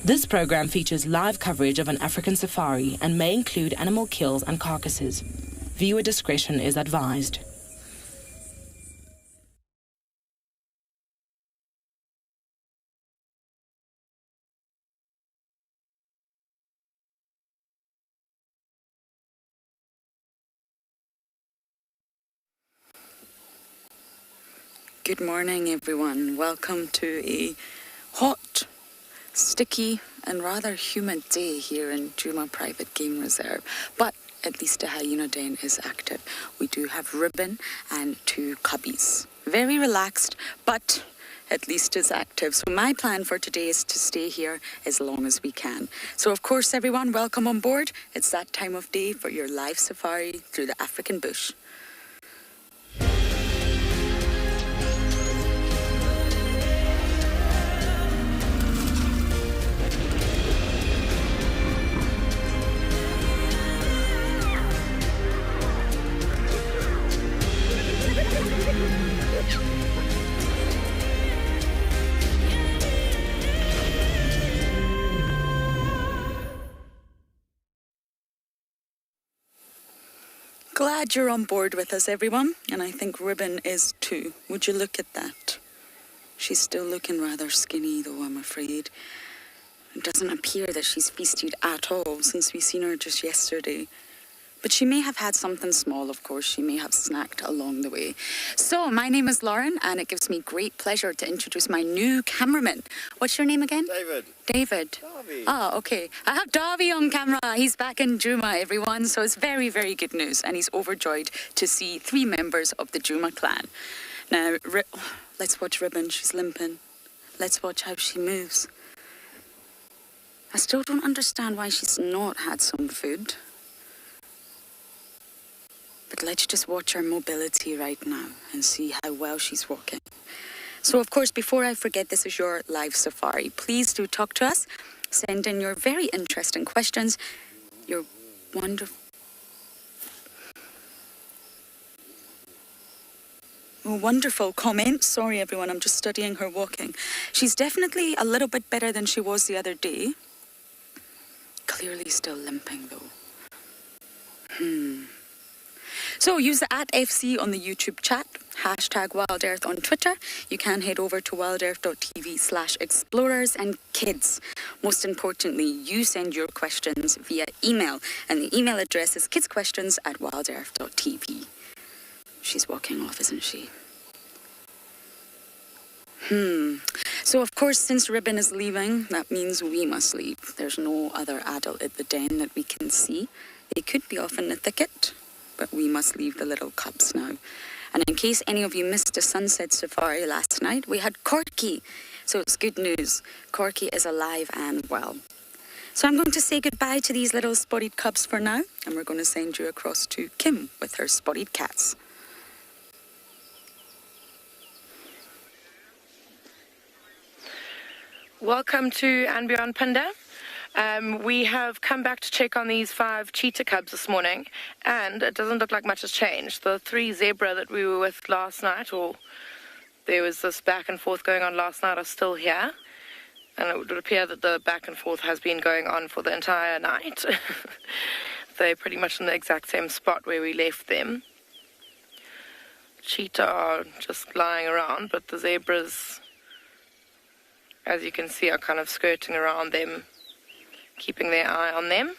This program features live coverage of an African safari and may include animal kills and carcasses. Viewer discretion is advised. Good morning, everyone. Welcome to a hot, sticky and rather humid day here in Djuma Private Game Reserve. But at least the hyena den is active. We do have Ribbon and 2 cubbies. Very relaxed, but at least is active. So my plan for today is to stay here as long as we can. So of course, everyone, welcome on board. It's that time of day for your live safari through the African bush. Glad you're on board with us, everyone, and I think Ribbon is too. Would you look at that? She's still looking rather skinny, though, I'm afraid. It doesn't appear that she's feasted at all since we seen her just yesterday. But she may have had something small, of course. She may have snacked along the way. So, my name is Lauren, and it gives me great pleasure to introduce my new cameraman. What's your name again? David. David. Darby. Oh, okay. I have Darby on camera. He's back in Djuma, everyone. So it's very, very good news. And he's overjoyed to see 3 members of the Djuma clan. Now, let's watch Ribbon. She's limping. Let's watch how she moves. I still don't understand why she's not had some food. But let's just watch her mobility right now and see how well she's walking. So, of course, before I forget, this is your live safari. Please do talk to us. Send in your very interesting questions, your wonderful comments. Sorry, everyone, I'm just studying her walking. She's definitely a little bit better than she was the other day. Clearly still limping, though. So use the @FC on the YouTube chat, #WildEarth on Twitter. You can head over to wildearth.tv/explorers and kids. Most importantly, you send your questions via email, and the email address is kidsquestions@wildearth.tv. She's walking off, isn't she? So of course, since Ribbon is leaving, that means we must leave. There's no other adult at the den that we can see. They could be off in the thicket, but we must leave the little cubs now. And in case any of you missed the sunset safari last night, we had Corky. So it's good news. Corky is alive and well. So I'm going to say goodbye to these little spotted cubs for now, and we're going to send you across to Kim with her spotted cats. Welcome to And Beyond Panda. We have come back to check on these 5 cheetah cubs this morning, and it doesn't look like much has changed. The 3 zebra that we were with last night, or there was this back and forth going on last night, are still here. And it would appear that the back and forth has been going on for the entire night. They're pretty much in the exact same spot where we left them. Cheetah are just lying around, but the zebras, as you can see, are kind of skirting around them, keeping their eye on them.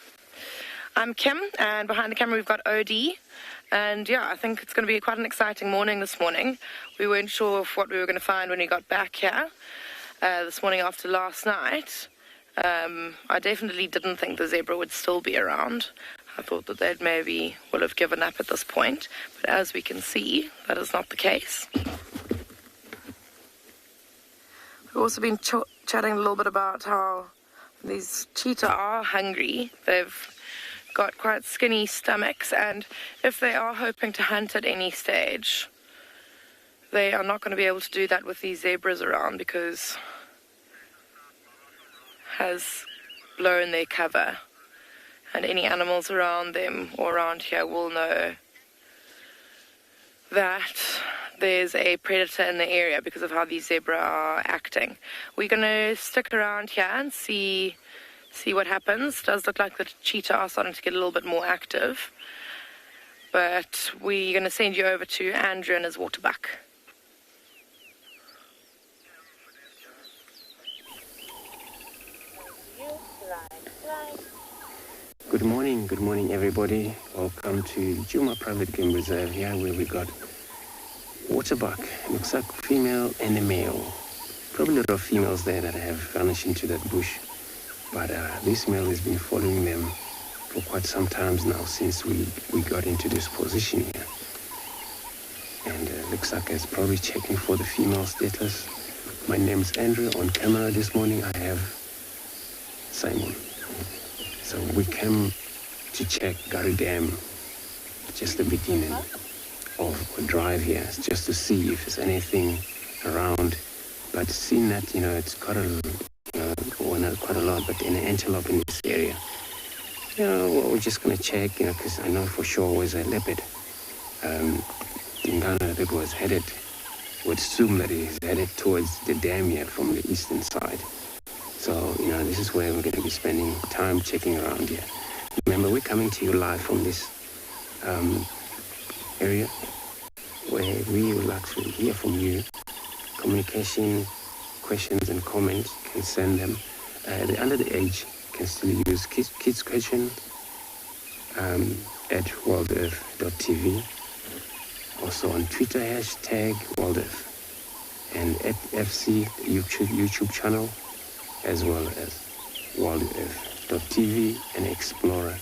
I'm Kim, and behind the camera we've got OD. And yeah, I think it's going to be quite an exciting morning this morning. We weren't sure of what we were going to find when we got back here this morning after last night. I definitely didn't think the zebra would still be around. I thought that they'd maybe will have given up at this point. But as we can see, that is not the case. We've also been chatting a little bit about how these cheetah are hungry. They've got quite skinny stomachs, and if they are hoping to hunt at any stage, they are not going to be able to do that with these zebras around, because has blown their cover, and any animals around them or around here will know that there's a predator in the area because of how these zebra are acting. We're going to stick around here and see what happens. It does look like the cheetah are starting to get a little bit more active. But we're going to send you over to Andrew and his waterbuck. Good morning everybody. Welcome to Djuma Private Game Reserve here where we got waterbuck. Looks like female and a male. Probably a lot of females there that have vanished into that bush. But this male has been following them for quite some times now since we got into this position here. And looks like it's probably checking for the female status. My name's Andrew. On camera this morning I have Simon. So we came to check Gary Dam, just the beginning of a drive here, just to see if there's anything around. But seeing that, it's quite not quite a lot, but an antelope in this area. Well, we're just going to check, because I know for sure was a leopard. Dingana that was headed, would assume that he's headed towards the dam here from the eastern side. So, this is where we're going to be spending time checking around here. Remember, we're coming to you live from this area where we would like to hear from you. Communication, questions and comments, you can send them. Under the age, you can still use kids question at worldearth.tv. Also on Twitter, hashtag worldearth. And at FC YouTube channel, as well as worldearth.tv and Explorer.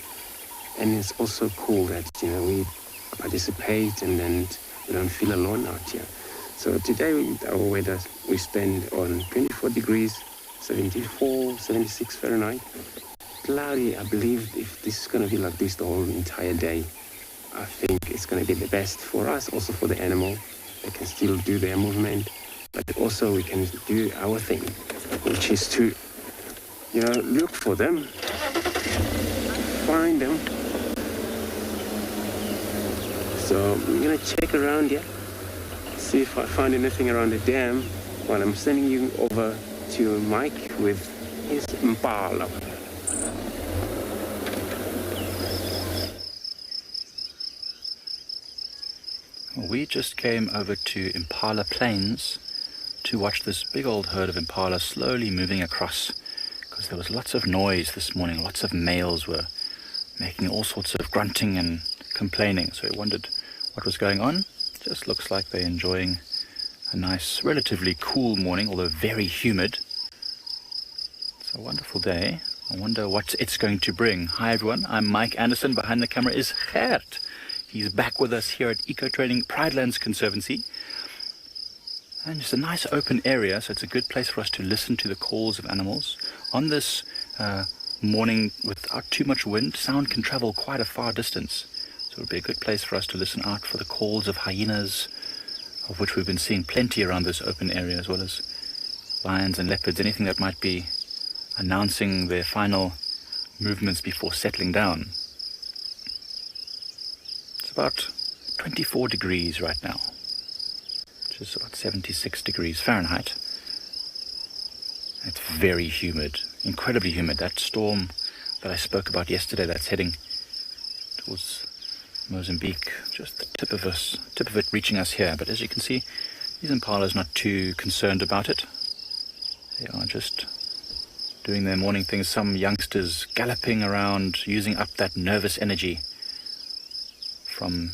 And it's also cool that, we participate and then we don't feel alone out here. So today, our weather, we spend on 24 degrees, 74, 76 Fahrenheit. Cloudy, I believe if this is going to be like this the whole entire day, I think it's going to be the best for us, also for the animal. They can still do their movement, but also we can do our thing, which is to, look for them, find them. So I'm going to check around here, see if I find anything around the dam while I'm sending you over to Mike with his Impala. We just came over to Impala Plains to watch this big old herd of impala slowly moving across, because there was lots of noise this morning. Lots of males were making all sorts of grunting and complaining, so we wondered what was going on. Just looks like they're enjoying a nice, relatively cool morning, although very humid. It's a wonderful day. I wonder what it's going to bring. Hi everyone, I'm Mike Anderson. Behind the camera is Gert. He's back with us here at Eco Training Pridelands Conservancy. And it's a nice open area, so it's a good place for us to listen to the calls of animals. On this morning, without too much wind, sound can travel quite a far distance. So it would be a good place for us to listen out for the calls of hyenas, of which we've been seeing plenty around this open area, as well as lions and leopards, anything that might be announcing their final movements before settling down. It's about 24 degrees right now, which is about 76 degrees Fahrenheit. It's very humid, incredibly humid. That storm that I spoke about yesterday that's heading towards Mozambique, just the tip of it reaching us here. But as you can see, these impalas not too concerned about it. They are just doing their morning things. Some youngsters galloping around, using up that nervous energy from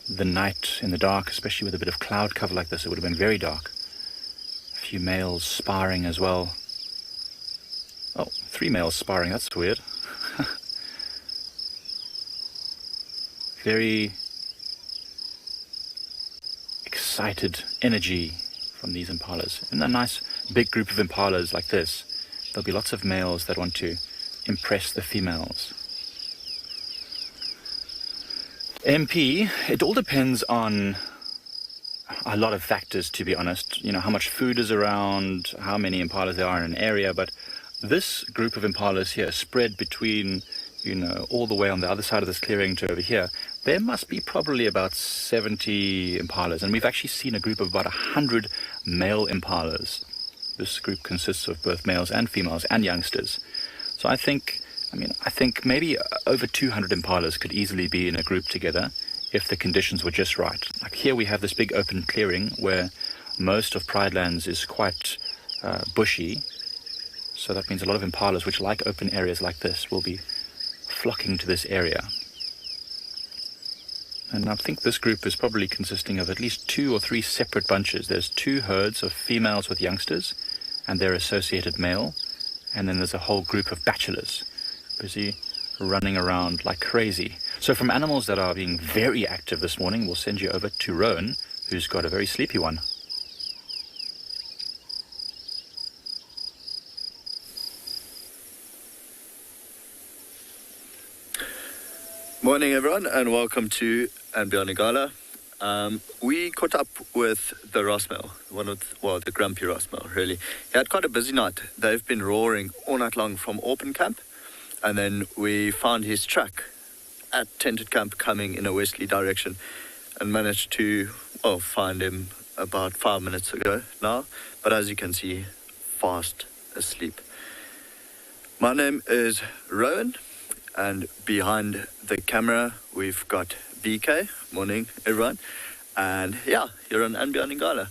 the night in the dark, especially with a bit of cloud cover like this. It would have been very dark. A few males sparring as well. Oh, 3 males sparring, that's weird. Very excited energy from these impalas. In a nice big group of impalas like this, there'll be lots of males that want to impress the females. MP, it all depends on a lot of factors, to be honest. How much food is around, how many impalas there are in an area, but this group of impalas here spread between, all the way on the other side of this clearing to over here, there must be probably about 70 impalas. And we've actually seen a group of about 100 male impalas. This group consists of both males and females and youngsters. So I think maybe over 200 impalas could easily be in a group together if the conditions were just right. Like here we have this big open clearing where most of Pride Lands is quite bushy. So that means a lot of impalas, which like open areas like this, will be flocking to this area. And I think this group is probably consisting of at least 2 or 3 separate bunches. There's 2 herds of females with youngsters and their associated male. And then there's a whole group of bachelors busy running around like crazy. So from animals that are being very active this morning, we'll send you over to Rowan, who's got a very sleepy one. Morning everyone and welcome to And Beyond Igala. We caught up with the Rossmale, the grumpy Rossmale really. He had quite a busy night. They've been roaring all night long from Open Camp, and then we found his track at Tented Camp coming in a westerly direction and managed to find him about 5 minutes ago now, but as you can see, fast asleep. My name is Rowan, and behind the camera we've got BK. Morning everyone. And yeah, you're on And Beyond Igala.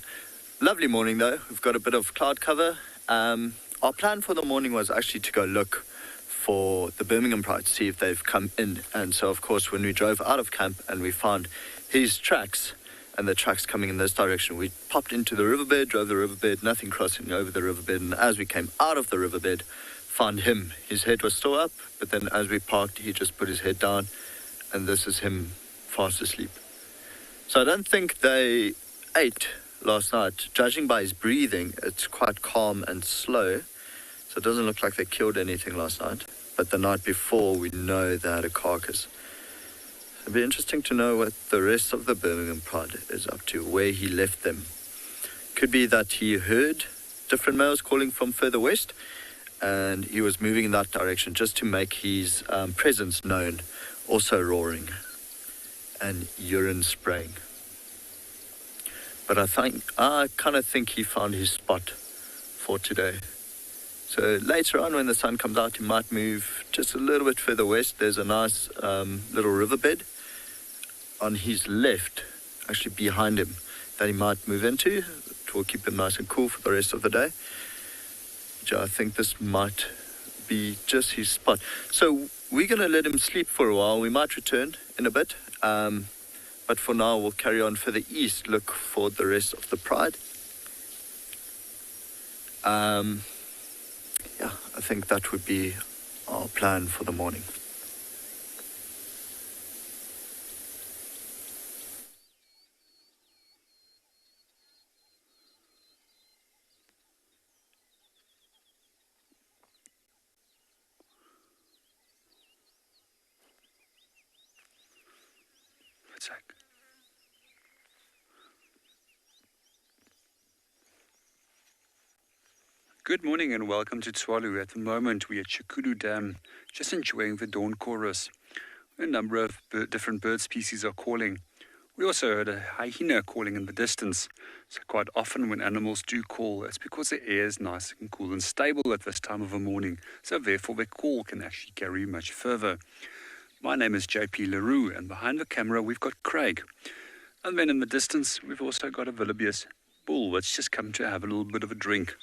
Lovely morning though. We've got a bit of cloud cover. Our plan for the morning was actually to go look for the Birmingham Pride to see if they've come in. And so of course when we drove out of camp and we found his tracks and the tracks coming in this direction, we popped into the riverbed, drove the riverbed, nothing crossing over the riverbed, and as we came out of the riverbed, found him. His head was still up, but then as we parked, he just put his head down, and this is him fast asleep. So I don't think they ate last night. Judging by his breathing, it's quite calm and slow, so it doesn't look like they killed anything last night. But the night before, we know they had a carcass. It'd be interesting to know what the rest of the Birmingham Pride is up to, where he left them. Could be that he heard different males calling from further west, and he was moving in that direction just to make his presence known, also roaring and urine spraying. But I kind of think he found his spot for today. So later on when the sun comes out, he might move just a little bit further west. There's a nice little riverbed on his left, actually behind him, that he might move into. It will keep him nice and cool for the rest of the day. I think this might be just his spot. So we're going to let him sleep for a while. We might return in a bit. But for now, we'll carry on further east, look for the rest of the Pride. I think that would be our plan for the morning. Good morning and welcome to Tswalu. At the moment we're at Shikudu Dam, just enjoying the dawn chorus. A number of different bird species are calling. We also heard a hyena calling in the distance. So quite often when animals do call, it's because the air is nice and cool and stable at this time of the morning. So therefore their call can actually carry much further. My name is JP LaRue, and behind the camera we've got Craig. And then in the distance we've also got a wildebeest bull that's just come to have a little bit of a drink.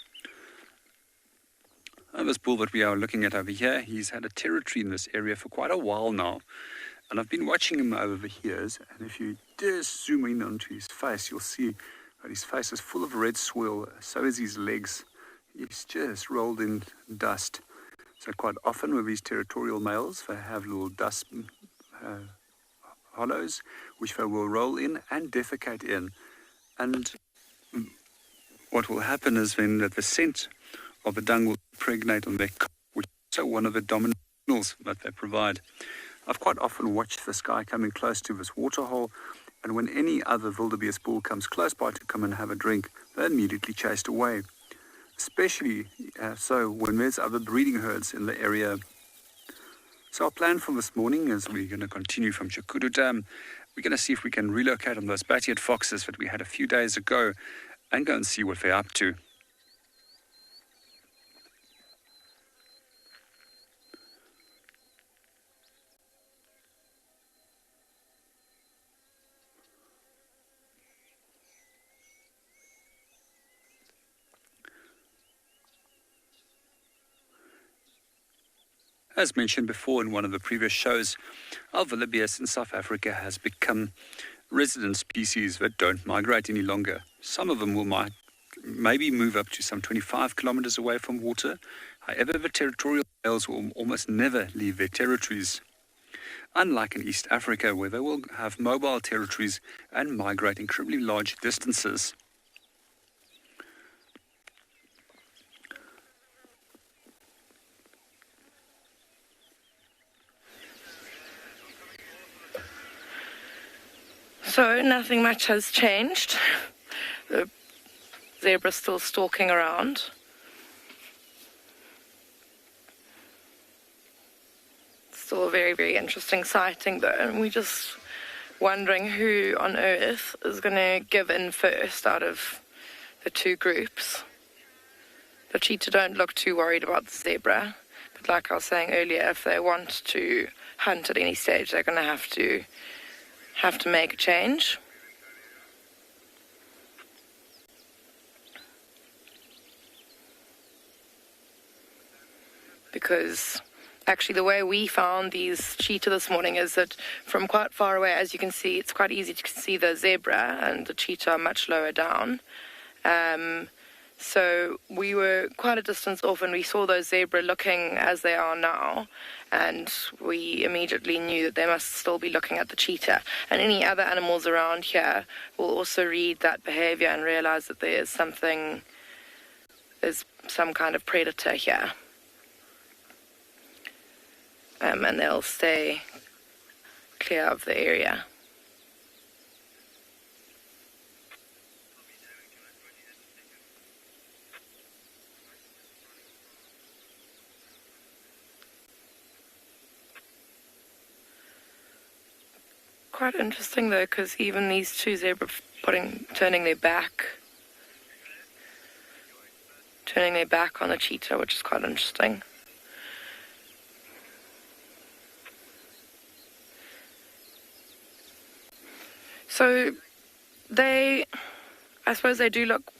And this bull that we are looking at over here, he's had a territory in this area for quite a while now. And I've been watching him over the years, and if you just zoom in onto his face, you'll see that his face is full of red swirl, so is his legs. He's just rolled in dust. So quite often with these territorial males, they have little dust hollows, which they will roll in and defecate in. And what will happen is then that the scent of the dung will impregnate on their coat, which is also one of the dominant signals that they provide. I've quite often watched this guy coming close to this waterhole, and when any other wildebeest bull comes close by to come and have a drink, they're immediately chased away. Especially so when there's other breeding herds in the area. So our plan for this morning is we're going to continue from Cheetah Dam. We're going to see if we can relocate on those bat-eared foxes that we had a few days ago and go and see what they're up to. As mentioned before in one of the previous shows, our wildebeest in South Africa has become resident species that don't migrate any longer. Some of them will maybe move up to some 25 kilometers away from water. However, the territorial males will almost never leave their territories. Unlike in East Africa, where they will have mobile territories and migrate incredibly large distances. So nothing much has changed. The zebra's still stalking around. Still a very, very interesting sighting though, and we're just wondering who on earth is going to give in first out of the two groups. The cheetah don't look too worried about the zebra, but like I was saying earlier, if they want to hunt at any stage, they're going to have to make a change. Because actually the way we found these cheetah this morning is that from quite far away, as you can see, it's quite easy to see the zebra and the cheetah are much lower down. So we were quite a distance off and we saw those zebra looking as they are now, and we immediately knew that they must still be looking at the cheetah. And any other animals around here will also read that behavior and realize that there's some kind of predator here. And they'll stay clear of the area. Quite interesting though, because even these two zebra turning their back on the cheetah, which is quite interesting. So I suppose they do look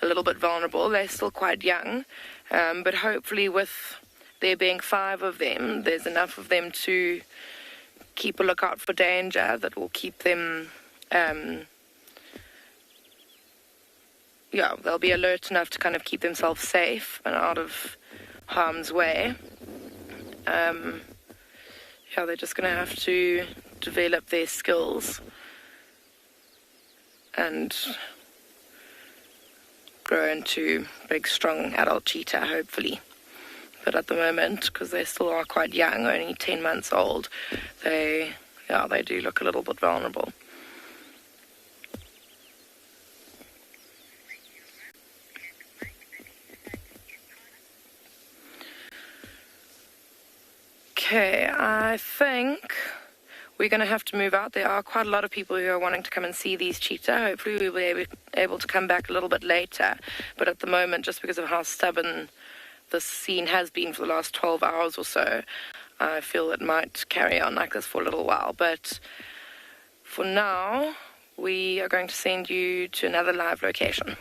a little bit vulnerable. They're still quite young, but hopefully with there being 5 of them, there's enough of them to keep a lookout for danger that will keep them, they'll be alert enough to kind of keep themselves safe and out of harm's way. They're just going to have to develop their skills and grow into big, strong adult cheetah, hopefully. But at the moment, because they still are quite young, only 10 months old, they do look a little bit vulnerable. Okay, I think we're going to have to move out. There are quite a lot of people who are wanting to come and see these cheetah. Hopefully we'll be able to come back a little bit later. But at the moment, just because of how stubborn this scene has been for the last 12 hours or so, I feel it might carry on like this for a little while. But for now, we are going to send you to another live location.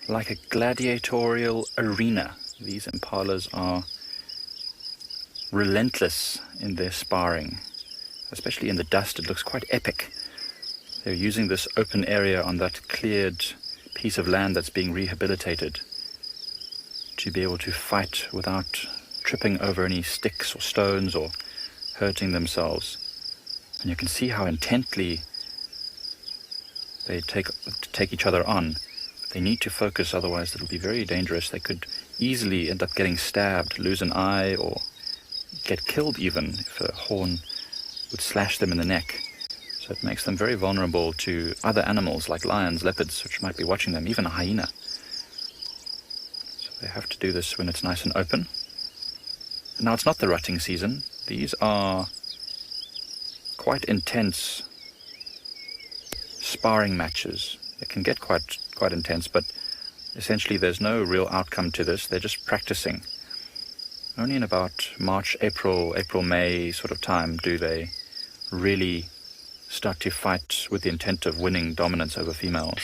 Like a gladiatorial arena, these impalas are relentless in their sparring. Especially in the dust, it looks quite epic. They're using this open area on that cleared piece of land that's being rehabilitated to be able to fight without tripping over any sticks or stones or hurting themselves. And you can see how intently they take each other on. They need to focus, otherwise it'll be very dangerous. They could easily end up getting stabbed, lose an eye, or get killed even if a horn would slash them in the neck. So it makes them very vulnerable to other animals like lions, leopards, which might be watching them, even a hyena. So they have to do this when it's nice and open. Now it's not the rutting season. These are quite intense sparring matches. They can get quite intense, but essentially there's no real outcome to this. They're just practicing. Only in about March, April, May sort of time do they really start to fight with the intent of winning dominance over females.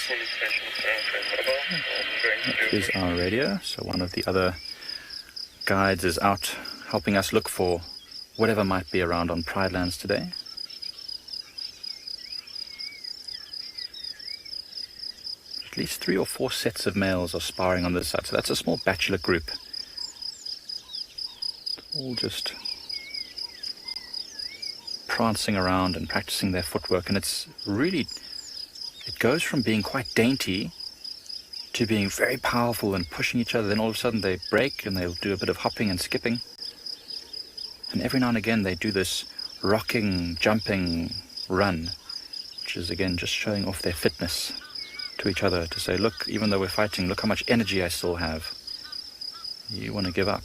That is our radio. So one of the other guides is out helping us look for whatever might be around on Pride Lands today. At least 3 or 4 sets of males are sparring on this side. So that's a small bachelor group. All just prancing around and practicing their footwork. And it's really, it goes from being quite dainty to being very powerful and pushing each other. Then all of a sudden they break and they'll do a bit of hopping and skipping. And every now and again they do this rocking, jumping run, which is again just showing off their fitness to each other, to say, look, even though we're fighting, look how much energy I still have. You want to give up.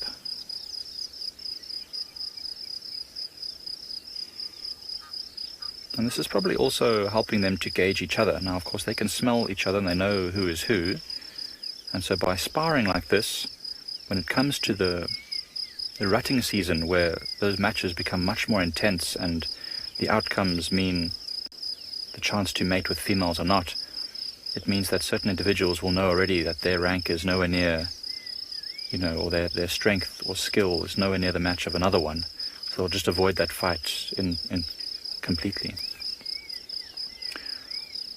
And this is probably also helping them to gauge each other. Now, of course, they can smell each other and they know who is who. And so by sparring like this, when it comes to the rutting season, where those matches become much more intense and the outcomes mean the chance to mate with females or not, it means that certain individuals will know already that their rank is nowhere near, or their strength or skill is nowhere near the match of another one. So they'll just avoid that fight in completely.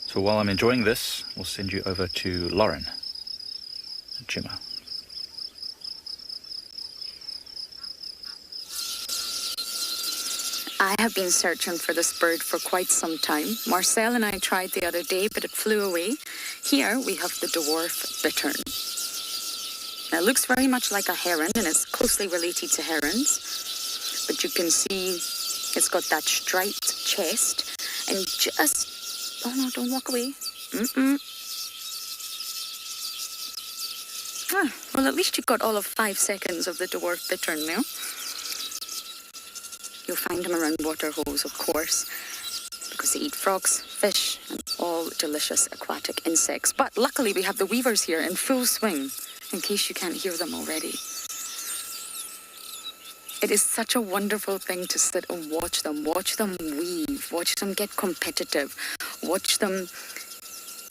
So while I'm enjoying this, we'll send you over to Lauren at Jimmer. I have been searching for this bird for quite some time. Marcel and I tried the other day, but it flew away. Here we have the dwarf bittern. Now it looks very much like a heron and it's closely related to herons. But you can see it's got that striped chest and just... Oh no, don't walk away. Well, at least you've got all of 5 seconds of the dwarf bittern now. You'll find them around water holes, of course, because they eat frogs, fish, and all delicious aquatic insects. But luckily we have the weavers here in full swing, in case you can't hear them already. It is such a wonderful thing to sit and watch them weave, watch them get competitive, watch them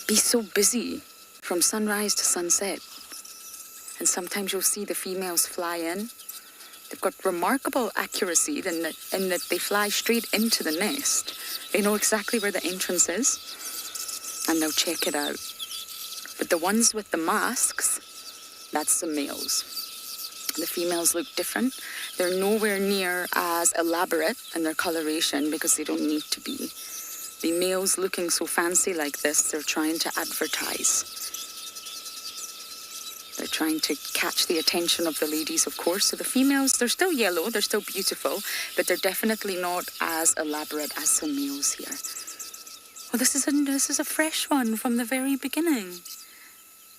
be so busy from sunrise to sunset. And sometimes you'll see the females fly in. They've got remarkable accuracy in that they fly straight into the nest. They know exactly where the entrance is, and they'll check it out. But the ones with the masks, that's the males. The females look different. They're nowhere near as elaborate in their coloration because they don't need to be. The males looking so fancy like this, they're trying to advertise. They're trying to catch the attention of the ladies, of course. So the females, they're still yellow, they're still beautiful, but they're definitely not as elaborate as the males here. Well, this is a fresh one from the very beginning.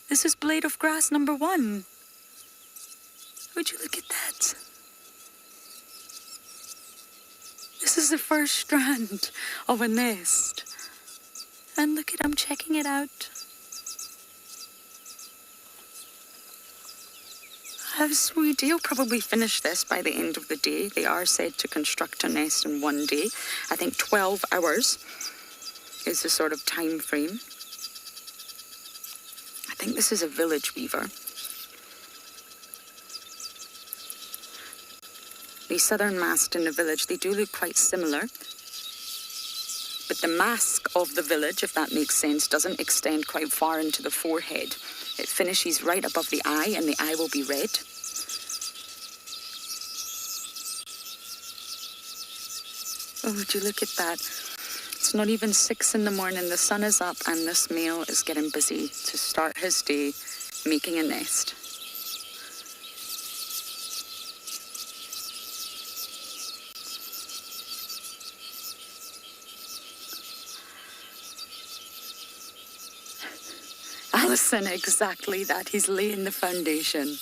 This is Blade of Grass number 1. Would you look at that? This is the first strand of a nest. And look at, I'm checking it out. How sweet. You'll probably finish this by the end of the day. They are said to construct a nest in one day. I think 12 hours is the sort of time frame. I think this is a village weaver. The southern masked in the village, they do look quite similar. But the mask of the village, if that makes sense, doesn't extend quite far into the forehead. It finishes right above the eye, and the eye will be red. Oh, would you look at that? It's not even 6 in the morning. The sun is up, and this male is getting busy to start his day making a nest. Alison, exactly that. He's laying the foundation.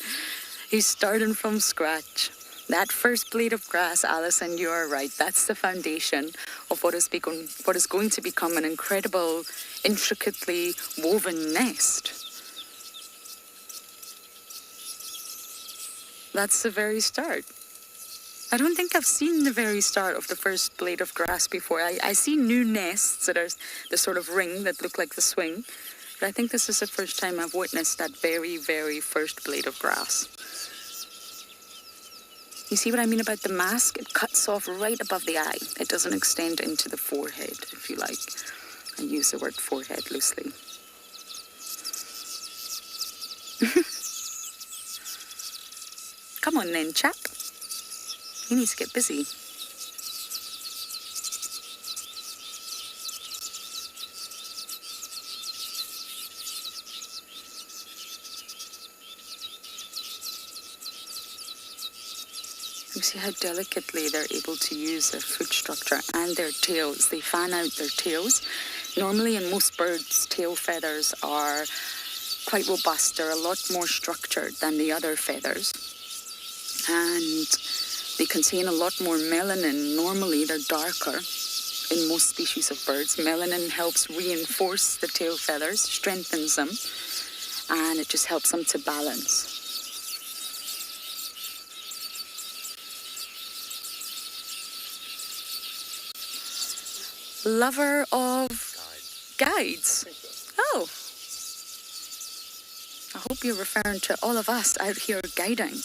He's starting from scratch. That first blade of grass, Alison, you are right. That's the foundation of what is going to become an incredible, intricately woven nest. That's the very start. I don't think I've seen the very start of the first blade of grass before. I see new nests that are the sort of ring that look like the swing. But I think this is the first time I've witnessed that very, very first blade of grass. You see what I mean about the mask? It cuts off right above the eye. It doesn't extend into the forehead, if you like. I use the word forehead loosely. Come on then, chap. You need to get busy. You see how delicately they're able to use their foot structure and their tails. They fan out their tails. Normally in most birds, tail feathers are quite robust. They're a lot more structured than the other feathers. And they contain a lot more melanin. Normally they're darker in most species of birds. Melanin helps reinforce the tail feathers, strengthens them, and it just helps them to balance. Lover of guides. Oh. I hope you're referring to all of us out here guiding.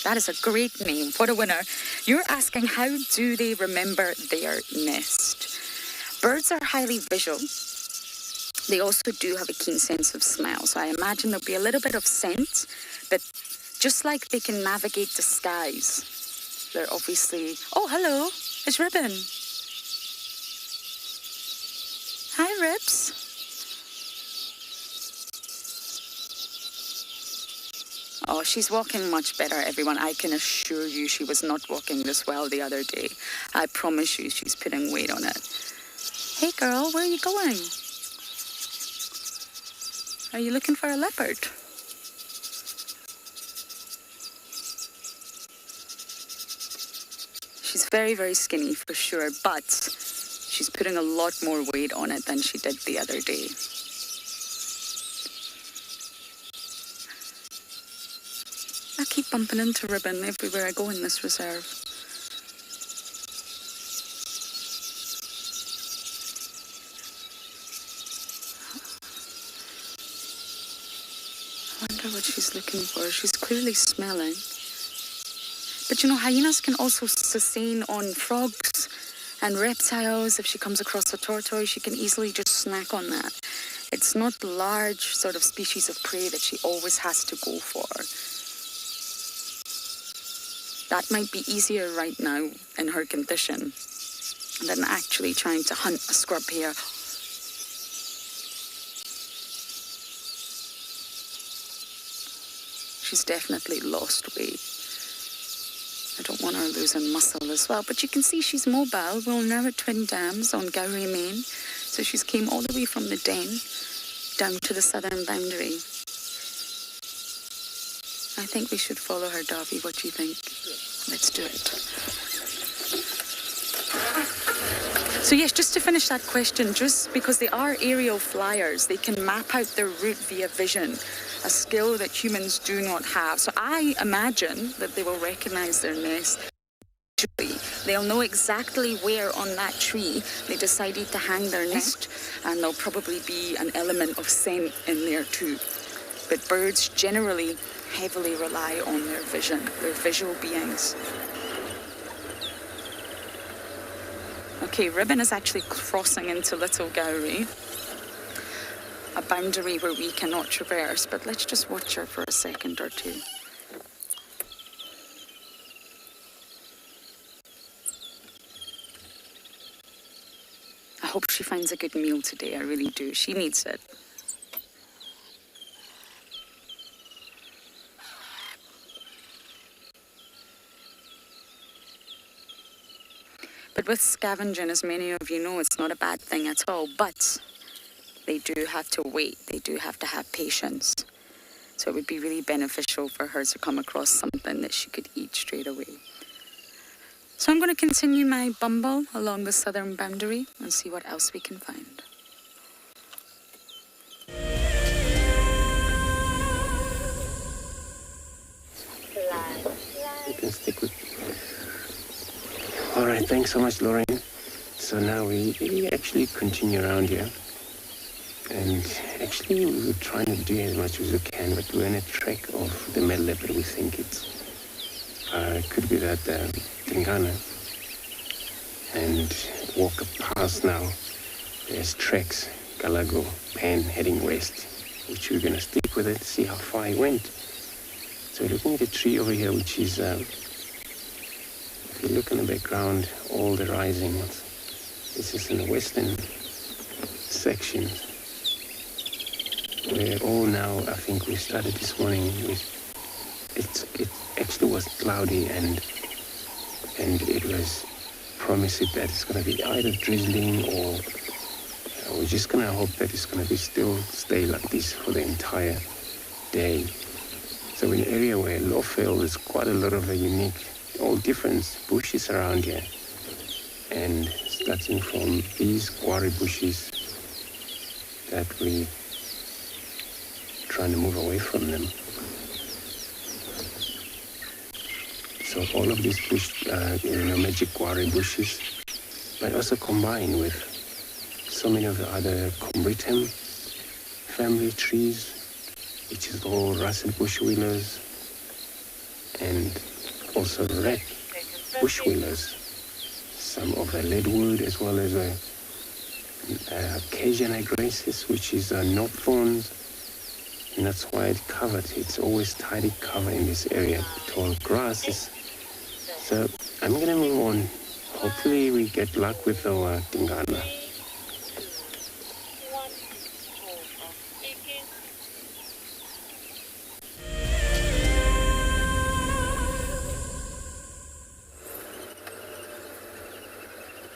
That is a great name. What a winner. You're asking, how do they remember their nest? Birds are highly visual. They also do have a keen sense of smell. So I imagine there'll be a little bit of scent, but just like they can navigate the skies, they're obviously... Oh, hello. It's Ribbon. Hi, Ribs. Oh, she's walking much better, everyone. I can assure you she was not walking this well the other day. I promise you she's putting weight on it. Hey, girl, where are you going? Are you looking for a leopard? She's very, very skinny for sure, but she's putting a lot more weight on it than she did the other day. I keep bumping into Ribbon everywhere I go in this reserve. I wonder what she's looking for. She's clearly smelling. But you know, hyenas can also sustain on frogs and reptiles. If she comes across a tortoise, she can easily just snack on that. It's not the large sort of species of prey that she always has to go for. That might be easier right now in her condition than actually trying to hunt a scrub hare. She's definitely lost weight. I don't want her losing muscle as well. But you can see she's mobile. We're now at Twin Dams on Gowrie, Maine. So she's came all the way from the den down to the southern boundary. I think we should follow her, Davy. What do you think? Let's do it. So yes, just to finish that question, just because they are aerial flyers, they can map out their route via vision, a skill that humans do not have. So I imagine that they will recognize their nest. They'll know exactly where on that tree they decided to hang their nest, and there'll probably be an element of scent in there too. But birds generally heavily rely on their vision. They're visual beings. Okay, Ribbon is actually crossing into Little Gowrie, a boundary where we cannot traverse, but let's just watch her for a second or two. I hope she finds a good meal today, I really do. She needs it. But with scavenging, as many of you know, it's not a bad thing at all. But they do have to wait. They do have to have patience. So it would be really beneficial for her to come across something that she could eat straight away. So I'm going to continue my bumble along the southern boundary and see what else we can find. You can stick with. All right, thanks so much, Lorraine. So now we actually continue around here. And actually we were trying to do as much as we can, but we're on a track of the male leopard. We think it could be that Tingana. And walk past now, there's tracks, Galago, Pan, heading west, which we're going to stick with it, see how far he went. So we're looking at a tree over here, which is, if you look in the background, all the rising ones. This is in the western section. We're all now, I think we started this morning with, it actually was cloudy and it was promising that it's going to be either drizzling or we're just going to hope that it's going to be still stay like this for the entire day. So in an area where Lowvale, there's quite a lot of unique, all different bushes around here. And starting from these quarry bushes that we trying to move away from them. So all of these bush, magic quarry bushes, but also combined with so many of the other Combritum family trees, which is all russet bush wheelers, and also red bush wheelers. Some of the leadwood, as well as Acacia nigracis, which is knot thorns. And that's why it's covered. It's always tidy cover in this area, tall grasses. So I'm gonna move on. Hopefully we get luck with our Tingana.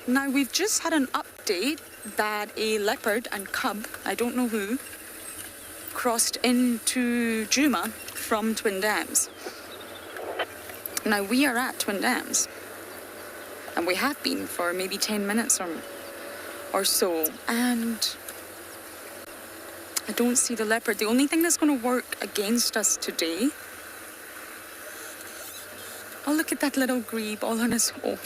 Now we've just had an update that a leopard and cub, I don't know who, crossed into Juma from Twin Dams. Now we are at Twin Dams, and we have been for maybe 10 minutes or so, and I don't see the leopard. The only thing that's going to work against us today, oh look at that little grebe all on his own.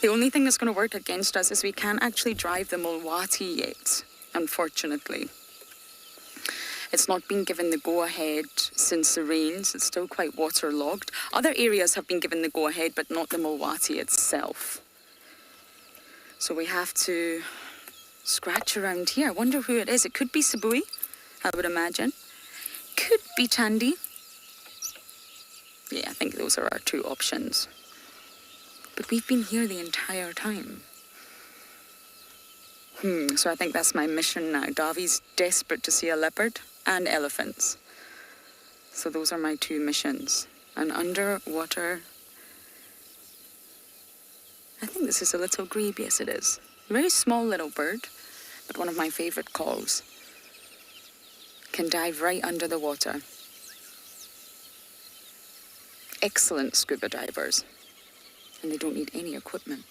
The only thing that's going to work against us is we can't actually drive the Mulwati yet, unfortunately. It's not been given the go-ahead since the rains. It's still quite waterlogged. Other areas have been given the go-ahead, but not the Mulwati itself. So we have to scratch around here. I wonder who it is. It could be Sibui, I would imagine. Could be Tandy. Yeah, I think those are our two options. But we've been here the entire time. So I think that's my mission now. Davi's desperate to see a leopard and elephants. So those are my two missions. And underwater, I think this is a little grebe. Yes, it is. A very small little bird, but one of my favorite calls. Can dive right under the water. Excellent scuba divers. And they don't need any equipment.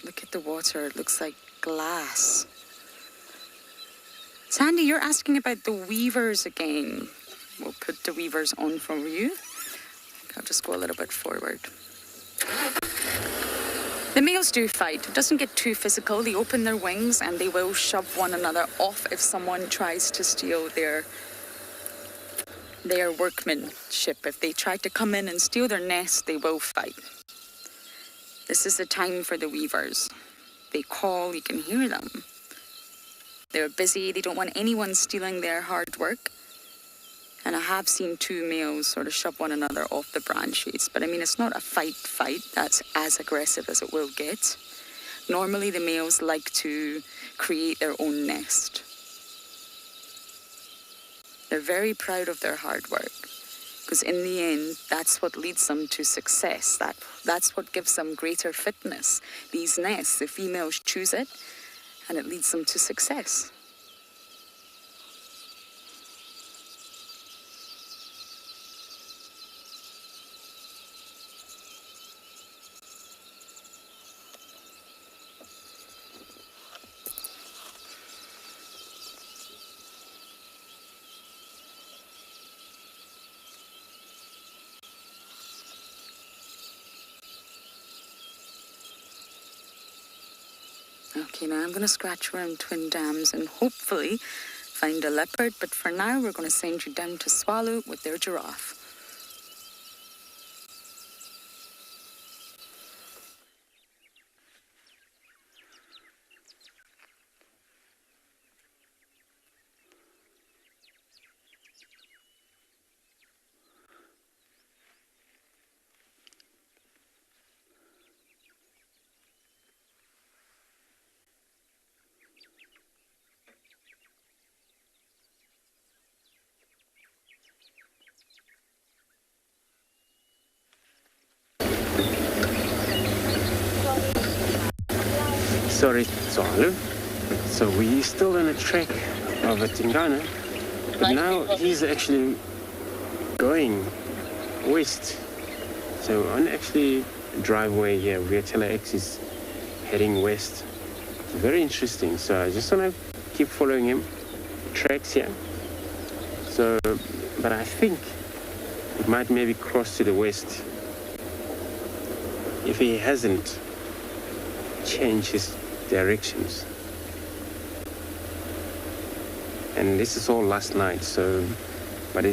Look at the water, it looks like glass. Sandy, you're asking about the weavers again. We'll put the weavers on for you. I'll just go a little bit forward. The males do fight. It doesn't get too physical. They open their wings and they will shove one another off if someone tries to steal their workmanship. If they try to come in and steal their nest, they will fight. This is the time for the weavers. They call, you can hear them. They're busy, they don't want anyone stealing their hard work. And I have seen two males sort of shove one another off the branches. But I mean, it's not a fight that's as aggressive as it will get. Normally the males like to create their own nest. They're very proud of their hard work. Because in the end, that's what leads them to success. That's what gives them greater fitness. These nests, the females choose it, and it leads them to success. Okay, now I'm going to scratch around Twin Dams and hopefully find a leopard, but for now we're going to send you down to Swallow with their giraffe. Sorry, Swallow. So we're still on a track of a Tingana, but now he's actually going west. So on actually driveway here, where X is heading west. It's very interesting. So I just want to keep following him. Tracks here. So, but I think it might maybe cross to the west if he hasn't changed his directions. And this is all last night, so, but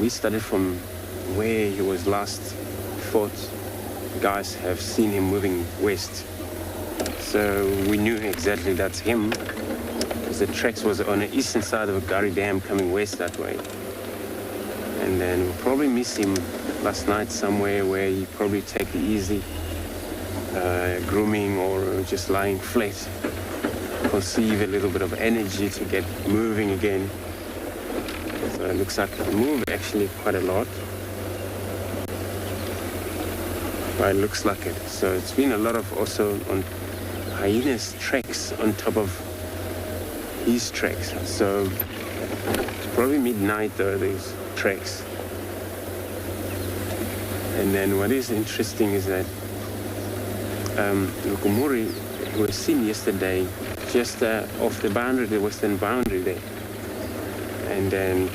we started from where he was last. Thought guys have seen him moving west, so we knew exactly that's him, because the tracks was on the eastern side of Gary Dam coming west that way. And then we'll probably miss him last night somewhere where he probably take it easy, grooming or just lying flat, conceive a little bit of energy to get moving again. So it looks like it moved actually quite a lot. But it looks like it. So it's been a lot of also on hyenas tracks on top of his tracks. So it's probably midnight though, these tracks. And then what is interesting is that Lukumuri was seen yesterday just off the boundary, the western boundary there. And then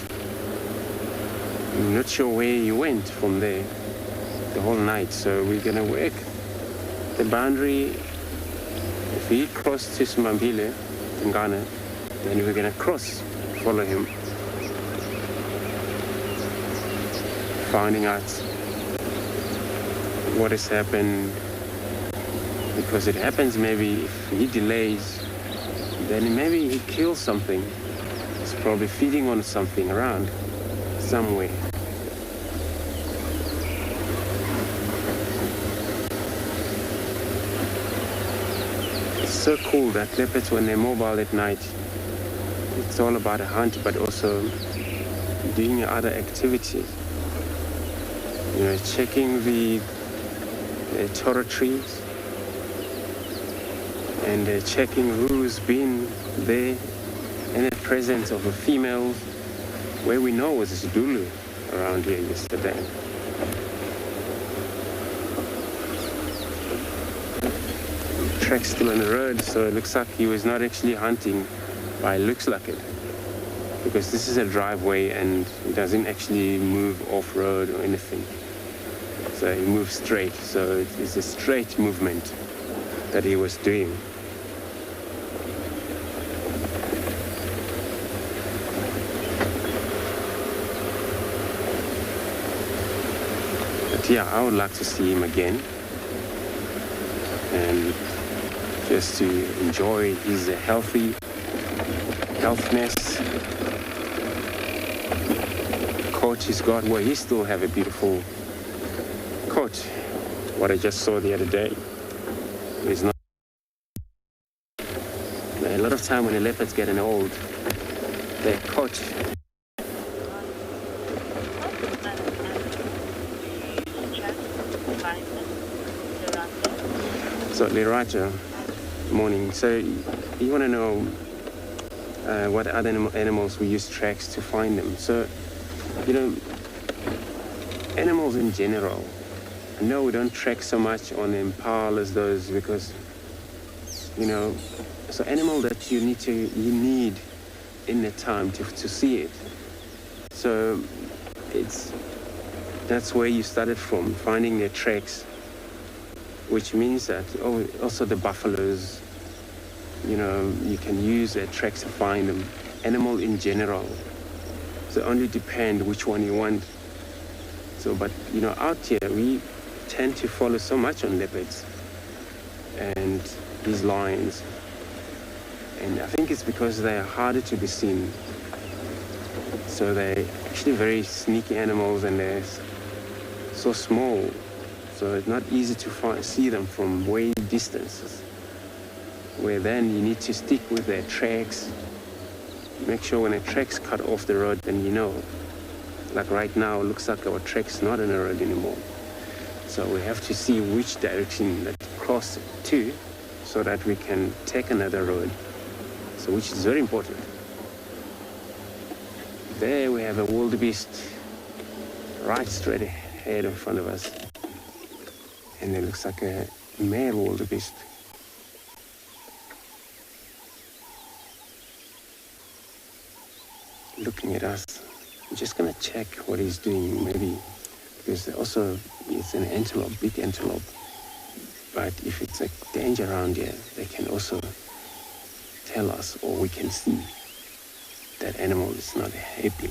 I'm not sure where he went from there the whole night. So we're gonna work the boundary. If he crossed to Sumambile in Ghana, then we're gonna follow him, finding out what has happened. Because it happens maybe if he delays, then maybe he kills something. He's probably feeding on something around somewhere. It's so cool that leopards, when they're mobile at night, it's all about a hunt, but also doing other activities. You know, checking the territories, and checking who's been there in the presence of a female, where we know was Zulu around here yesterday. Track's still on the road, so it looks like he was not actually hunting, but it looks like it. Because this is a driveway and he doesn't actually move off-road or anything. So he moves straight, so it's a straight movement that he was doing. But yeah, I would like to see him again and just to enjoy his healthiness, coat he's got, well, he still have a beautiful coat. What I just saw the other day is not. A lot of time when the leopards get old, their coat. So Liraja, morning. So you want to know what other animals we use tracks to find them. So, you know, animals in general. I know we don't track so much on impalas, those, because, you know, so animal that you need in the time to see it. So that's where you started from, finding their tracks, which means that also the buffaloes, you know, you can use their tracks to find them. Animal in general. So only depend which one you want. So, but, you know, out here, we tend to follow so much on leopards and these lions. And I think it's because they're harder to be seen. So they're actually very sneaky animals, and they're so small. So it's not easy to see them from way distances. Where then you need to stick with their tracks. Make sure when a track's cut off the road, then you know. Like right now, it looks like our track's not on the road anymore. So we have to see which direction that cross to, so that we can take another road. So which is very important. There we have a wildebeest right straight ahead in front of us. And it looks like a male wildebeest. Looking at us. I'm just gonna check what he's doing, maybe, because also it's an antelope, big antelope. But if it's a danger around here, they can also tell us, or we can see that animal is not happy.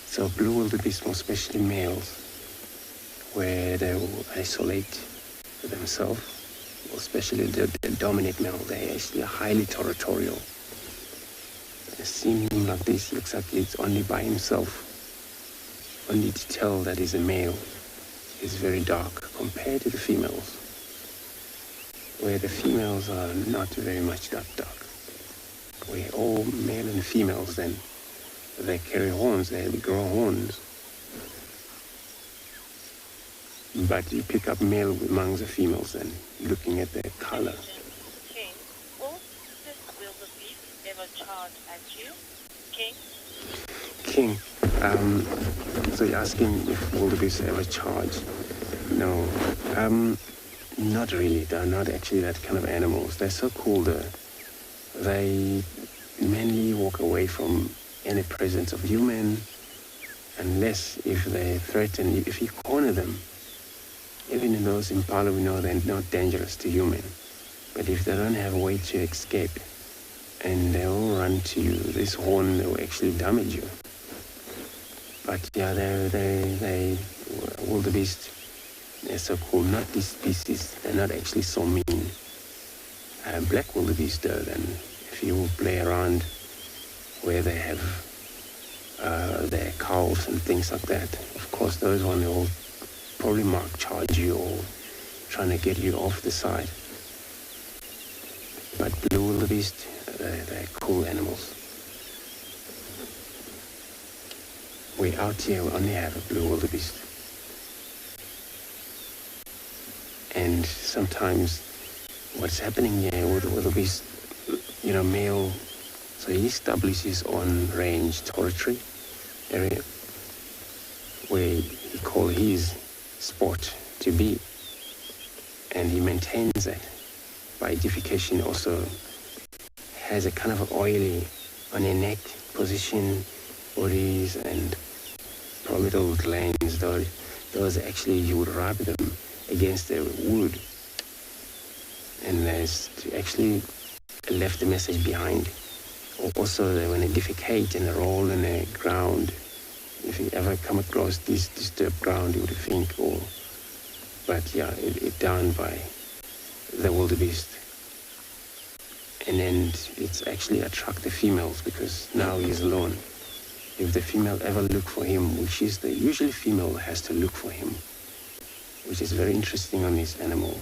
So blue wildebeest, more especially males, where they will isolate themselves, especially the dominant male, they actually are highly territorial. They see him like this, looks like it's only by himself. Only to tell that he's a male is very dark compared to the females, where the females are not very much that dark. Where all male and females then, they carry horns, they grow horns. But you pick up male among the females and looking at their color. King, will this wildebeest ever charge at you? King? King, so you're asking if wildebeest ever charge? No, not really. They're not actually that kind of animals. They're so cool though. They mainly walk away from any presence of human, unless if they threaten, if you corner them. Even in those impala, we know they're not dangerous to human. But if they don't have a way to escape, and they all run to you, this horn will actually damage you. But yeah, they wildebeest, they're so cool. Not this species, they're not actually so mean. Black wildebeest though, then if you play around where they have their calves and things like that, of course those ones will probably charge you or trying to get you off the side. But blue wildebeest, they're cool animals. We out here we only have a blue wildebeest. And sometimes what's happening here with the wildebeest, you know, male, so he establishes his own range territory area where he calls his spot to be, and he maintains that. By defecation also has a kind of oily on their neck position, bodies, and probably little glands. Those actually you would rub them against the wood, and there's actually left a message behind. Also, when they defecate and roll in the ground, if you ever come across this disturbed ground, you would think, oh, but yeah, it downed by the wildebeest. And then it's actually attract the females because now he's alone. If the female ever look for him, which is the usually female has to look for him, which is very interesting on this animal.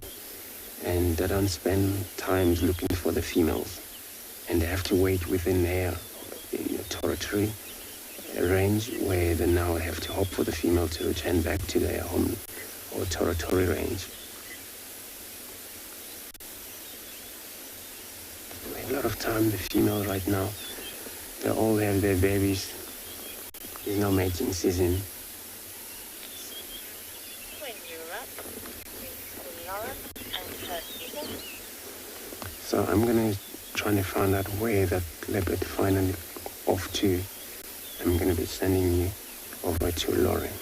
And they don't spend time looking for the females, and they have to wait within their territory range where they now have to hope for the female to return back to their home or territory range. A lot of time the female right now, they all have their babies. There's no mating season. When you're up, with Lauren and her people. So I'm gonna try to find out where that leopard finally off to. I'm gonna be sending you over to Lauren.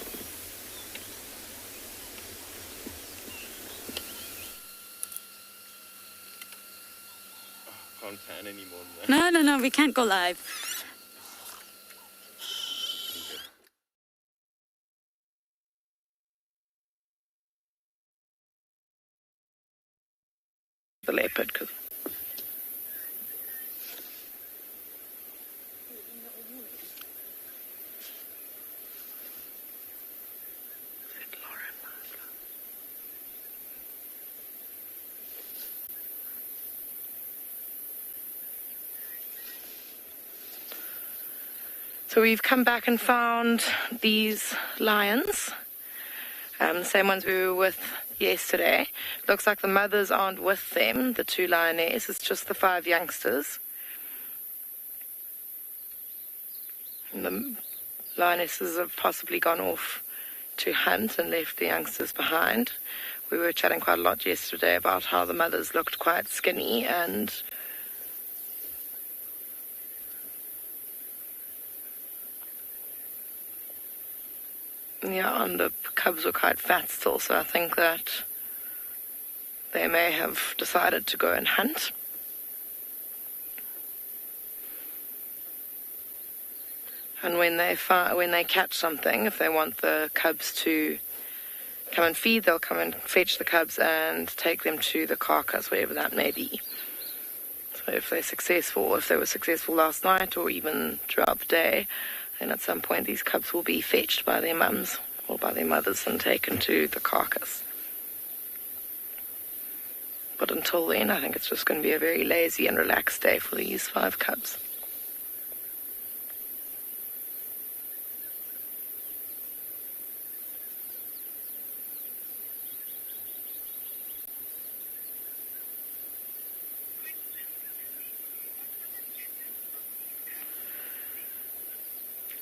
Can't pan anymore. No, we can't go live. The leopard, because so we've come back and found these lions, same ones we were with yesterday. Looks like the mothers aren't with them, the two lionesses. It's just the 5 youngsters. And the lionesses have possibly gone off to hunt and left the youngsters behind. We were chatting quite a lot yesterday about how the mothers looked quite skinny, and yeah, and the cubs were quite fat still, so I think that they may have decided to go and hunt. And when they catch something, if they want the cubs to come and feed, they'll come and fetch the cubs and take them to the carcass, wherever that may be. So if they're successful, if they were successful last night or even throughout the day, then at some point these cubs will be fetched by their mums or by their mothers and taken to the carcass. But until then, I think it's just going to be a very lazy and relaxed day for these 5 cubs.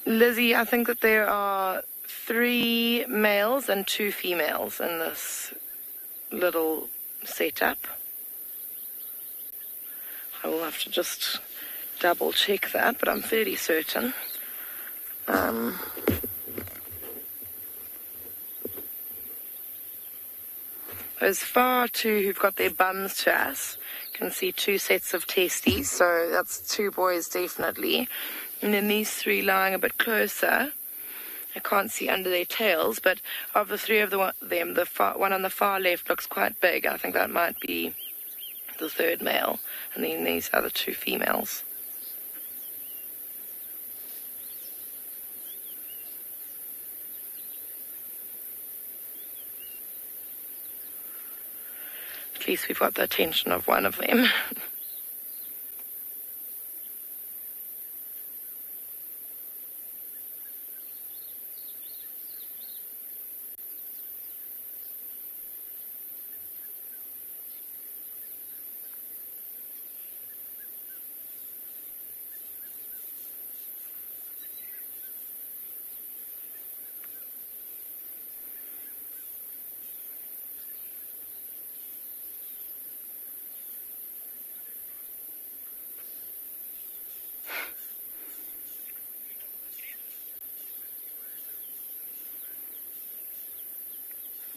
Lizzie, I think that there are 3 males and 2 females in this little setup. I will have to just double check that, but I'm fairly certain. Those far 2 who've got their bums to us can see 2 sets of testes, so that's 2 boys definitely. And then these 3 lying a bit closer, I can't see under their tails, but of the 3 of them, the one on the far left looks quite big. I think that might be the 3rd male, and then these other 2 females. At least we've got the attention of one of them.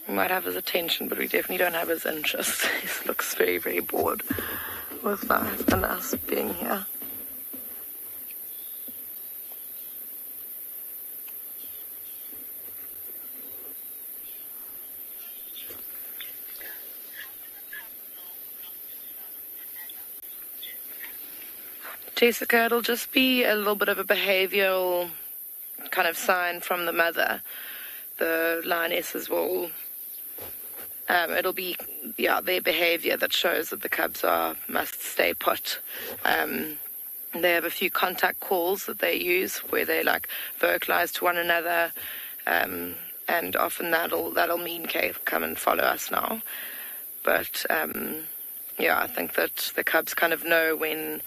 We might have his attention, but we definitely don't have his interest. He looks very, very bored with life and us being here. Jessica, it'll just be a little bit of a behavioral kind of sign from the mother. The lionesses will, it'll be, their behavior that shows that the cubs must stay put. They have a few contact calls that they use where they like vocalize to one another, and often that'll mean, okay, come and follow us now. But I think that the cubs kind of know when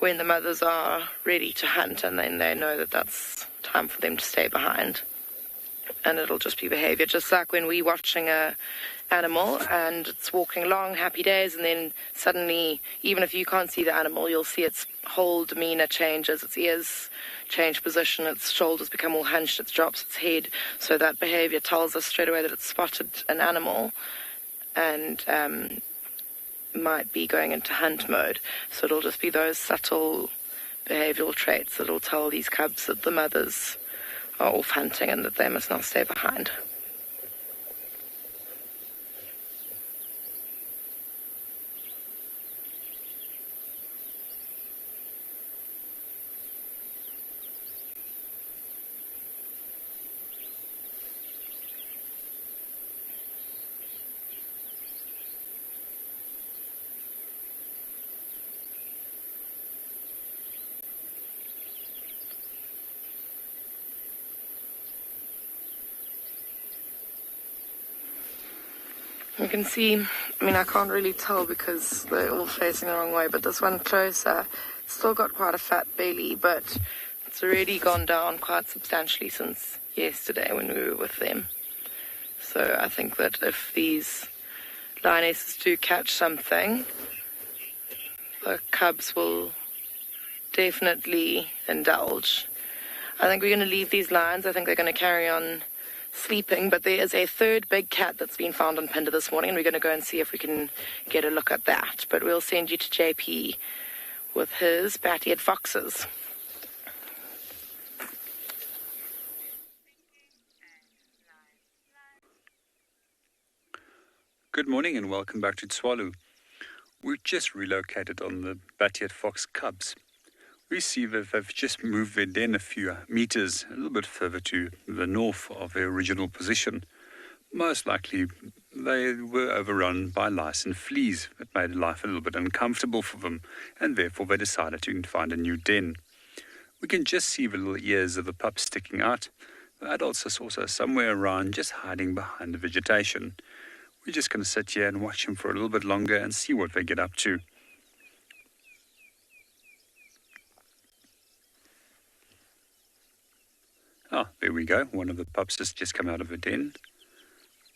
the mothers are ready to hunt, and then they know that that's time for them to stay behind. And it'll just be behavior, just like when we're watching a animal and it's walking along, happy days, and then suddenly, even if you can't see the animal, you'll see its whole demeanor changes, its ears change position, its shoulders become all hunched, it drops its head. So that behavior tells us straight away that it's spotted an animal and might be going into hunt mode. So it'll just be those subtle behavioral traits that'll tell these cubs that the mothers are off hunting and that they must not stay behind. You can see, I can't really tell because they're all facing the wrong way, but this one closer, it's still got quite a fat belly, but it's already gone down quite substantially since yesterday when we were with them. So I think that if these lionesses do catch something, the cubs will definitely indulge. I think we're going to leave these lions. I think they're going to carry on sleeping, but there is a third big cat that's been found on Pinder this morning, and we're going to go and see if we can get a look at that. But we'll send you to JP with his bat-eared foxes. Good morning and welcome back to Tswalu. We've just relocated on the bat-eared fox cubs. We see that they've just moved their den a few meters, a little bit further to the north of their original position. Most likely, they were overrun by lice and fleas that made life a little bit uncomfortable for them, and therefore they decided to find a new den. We can just see the little ears of the pups sticking out. The adults are also somewhere around, just hiding behind the vegetation. We're just going to sit here and watch them for a little bit longer and see what they get up to. There we go. One of the pups has just come out of the den.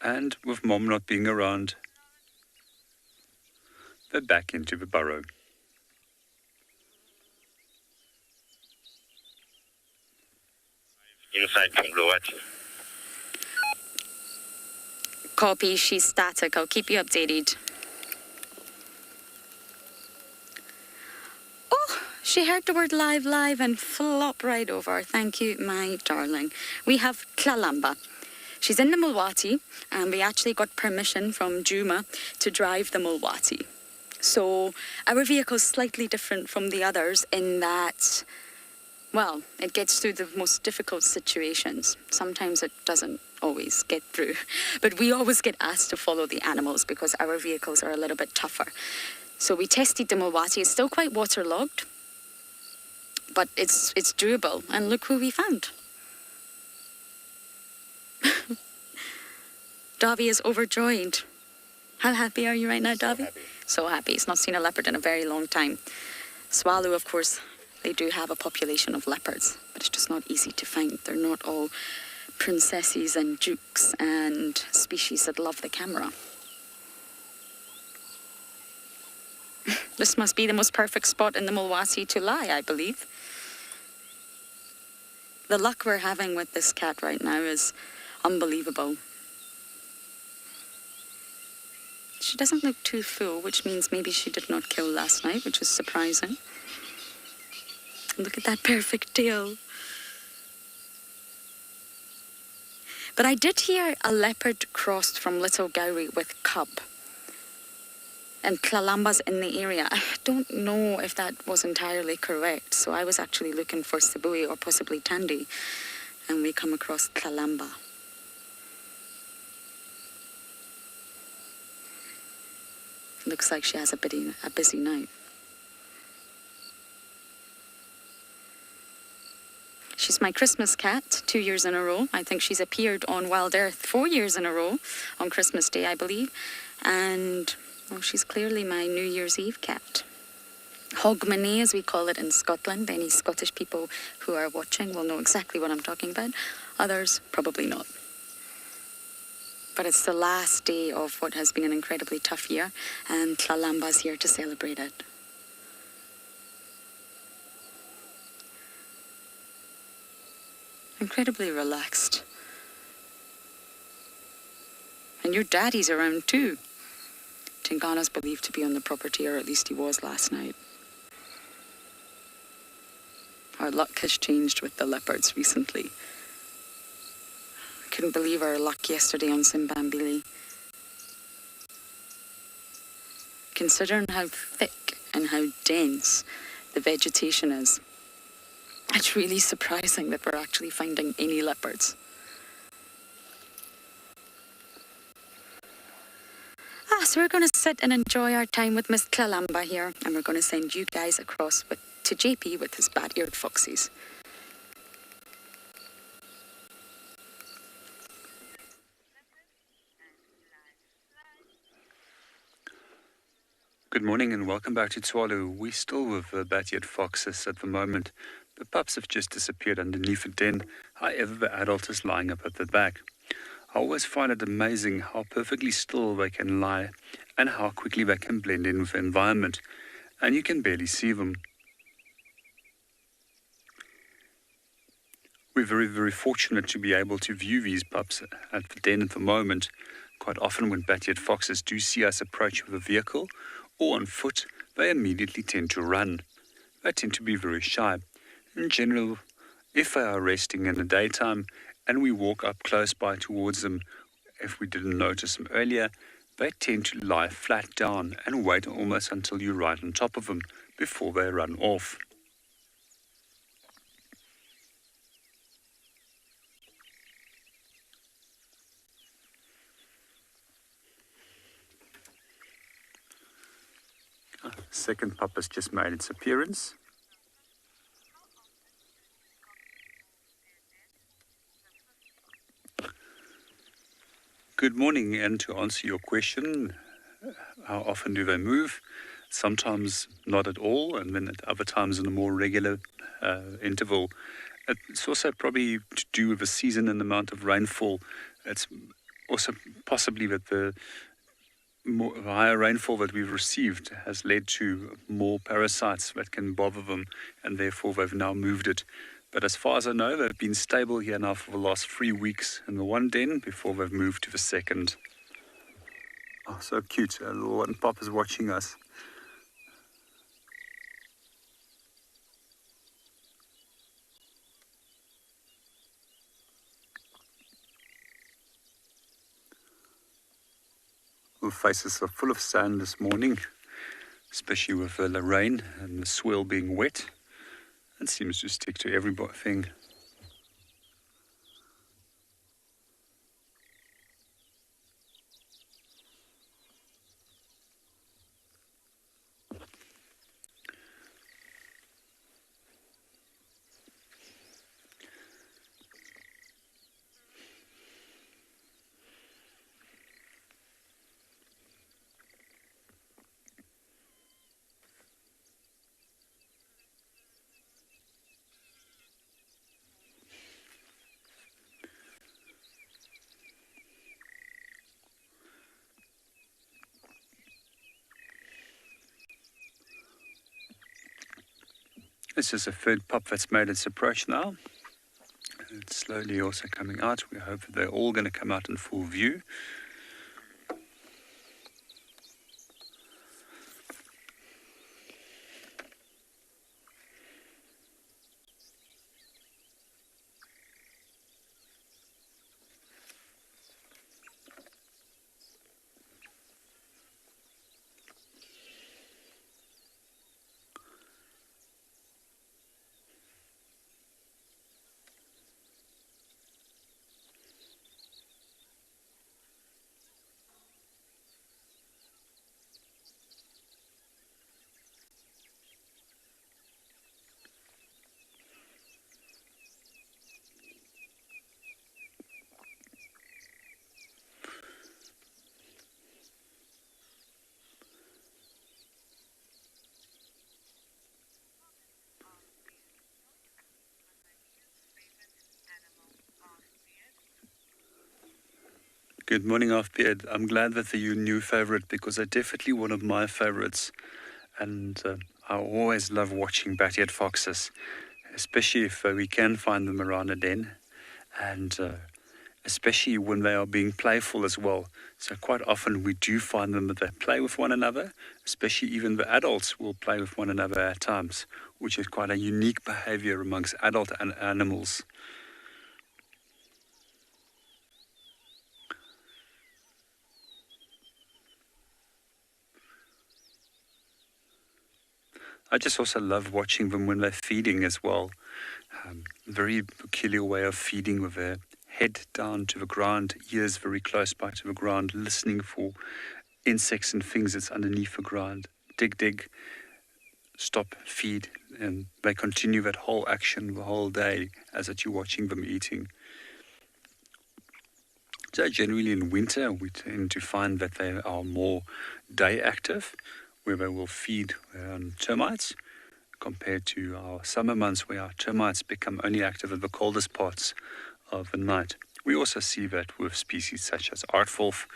And with Mom not being around, they're back into the burrow. Inside King Lord. Copy, she's static. I'll keep you updated. She heard the word live and flop right over. Thank you, my darling. We have Tlalamba. She's in the Mulwati, and we actually got permission from Juma to drive the Mulwati. So our vehicle is slightly different from the others in that, well, it gets through the most difficult situations. Sometimes it doesn't always get through, but we always get asked to follow the animals because our vehicles are a little bit tougher. So we tested the Mulwati. It's still quite waterlogged, but it's doable. And look who we found. Davi is overjoyed. How happy are you right now, Davi? So happy. He's not seen a leopard in a very long time. Tswalu, of course, they do have a population of leopards, but it's just not easy to find. They're not all princesses and dukes and species that love the camera. This must be the most perfect spot in the Mulwati to lie, I believe. The luck we're having with this cat right now is unbelievable. She doesn't look too full, which means maybe she did not kill last night, which is surprising. Look at that perfect tail. But I did hear a leopard crossed from Little Gowrie with cub. and Tlalambas in the area. I don't know if that was entirely correct. So I was actually looking for Sibui or possibly Tandy, and we come across Tlalamba. Looks like she has a busy night. She's my Christmas cat, 2 years in a row. I think she's appeared on Wild Earth 4 years in a row on Christmas Day, I believe. And, well, she's clearly my New Year's Eve cat. Hogmanay, as we call it in Scotland. Any Scottish people who are watching will know exactly what I'm talking about. Others, probably not. But it's the last day of what has been an incredibly tough year, and Tlalamba's here to celebrate it. Incredibly relaxed. And your daddy's around too. Tingana's believed to be on the property, or at least he was last night. Our luck has changed with the leopards recently. Couldn't believe our luck yesterday on Simbambili. Considering how thick and how dense the vegetation is, it's really surprising that we're actually finding any leopards. So we're going to sit and enjoy our time with Miss Tlalamba here, and we're going to send you guys across to JP with his bat-eared foxes. Good morning and welcome back to Tswalu. We're still with bat-eared foxes at the moment. The pups have just disappeared underneath a den. However, the adult is lying up at the back. I always find it amazing how perfectly still they can lie and how quickly they can blend in with the environment. And you can barely see them. We're very, very fortunate to be able to view these pups at the den at the moment. Quite often when bat-eared foxes do see us approach with a vehicle or on foot, they immediately tend to run. They tend to be very shy. In general, if they are resting in the daytime and we walk up close by towards them, if we didn't notice them earlier, they tend to lie flat down and wait almost until you're right on top of them before they run off. Second pup has just made its appearance. Good morning, and to answer your question, how often do they move? Sometimes not at all, and then at other times in a more regular interval. It's also probably to do with the season and the amount of rainfall. It's also possibly that the higher rainfall that we've received has led to more parasites that can bother them, and therefore they've now moved it. But as far as I know, they've been stable here now for the last 3 weeks in the one den before they've moved to the second. Oh, so cute. A little one pup is watching us. The faces are full of sand this morning, especially with the rain and the swell being wet. It seems to stick to everything. This is a third pup that's made its approach now. It's slowly also coming out. We hope that they're all going to come out in full view. Good morning, Half-Beard. I'm glad that they're your new favorite because they're definitely one of my favorites. And I always love watching bat-eared foxes, especially if we can find them around a den. And especially when they are being playful as well. So quite often we do find them that they play with one another, especially even the adults will play with one another at times, which is quite a unique behavior amongst adult animals. I just also love watching them when they're feeding as well. Very peculiar way of feeding with their head down to the ground, ears very close by to the ground, listening for insects and things that's underneath the ground. Dig, dig, stop, feed, and they continue that whole action the whole day as that you're watching them eating. So generally in winter, we tend to find that they are more day active, where they will feed on termites, compared to our summer months where our termites become only active at the coldest parts of the night. We also see that with species such as aardwolf,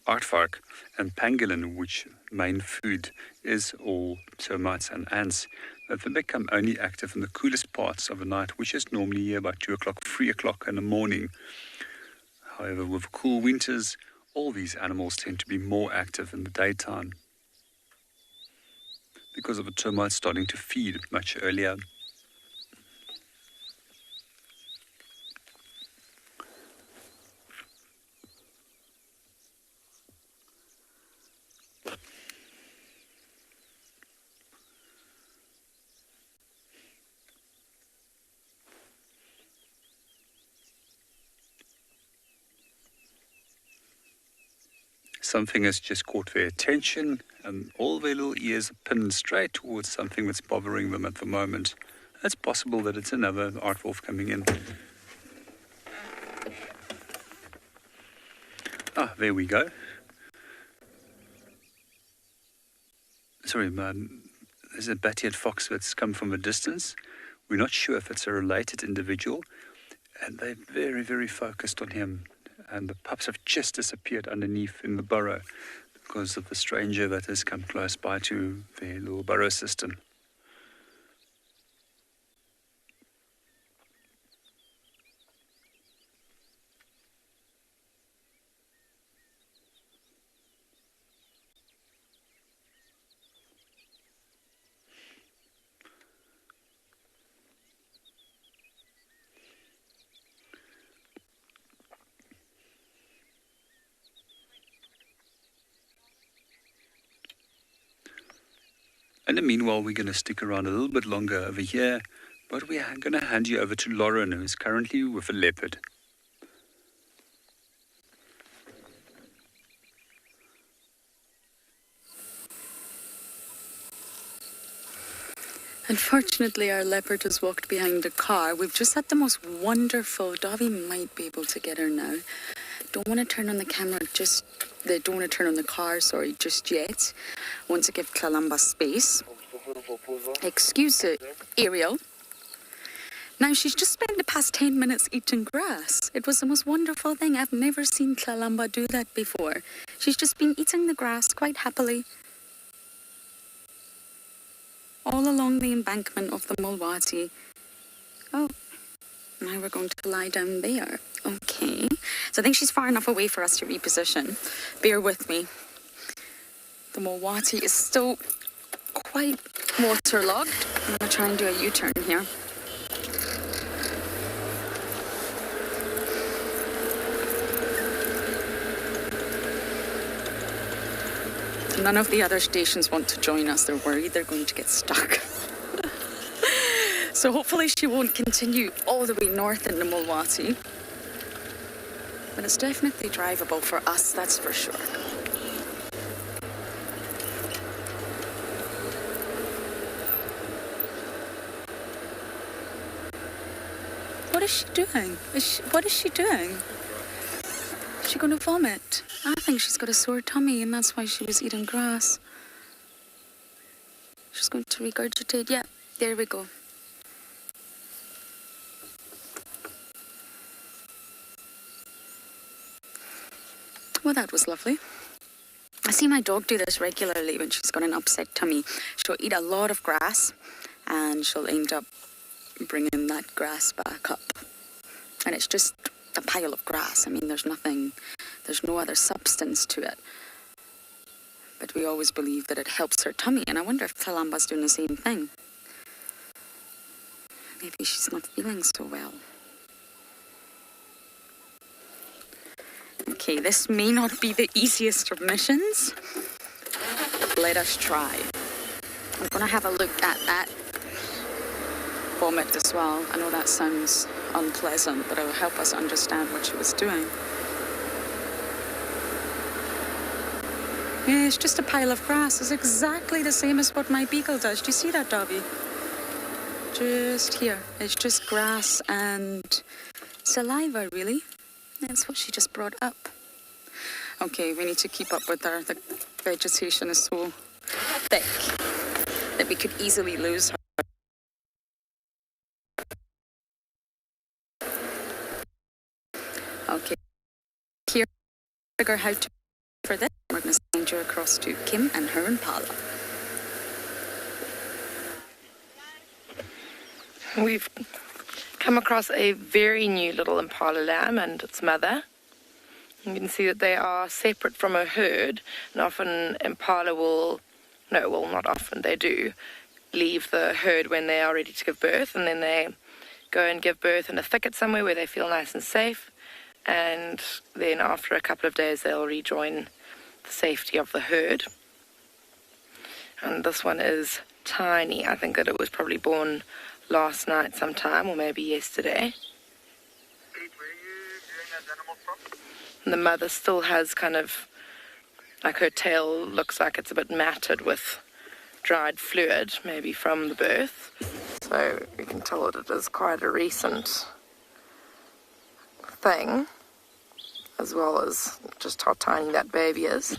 aardvark, and pangolin, which main food is all termites and ants, that they become only active in the coolest parts of the night, which is normally here by 2 o'clock, 3 o'clock in the morning. However, with cool winters, all these animals tend to be more active in the daytime because of the termites starting to feed much earlier. Something has just caught their attention and all their little ears are pinned straight towards something that's bothering them at the moment. It's possible that it's another aardwolf coming in. Ah, there we go. Sorry, there's a bat-eared fox that's come from a distance. We're not sure if it's a related individual, and they're very, very focused on him. And the pups have just disappeared underneath in the burrow because of the stranger that has come close by to their little burrow system. In the meanwhile, we're going to stick around a little bit longer over here, but we are going to hand you over to Lauren, who is currently with a leopard. Unfortunately, our leopard has walked behind the car. We've just had the most wonderful... Davy might be able to get her now. Don't want to turn on the camera don't want to turn on the car, sorry, just yet. Want to give Tlalamba space. Excuse it, Ariel. Now, she's just spent the past 10 minutes eating grass. It was the most wonderful thing. I've never seen Tlalamba do that before. She's just been eating the grass quite happily. All along the embankment of the Mulwati. Oh, now we're going to lie down there. Okay. So I think she's far enough away for us to reposition. Bear with me. The Mulwati is still quite waterlogged. I'm going to try and do a U-turn here. None of the other stations want to join us. They're worried they're going to get stuck. So hopefully she won't continue all the way north in the Mulwati. But it's definitely drivable for us, that's for sure. What is she doing? What is she doing? Is she going to vomit? I think she's got a sore tummy and that's why she was eating grass. She's going to regurgitate. Yeah, there we go. Well, that was lovely. I see my dog do this regularly when she's got an upset tummy. She'll eat a lot of grass and she'll end up bringing that grass back up. And it's just a pile of grass. I mean, there's no other substance to it. But we always believe that it helps her tummy. And I wonder if Talamba's doing the same thing. Maybe she's not feeling so well. Okay, this may not be the easiest of missions. Let us try. I'm going to have a look at that vomit as well. I know that sounds unpleasant, but it'll help us understand what she was doing. Yeah, it's just a pile of grass. It's exactly the same as what my beagle does. Do you see that, Dobby? Just here. It's just grass and saliva, really. That's what she just brought up. Okay, we need to keep up with her. The vegetation is so thick that we could easily lose her. Okay, here, figure how to for this. We're going to send you across to Kim and her impala. We've come across a very new little impala lamb and its mother. You can see that they are separate from a herd, and often impala not often, they do leave the herd when they are ready to give birth, and then they go and give birth in a thicket somewhere where they feel nice and safe, and then after a couple of days they'll rejoin the safety of the herd. And this one is tiny. I think that it was probably born last night sometime, or maybe yesterday. And the mother still has kind of, like her tail looks like it's a bit matted with dried fluid, maybe from the birth. So you can tell that it is quite a recent thing, as well as just how tiny that baby is.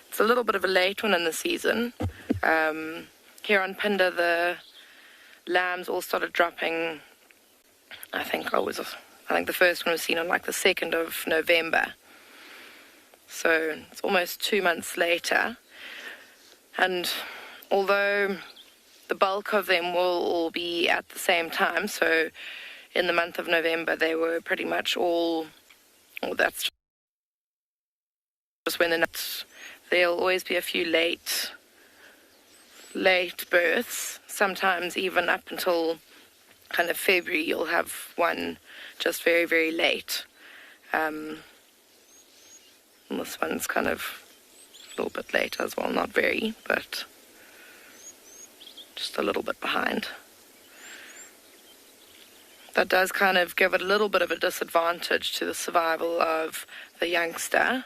It's a little bit of a late one in the season. Here on Pinder, the lambs all started dropping. I think the first one was seen on like the 2nd of November. So it's almost 2 months later. And although the bulk of them will all be at the same time, so in the month of November they were pretty much all, that's just when they're not, there'll always be a few late births, sometimes even up until kind of February you'll have one just very, very late. And this one's kind of a little bit late as well, not very, but just a little bit behind. That does kind of give it a little bit of a disadvantage to the survival of the youngster.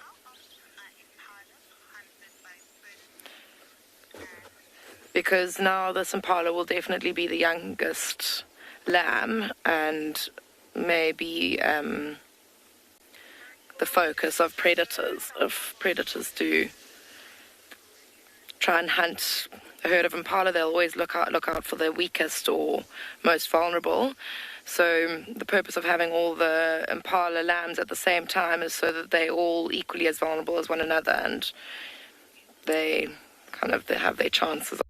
Because now this impala will definitely be the youngest lamb and maybe the focus of predators. If predators do try and hunt a herd of impala, they'll always look out for the weakest or most vulnerable. So the purpose of having all the impala lambs at the same time is so that they're all equally as vulnerable as one another, and they have their chances.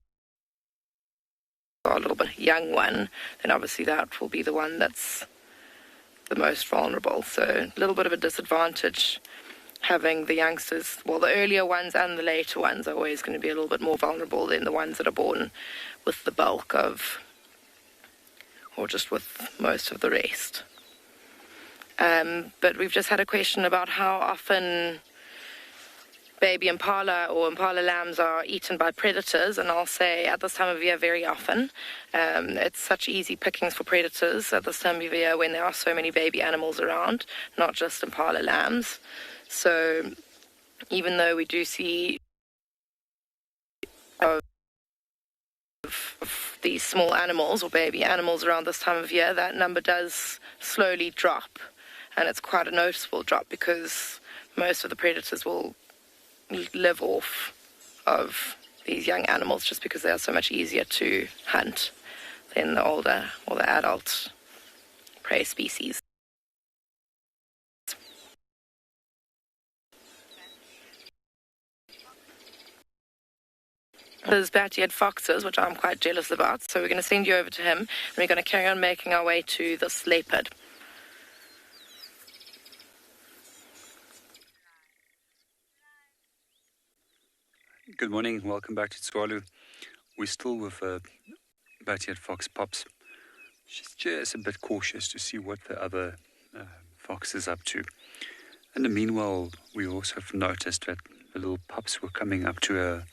A little bit young one, then obviously that will be the one that's the most vulnerable. So a little bit of a disadvantage having the youngsters. Well, the earlier ones and the later ones are always going to be a little bit more vulnerable than the ones that are born with the bulk of, or just with most of the rest. But we've just had a question about how often baby impala or impala lambs are eaten by predators, and I'll say at this time of year very often. It's such easy pickings for predators at this time of year when there are so many baby animals around, not just impala lambs. So even though we do see of these small animals or baby animals around this time of year, that number does slowly drop, and it's quite a noticeable drop because most of the predators will live off of these young animals just because they are so much easier to hunt than the older or the adult prey species. There's bat-eared foxes, which I'm quite jealous about, so we're going to send you over to him, and we're going to carry on making our way to this leopard. Good morning, welcome back to Tswalu. We're still with bat-eared fox Pops. She's just a bit cautious to see what the other fox is up to. And meanwhile, we also have noticed that the little pups were coming up to her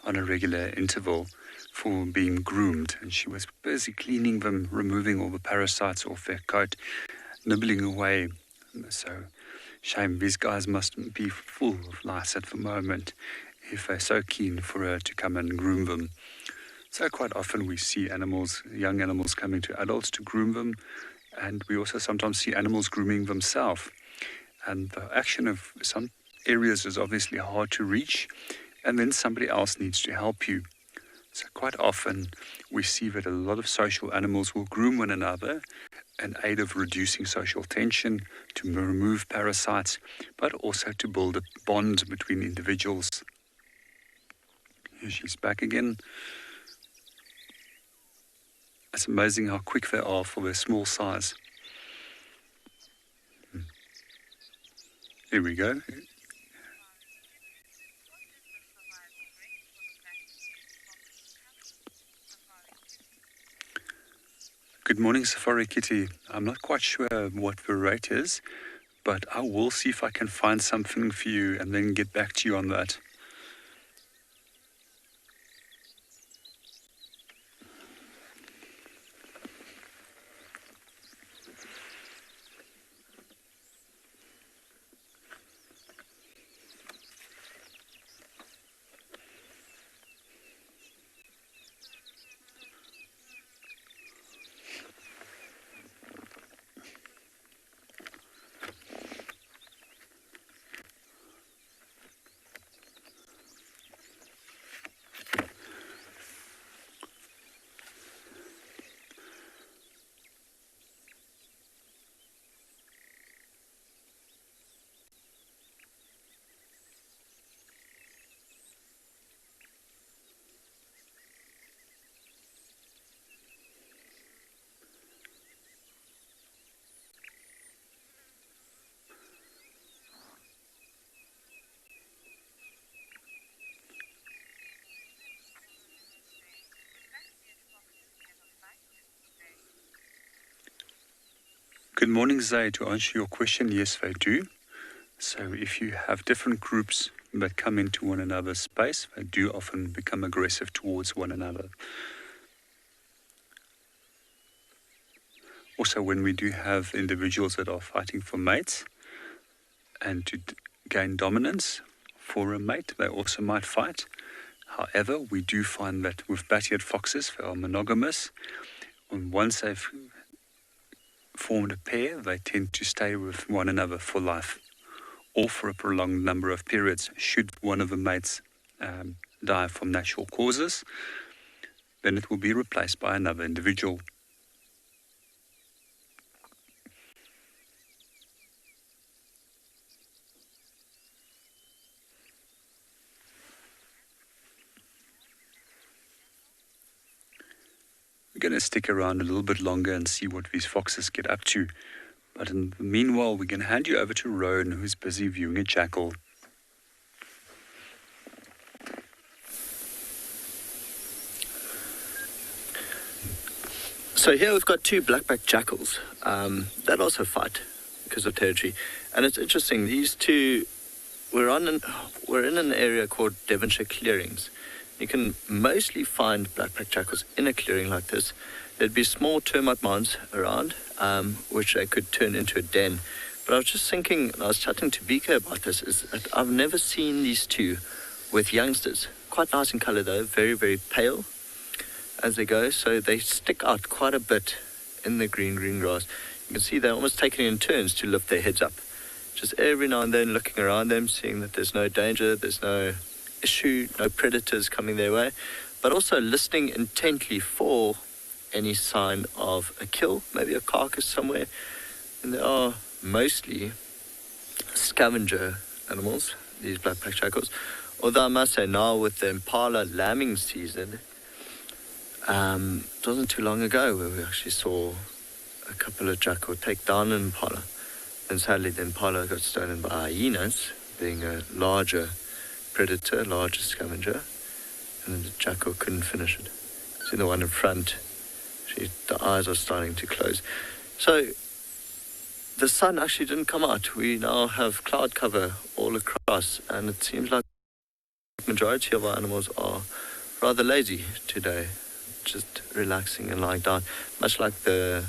on a regular interval for being groomed, and she was busy cleaning them, removing all the parasites off their coat, nibbling away. So, shame, these guys must be full of lice at the moment if they're so keen for her to come and groom them. So quite often we see animals, young animals, coming to adults to groom them, and we also sometimes see animals grooming themselves. And the action of some areas is obviously hard to reach, and then somebody else needs to help you. So quite often we see that a lot of social animals will groom one another in aid of reducing social tension, to remove parasites, but also to build a bond between individuals. Here she's back again. It's amazing how quick they are for their small size. Here we go. Good morning, Safari Kitty. I'm not quite sure what the rate is, but I will see if I can find something for you and then get back to you on that. Good morning, Zay. To answer your question, yes, they do. So if you have different groups that come into one another's space, they do often become aggressive towards one another. Also, when we do have individuals that are fighting for mates and to gain dominance for a mate, they also might fight. However, we do find that with bat-eared foxes, they are monogamous. And once they've formed a pair, they tend to stay with one another for life, or for a prolonged number of periods. Should one of the mates die from natural causes, then it will be replaced by another individual. We're going to stick around a little bit longer and see what these foxes get up to. But in the meanwhile, we're going to hand you over to Rowan, who's busy viewing a jackal. So here we've got two black-backed jackals that also fight because of territory. And it's interesting, these two, we're in an area called Devonshire Clearings. You can mostly find black-backed jackals in a clearing like this. There'd be small termite mounds around, which they could turn into a den. But I was just thinking, and I was chatting to Vika about this, is that I've never seen these two with youngsters. Quite nice in colour though, very, very pale as they go. So they stick out quite a bit in the green grass. You can see they're almost taking in turns to lift their heads up. Just every now and then looking around them, seeing that there's no danger, there's no issue, no predators coming their way, but also listening intently for any sign of a kill, maybe a carcass somewhere. And they are mostly scavenger animals, these black-backed jackals, Although I must say now with the impala lambing season, it wasn't too long ago where we actually saw a couple of jackals take down an impala. And sadly the impala got stolen by hyenas, being a larger predator, larger scavenger, and the jackal couldn't finish it. See the one in front, the eyes are starting to close. So the sun actually didn't come out. We now have cloud cover all across, and it seems like the majority of our animals are rather lazy today, just relaxing and lying down, much like the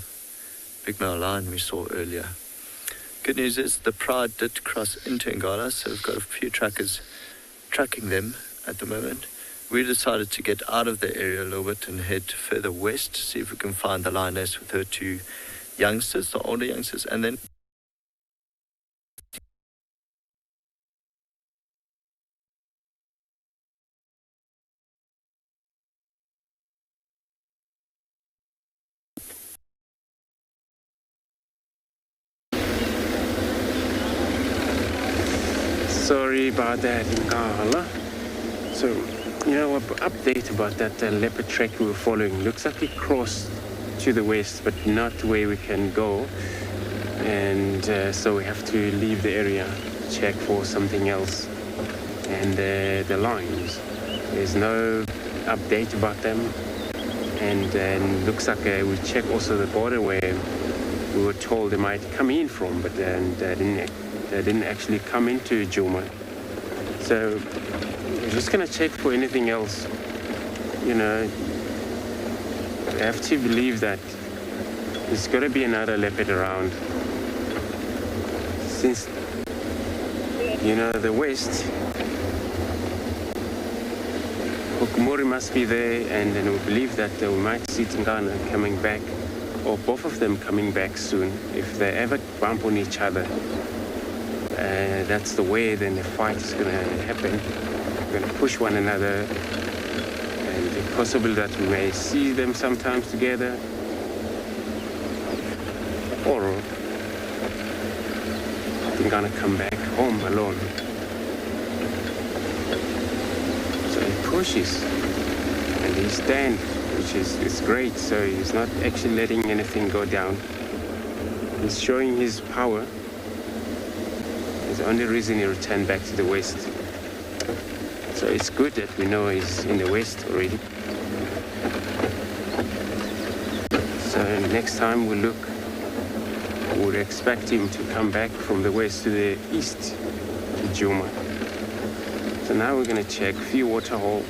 big male lion we saw earlier. Good news is the pride did cross into Ngala, so we've got a few trackers tracking them at the moment. We decided to get out of the area a little bit and head further west to see if we can find the lioness with her two youngsters, the older youngsters, and then Sorry about that, Ngala. So, an update about that leopard track we were following. Looks like we crossed to the west, but not where we can go. And so we have to leave the area, check for something else. And the lions, there's no update about them. And then looks like we checked also the border where we were told they might come in from, but then they didn't actually come into Djuma. So we're just going to check for anything else. I have to believe that there's got to be another leopard around. Since, the west, Hukumuri must be there, and then we believe that we might see Tingana coming back, or both of them coming back soon. If they ever bump on each other, that's the way then the fight is going to happen. We're going to push one another, and it's possible that we may see them sometimes together, or they're going to come back home alone. So he pushes, and he stands, which is great. So he's not actually letting anything go down. He's showing his power. It's the only reason he returned back to the west. So it's good that we know he's in the west already. So next time we look, we would expect him to come back from the west to the east to Djuma. So now we're going to check a few water holes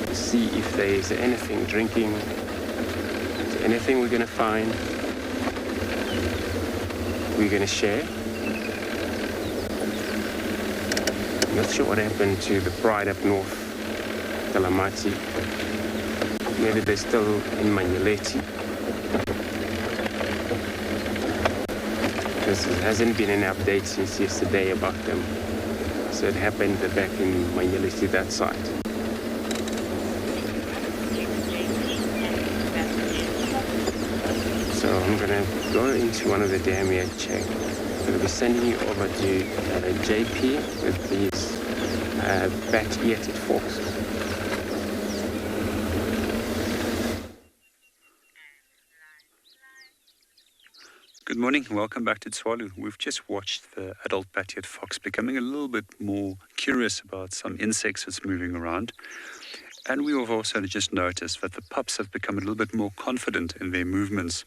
to see if there is anything drinking, anything we're going to find. We're going to share. Not sure what happened to the pride up north, Kalamati. Maybe they're still in Manyeleti. Because there hasn't been an update since yesterday about them. So it happened back in Manyeleti, that side. So I'm going to go into one of the dam here and check. I'm going to be sending you over to JP with these bat-eared foxes. Good morning, welcome back to Tswalu. We've just watched the adult bat-eared fox becoming a little bit more curious about some insects that's moving around. And we have also just noticed that the pups have become a little bit more confident in their movements.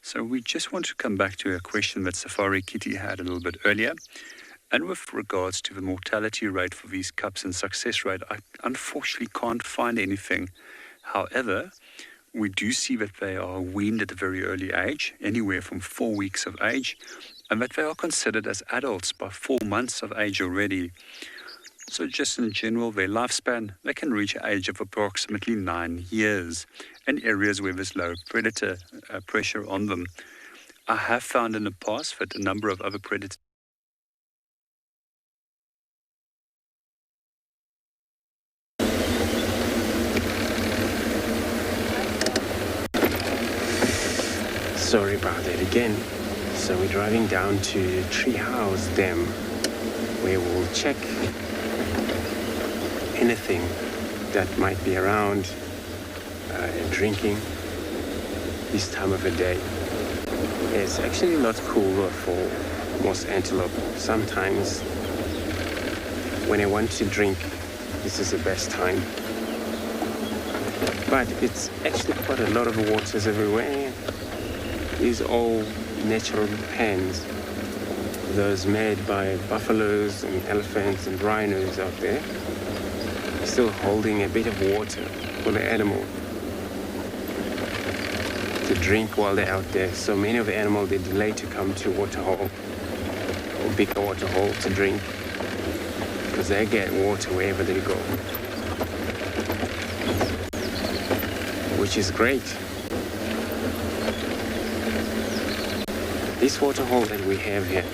So we just want to come back to a question that Safari Kitty had a little bit earlier. And with regards to the mortality rate for these cubs and success rate, I unfortunately can't find anything. However, we do see that they are weaned at a very early age, anywhere from 4 weeks of age, and that they are considered as adults by 4 months of age already. So just in general, their lifespan, they can reach an age of approximately 9 years in areas where there's low predator pressure on them. I have found in the past that a number of other predators Sorry about that again. So we're driving down to Treehouse Dam, where we'll check anything that might be around drinking this time of the day. It's actually not cool for most antelope. Sometimes when they want to drink, this is the best time. But it's actually quite a lot of waters everywhere. These all natural pens, those made by buffaloes and elephants and rhinos out there, still holding a bit of water for the animal to drink while they're out there. So many of the animals, they delay to come to waterhole or bigger waterhole to drink because they get water wherever they go, which is great. This waterhole that we have here,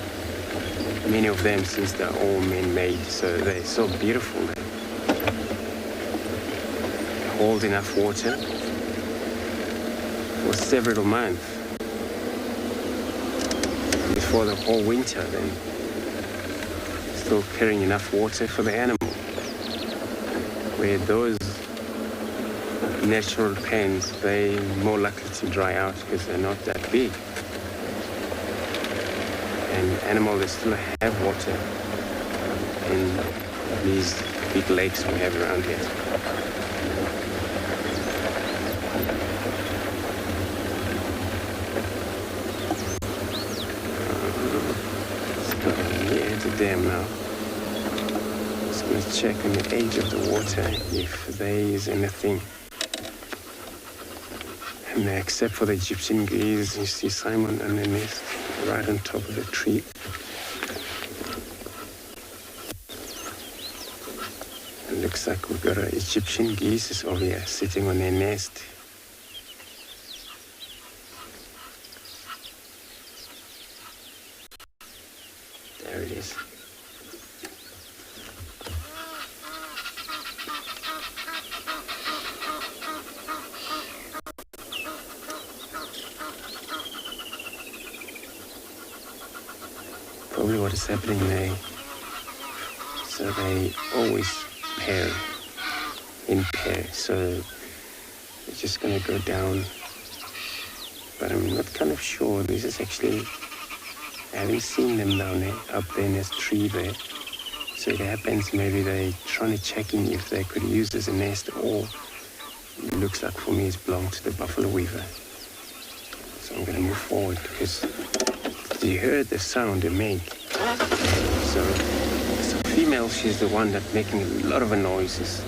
many of them, since they're all man-made, so they're so beautiful. They hold enough water for several months before the whole winter, then still carrying enough water for the animal. Where those natural pens, they're more likely to dry out because they're not that big. And animals, they still have water in these big lakes we have around here. The dam now. Just going to check on the edge of the water if there is anything. And except for the Egyptian geese, you see Simon underneath, right on top of the tree. It looks like we've got an Egyptian geese over here sitting on their nest. There it is. Probably what is happening there. So they always pair in pairs. So they're just going to go down. But I'm not kind of sure. This is actually, I haven't seen them down there, up there in this tree there. So it happens maybe they're trying to check in if they could use as a nest, or it looks like for me it's belonged to the buffalo weaver. So I'm going to move forward because you heard the sound they make. So female, she's the one that's making a lot of noises.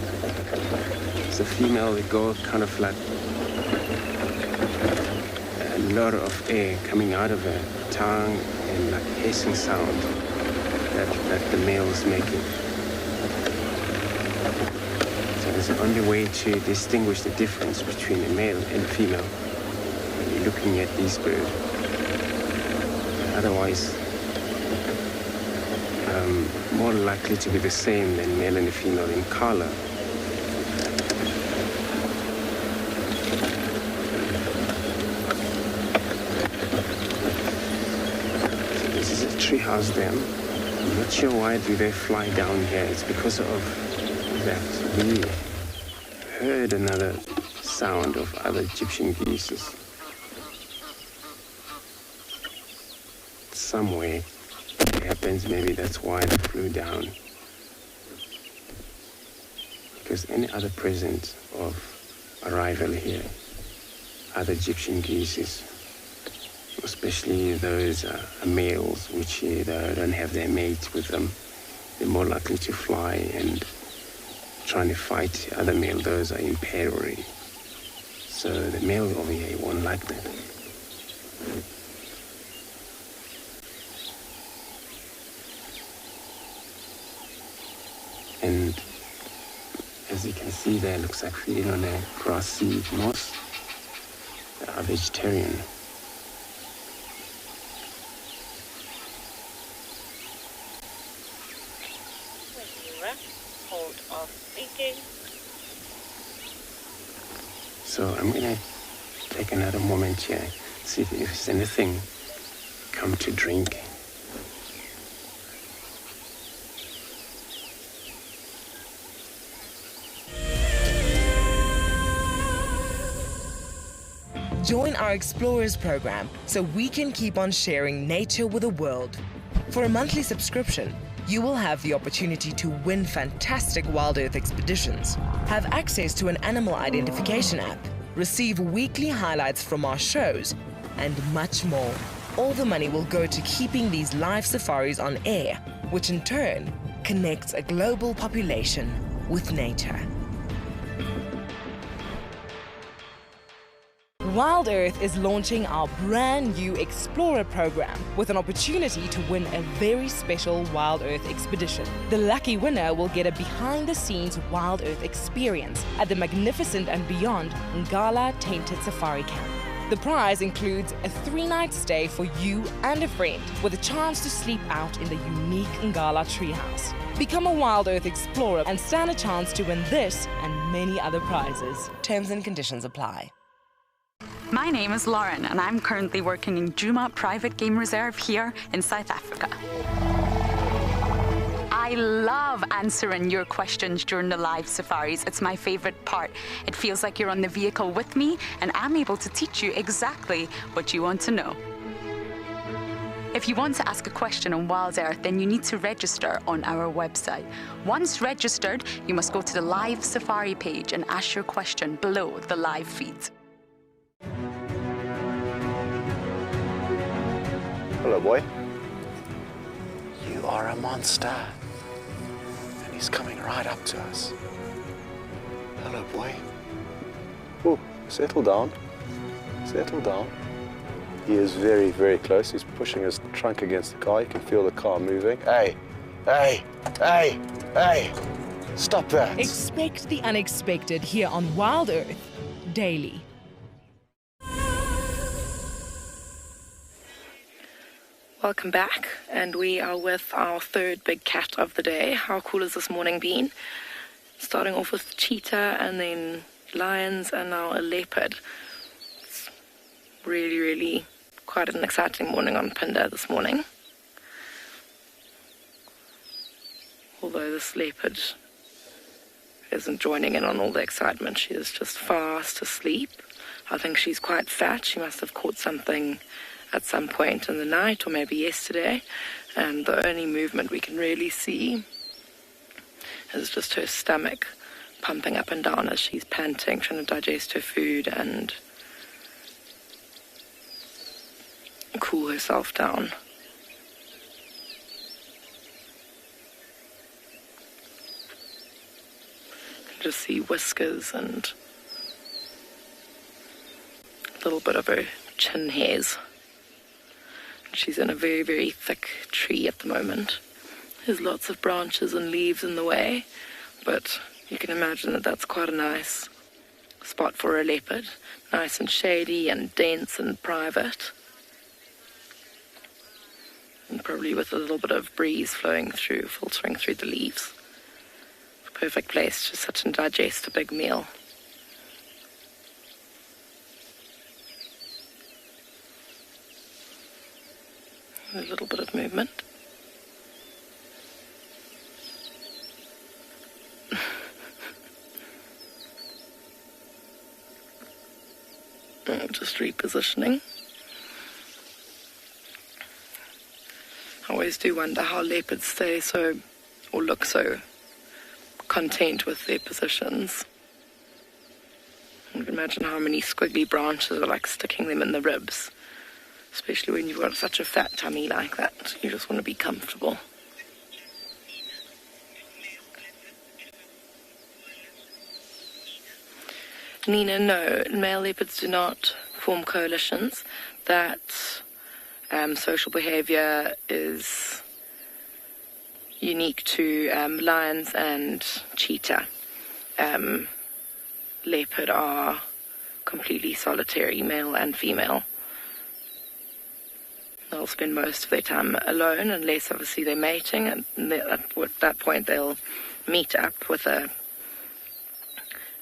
So female, they go kind of like a lot of air coming out of her tongue and like hissing sound that the male is making. So there's the only way to distinguish the difference between a male and a female when you're looking at these birds. Otherwise, more likely to be the same than male and female in color. So this is a treehouse dam. I'm not sure why do they fly down here. It's because of that. We heard another sound of other Egyptian geese somewhere. It happens, maybe that's why they flew down. Because any other present of arrival here, other Egyptian geese, especially those males which they don't have their mates with them, they're more likely to fly and trying to fight other male. Those are in pair already. So the male over here won't like that. And as you can see there, looks like feeding on a grass seed moss. They are vegetarian. When you rest, hold off thinking. So I'm going to take another moment here, see if there's anything come to drink. Join our Explorers program so we can keep on sharing nature with the world. For a monthly subscription, you will have the opportunity to win fantastic Wild Earth expeditions, have access to an animal identification app, receive weekly highlights from our shows, and much more. All the money will go to keeping these live safaris on air, which in turn connects a global population with nature. Wild Earth is launching our brand new Explorer program with an opportunity to win a very special Wild Earth expedition. The lucky winner will get a behind-the-scenes Wild Earth experience at the magnificent and beyond Ngala Tainted Safari Camp. The prize includes a 3-night stay for you and a friend with a chance to sleep out in the unique Ngala treehouse. Become a Wild Earth Explorer and stand a chance to win this and many other prizes. Terms and conditions apply. My name is Lauren, and I'm currently working in Djuma Private Game Reserve here in South Africa. I love answering your questions during the live safaris. It's my favorite part. It feels like you're on the vehicle with me, and I'm able to teach you exactly what you want to know. If you want to ask a question on Wild Earth, then you need to register on our website. Once registered, you must go to the live safari page and ask your question below the live feed. Hello, boy. You are a monster. And he's coming right up to us. Hello, boy. Oh, settle down. Settle down. He is very, very close. He's pushing his trunk against the car. You can feel the car moving. Hey, hey, hey, hey. Stop that. Expect the unexpected here on Wild Earth daily. Welcome back, and we are with our third big cat of the day. How cool has this morning been? Starting off with cheetah, and then lions, and now a leopard. It's really, really quite an exciting morning on Pinda this morning. Although this leopard isn't joining in on all the excitement. She is just fast asleep. I think she's quite fat. She must have caught something at some point in the night, or maybe yesterday, and the only movement we can really see is just her stomach pumping up and down as she's panting, trying to digest her food and cool herself down. You can just see whiskers and a little bit of her chin hairs. She's in a very, very thick tree at the moment. There's lots of branches and leaves in the way, but you can imagine that that's quite a nice spot for a leopard. Nice and shady and dense and private. And probably with a little bit of breeze flowing through, filtering through the leaves. Perfect place to sit and digest a big meal. A little bit of movement. Just repositioning. I always do wonder how leopards stay so, or look so content with their positions. You can imagine how many squiggly branches are like sticking them in the ribs. Especially when you've got such a fat tummy like that. You just want to be comfortable. Nina, no, male leopards do not form coalitions. That social behavior is unique to lions and cheetah. Leopard are completely solitary, male and female. They'll spend most of their time alone, unless obviously they're mating, and at that point they'll meet up with a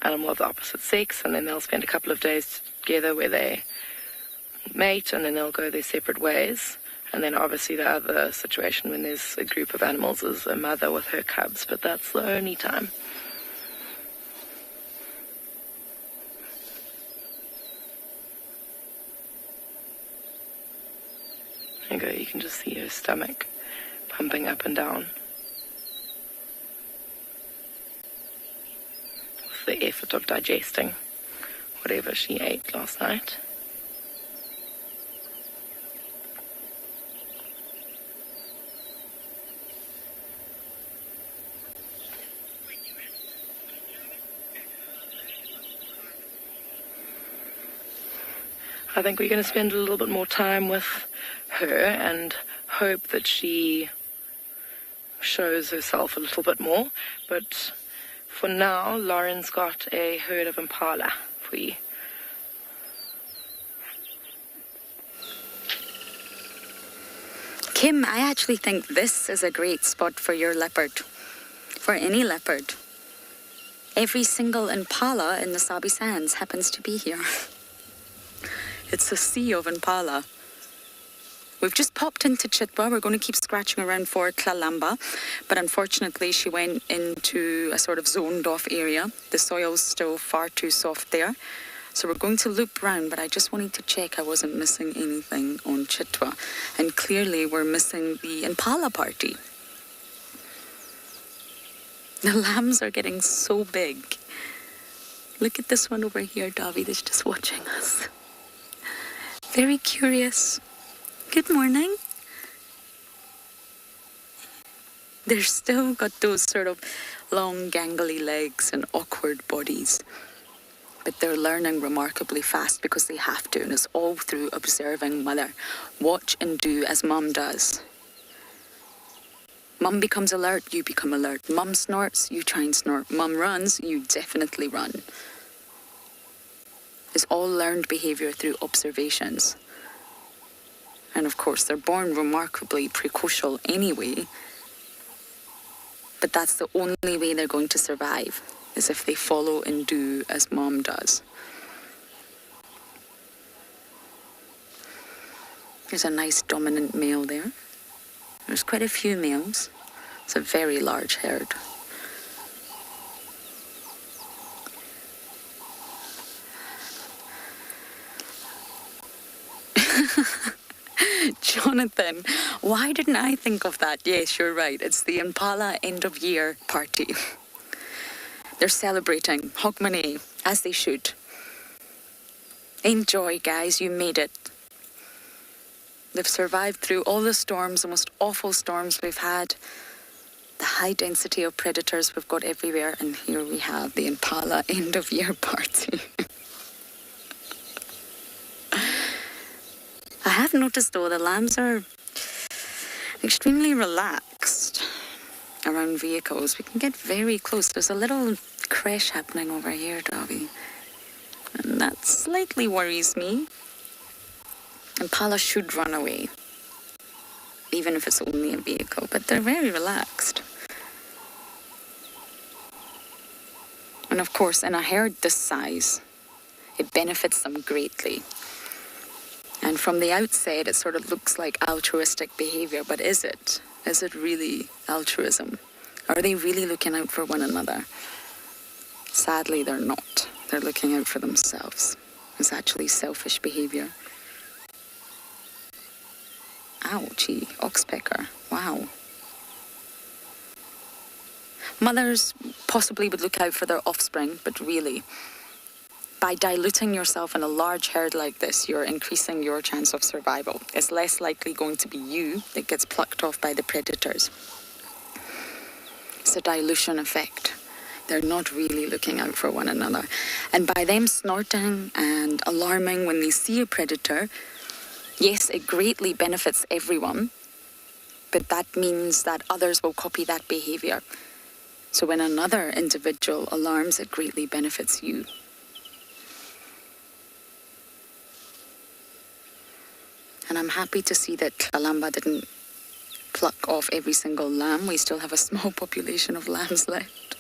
animal of the opposite sex, and then they'll spend a couple of days together where they mate, and then they'll go their separate ways. And then obviously the other situation when there's a group of animals is a mother with her cubs, but that's the only time. can just see her stomach pumping up and down with the effort of digesting whatever she ate last night. I think we're going to spend a little bit more time with her and hope that she shows herself a little bit more. But for now, Lauren's got a herd of impala for you. Kim, I actually think this is a great spot for your leopard. For any leopard. Every single impala in the Sabi Sands happens to be here. It's a sea of impala. We've just popped into Chitwa. We're going to keep scratching around for Tlalamba, but unfortunately she went into a sort of zoned off area. The soil's still far too soft there. So we're going to loop round, but I just wanted to check I wasn't missing anything on Chitwa. And clearly we're missing the impala party. The lambs are getting so big. Look at this one over here, David is just watching us. Very curious. Good morning. They're still got those sort of long gangly legs and awkward bodies. But they're learning remarkably fast because they have to, and it's all through observing mother. Watch and do as mum does. Mum becomes alert, you become alert. Mum snorts, you try and snort. Mum runs, you definitely run. It's all learned behaviour through observations. And of course, they're born remarkably precocial anyway. But that's the only way they're going to survive, is if they follow and do as mom does. There's a nice dominant male there. There's quite a few males. It's a very large herd. Jonathan, why didn't I think of that? Yes, you're right. It's the Impala end of year party. They're celebrating Hogmanay, as they should. Enjoy, guys, you made it. They've survived through all the storms, the most awful storms we've had, the high density of predators we've got everywhere, and here we have the Impala end of year party. I have noticed though the lambs are extremely relaxed around vehicles. We can get very close. There's a little crash happening over here, Dobby, and that slightly worries me. Impala should run away, even if it's only a vehicle, but they're very relaxed. And of course, in a herd this size, it benefits them greatly. And from the outset, it sort of looks like altruistic behavior, but is it? Is it really altruism? Are they really looking out for one another? Sadly, they're not. They're looking out for themselves. It's actually selfish behavior. Ouchie, oxpecker, wow. Mothers possibly would look out for their offspring, but really, by diluting yourself in a large herd like this, you're increasing your chance of survival. It's less likely going to be you that gets plucked off by the predators. It's a dilution effect. They're not really looking out for one another. And by them snorting and alarming when they see a predator, yes, it greatly benefits everyone, but that means that others will copy that behavior. So when another individual alarms, it greatly benefits you. And I'm happy to see that Tlalamba didn't pluck off every single lamb. We still have a small population of lambs left.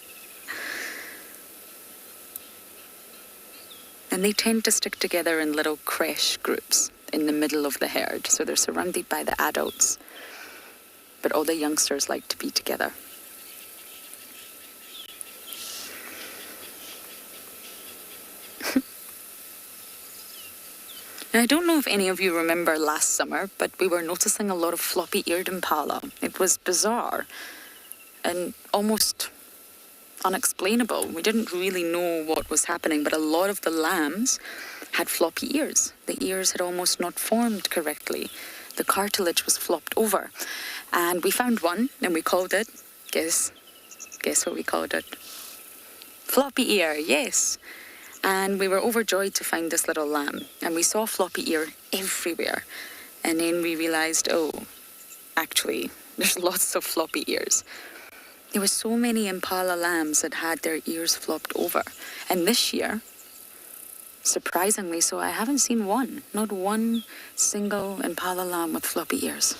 And they tend to stick together in little creche groups in the middle of the herd. So they're surrounded by the adults, but all the youngsters like to be together. Now, I don't know if any of you remember last summer, but we were noticing a lot of floppy-eared impala. It was bizarre and almost unexplainable. We didn't really know what was happening, but a lot of the lambs had floppy ears. The ears had almost not formed correctly. The cartilage was flopped over. And we found one, and we called it, guess what we called it? Floppy ear, yes. And we were overjoyed to find this little lamb. And we saw floppy ear everywhere. And then we realized, oh, actually, there's lots of floppy ears. There were so many impala lambs that had their ears flopped over. And this year, surprisingly so, I haven't seen one. Not one single impala lamb with floppy ears.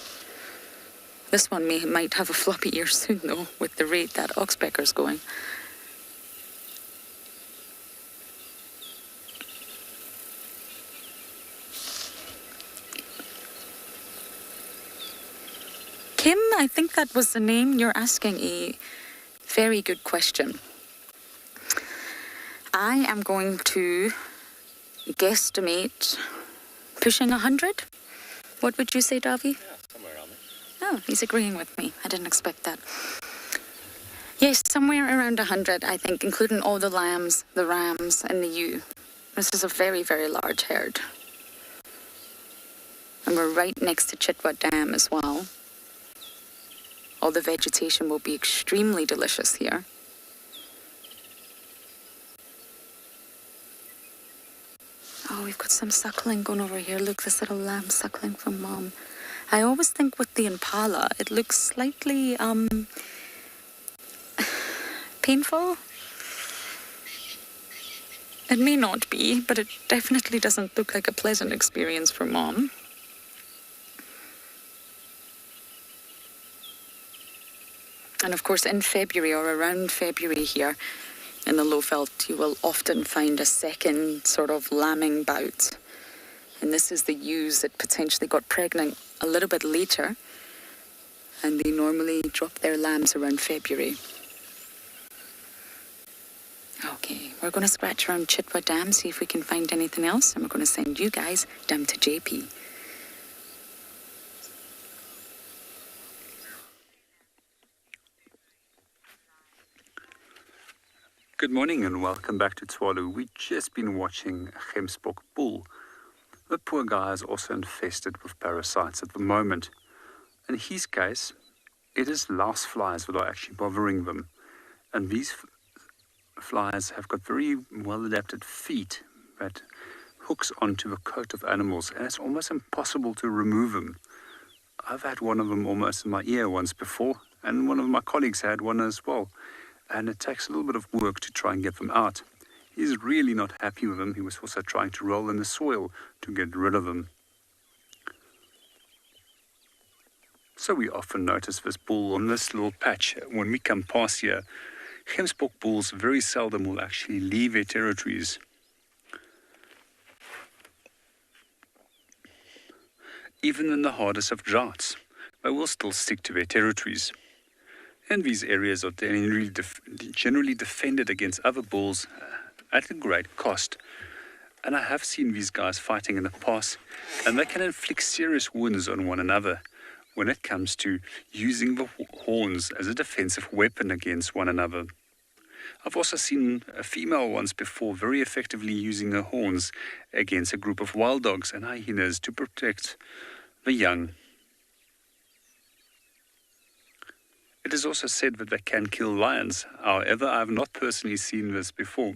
This one might have a floppy ear soon, though, with the rate that oxpecker's going. Kim, I think that was the name. You're asking a very good question. I am going to guesstimate pushing 100. What would you say, Davy? Yeah, somewhere around there. Oh, he's agreeing with me. I didn't expect that. Yes, somewhere around 100, I think, including all the lambs, the rams, and the ewe. This is a very, very large herd. And we're right next to Chitwa Dam as well. All the vegetation will be extremely delicious here. Oh, we've got some suckling going over here. Look, this little lamb suckling from Mom. I always think with the impala, it looks slightly, painful. It may not be, but it definitely doesn't look like a pleasant experience for Mom. And of course, in February or around February here in the Lowveld, you will often find a second sort of lambing bout. And this is the ewes that potentially got pregnant a little bit later. And they normally drop their lambs around February. Okay, we're going to scratch around Chitwa Dam, see if we can find anything else. And we're going to send you guys down to JP. Good morning and welcome back to Tswalu. We've just been watching a Gemsbok bull. The poor guy is also infested with parasites at the moment. In his case, it is louse flies that are actually bothering them. And these flies have got very well adapted feet that hooks onto the coat of animals, and it's almost impossible to remove them. I've had one of them almost in my ear once before, and one of my colleagues had one as well. And it takes a little bit of work to try and get them out. He's really not happy with them. He was also trying to roll in the soil to get rid of them. So we often notice this bull on this little patch. When we come past here, Gemsbok bulls very seldom will actually leave their territories. Even in the hardest of droughts, they will still stick to their territories. And these areas are generally defended against other bulls at a great cost. And I have seen these guys fighting in the past, and they can inflict serious wounds on one another when it comes to using the horns as a defensive weapon against one another. I've also seen a female once before very effectively using her horns against a group of wild dogs and hyenas to protect the young. It is also said that they can kill lions. However, I have not personally seen this before.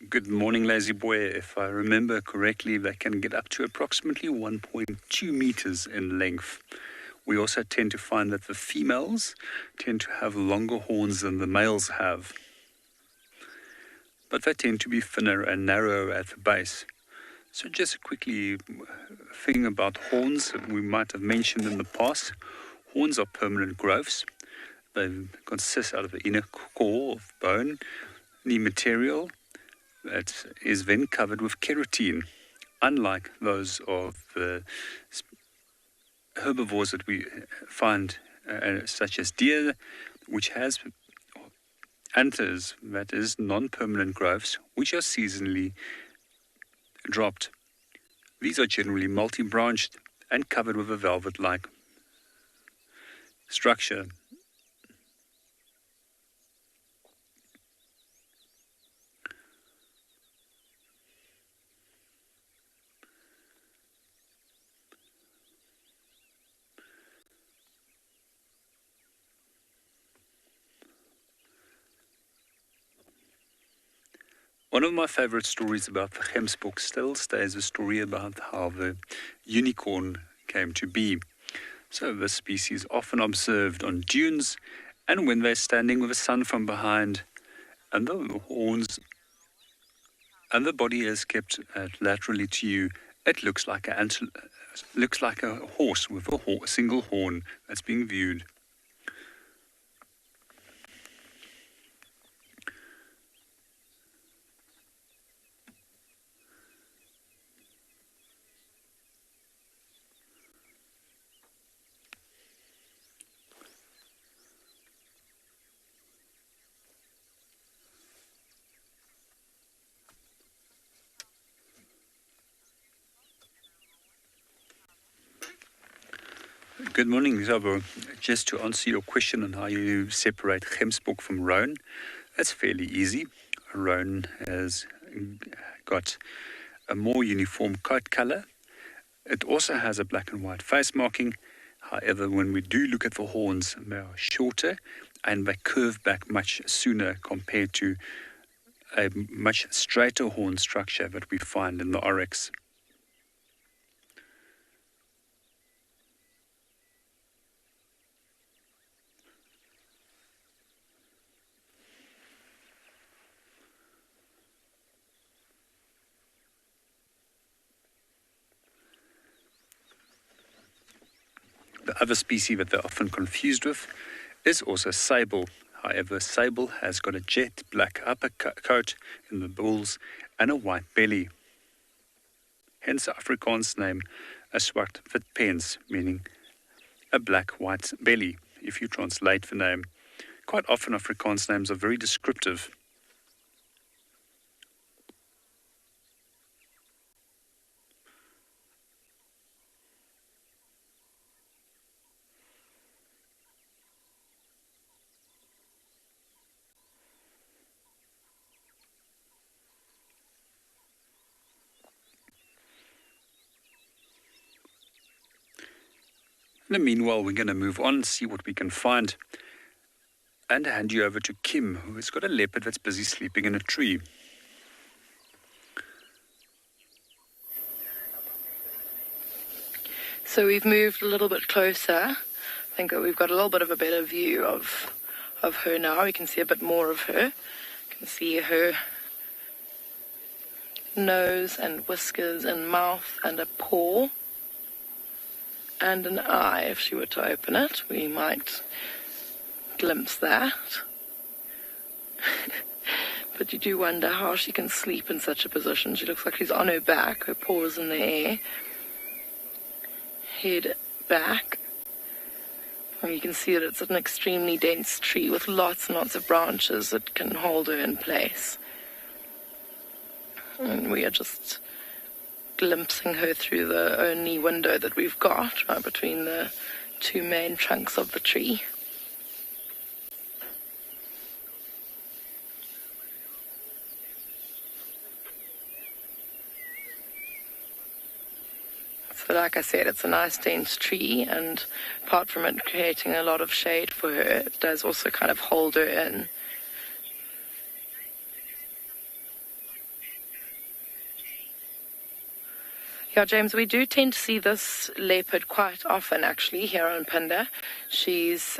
Good morning, lazy boy. If I remember correctly, they can get up to approximately 1.2 meters in length. We also tend to find that the females tend to have longer horns than the males have. But they tend to be thinner and narrower at the base. So just a quickly thing about horns that we might have mentioned in the past. Horns are permanent growths. They consist out of the inner core of bone, the material that is then covered with keratin, unlike those of the herbivores that we find, such as deer, which has anthers, that is, non-permanent growths, which are seasonally dropped. These are generally multi-branched and covered with a velvet-like structure. One of my favorite stories about the gemsbok still stays a story about how the unicorn came to be. So this species often observed on dunes and when they're standing with the sun from behind and the horns and the body is kept laterally to you, it looks like a horse with a single horn that's being viewed. Good morning, Zabo. Just to answer your question on how you separate gemsbok from roan, it's fairly easy. Roan has got a more uniform coat color. It also has a black and white face marking. However, when we do look at the horns, they are shorter and they curve back much sooner compared to a much straighter horn structure that we find in the oryx. The other species that they're often confused with is also sable. However, sable has got a jet black upper coat in the bulls and a white belly. Hence the Afrikaans name, a swart wit pens, meaning a black-white belly, if you translate the name. Quite often Afrikaans names are very descriptive. In the meanwhile, we're going to move on, see what we can find, and hand you over to Kim, who has got a leopard that's busy sleeping in a tree. So we've moved a little bit closer. I think we've got a little bit of a better view of her now. We can see a bit more of her. You can see her nose and whiskers and mouth and a paw. And an eye. If she were to open it, we might glimpse that. But you do wonder how she can sleep in such a position. She looks like she's on her back, her paws in the air, head back. And you can see that it's an extremely dense tree with lots and lots of branches that can hold her in place. And we are just glimpsing her through the only window that we've got, right between the two main trunks of the tree. So like I said, it's a nice dense tree, and apart from it creating a lot of shade for her, it does also kind of hold her in. Yeah, James, we do tend to see this leopard quite often, actually, here on Phinda. She's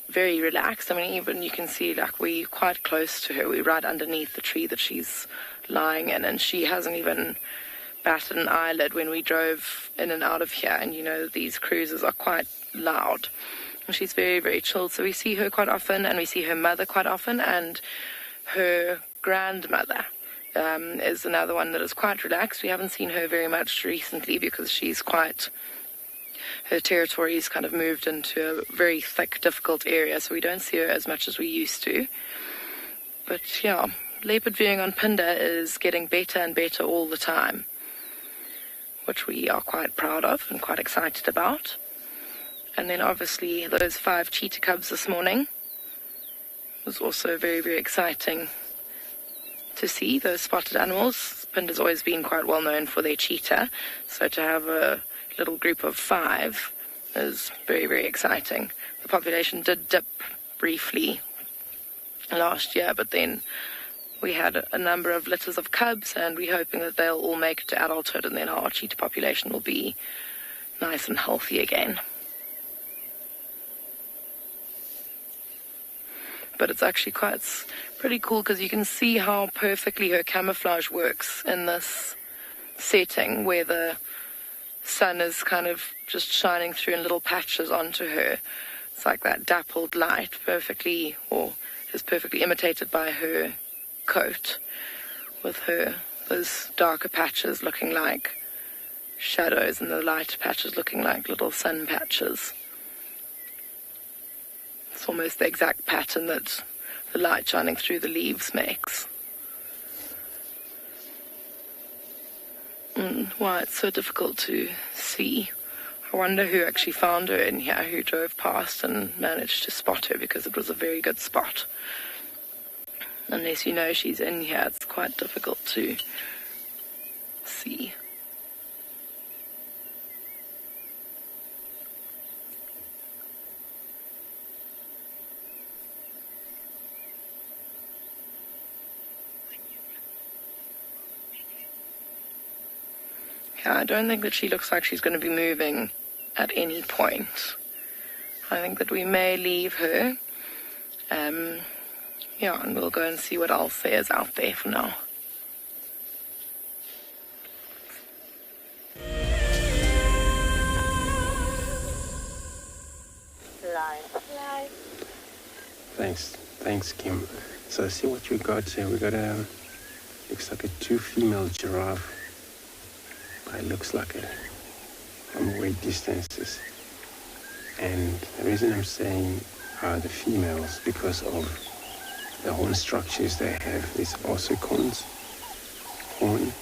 very relaxed. I mean, even you can see, like, we're quite close to her. We're right underneath the tree that she's lying in, and she hasn't even batted an eyelid when we drove in and out of here. And you know that these cruises are quite loud. And she's very, very chilled. So we see her quite often, and we see her mother quite often, and her grandmother. Is another one that is quite relaxed. We haven't seen her very much recently because she's quite her territory's kind of moved into a very thick, difficult area, so we don't see her as much as we used to. But yeah, leopard viewing on Phinda is getting better and better all the time, which we are quite proud of and quite excited about. And then obviously those 5 cheetah cubs this morning was also very, very exciting to see, those spotted animals. Phinda's always been quite well known for their cheetah, so to have a little group of 5 is very, very exciting. The population did dip briefly last year, but then we had a number of litters of cubs, and we're hoping that they'll all make it to adulthood, and then our cheetah population will be nice and healthy again. But it's actually pretty cool because you can see how perfectly her camouflage works in this setting where the sun is kind of just shining through in little patches onto her. It's like that dappled light is perfectly imitated by her coat, with those darker patches looking like shadows and the light patches looking like little sun patches. It's almost the exact pattern that the light shining through the leaves makes. Why it's so difficult to see. I wonder who actually found her in here, who drove past and managed to spot her, because it was a very good spot. Unless you know she's in here, it's quite difficult to see. Yeah, I don't think that she looks like she's going to be moving at any point. I think that we may leave her. And we'll go and see what else there is out there for now. Thanks, Kim. So see what we got here. We got looks like a 2 female giraffe. It looks like from weight distances. And the reason I'm saying the females, because of the horn structures they have, these ossicorns horn.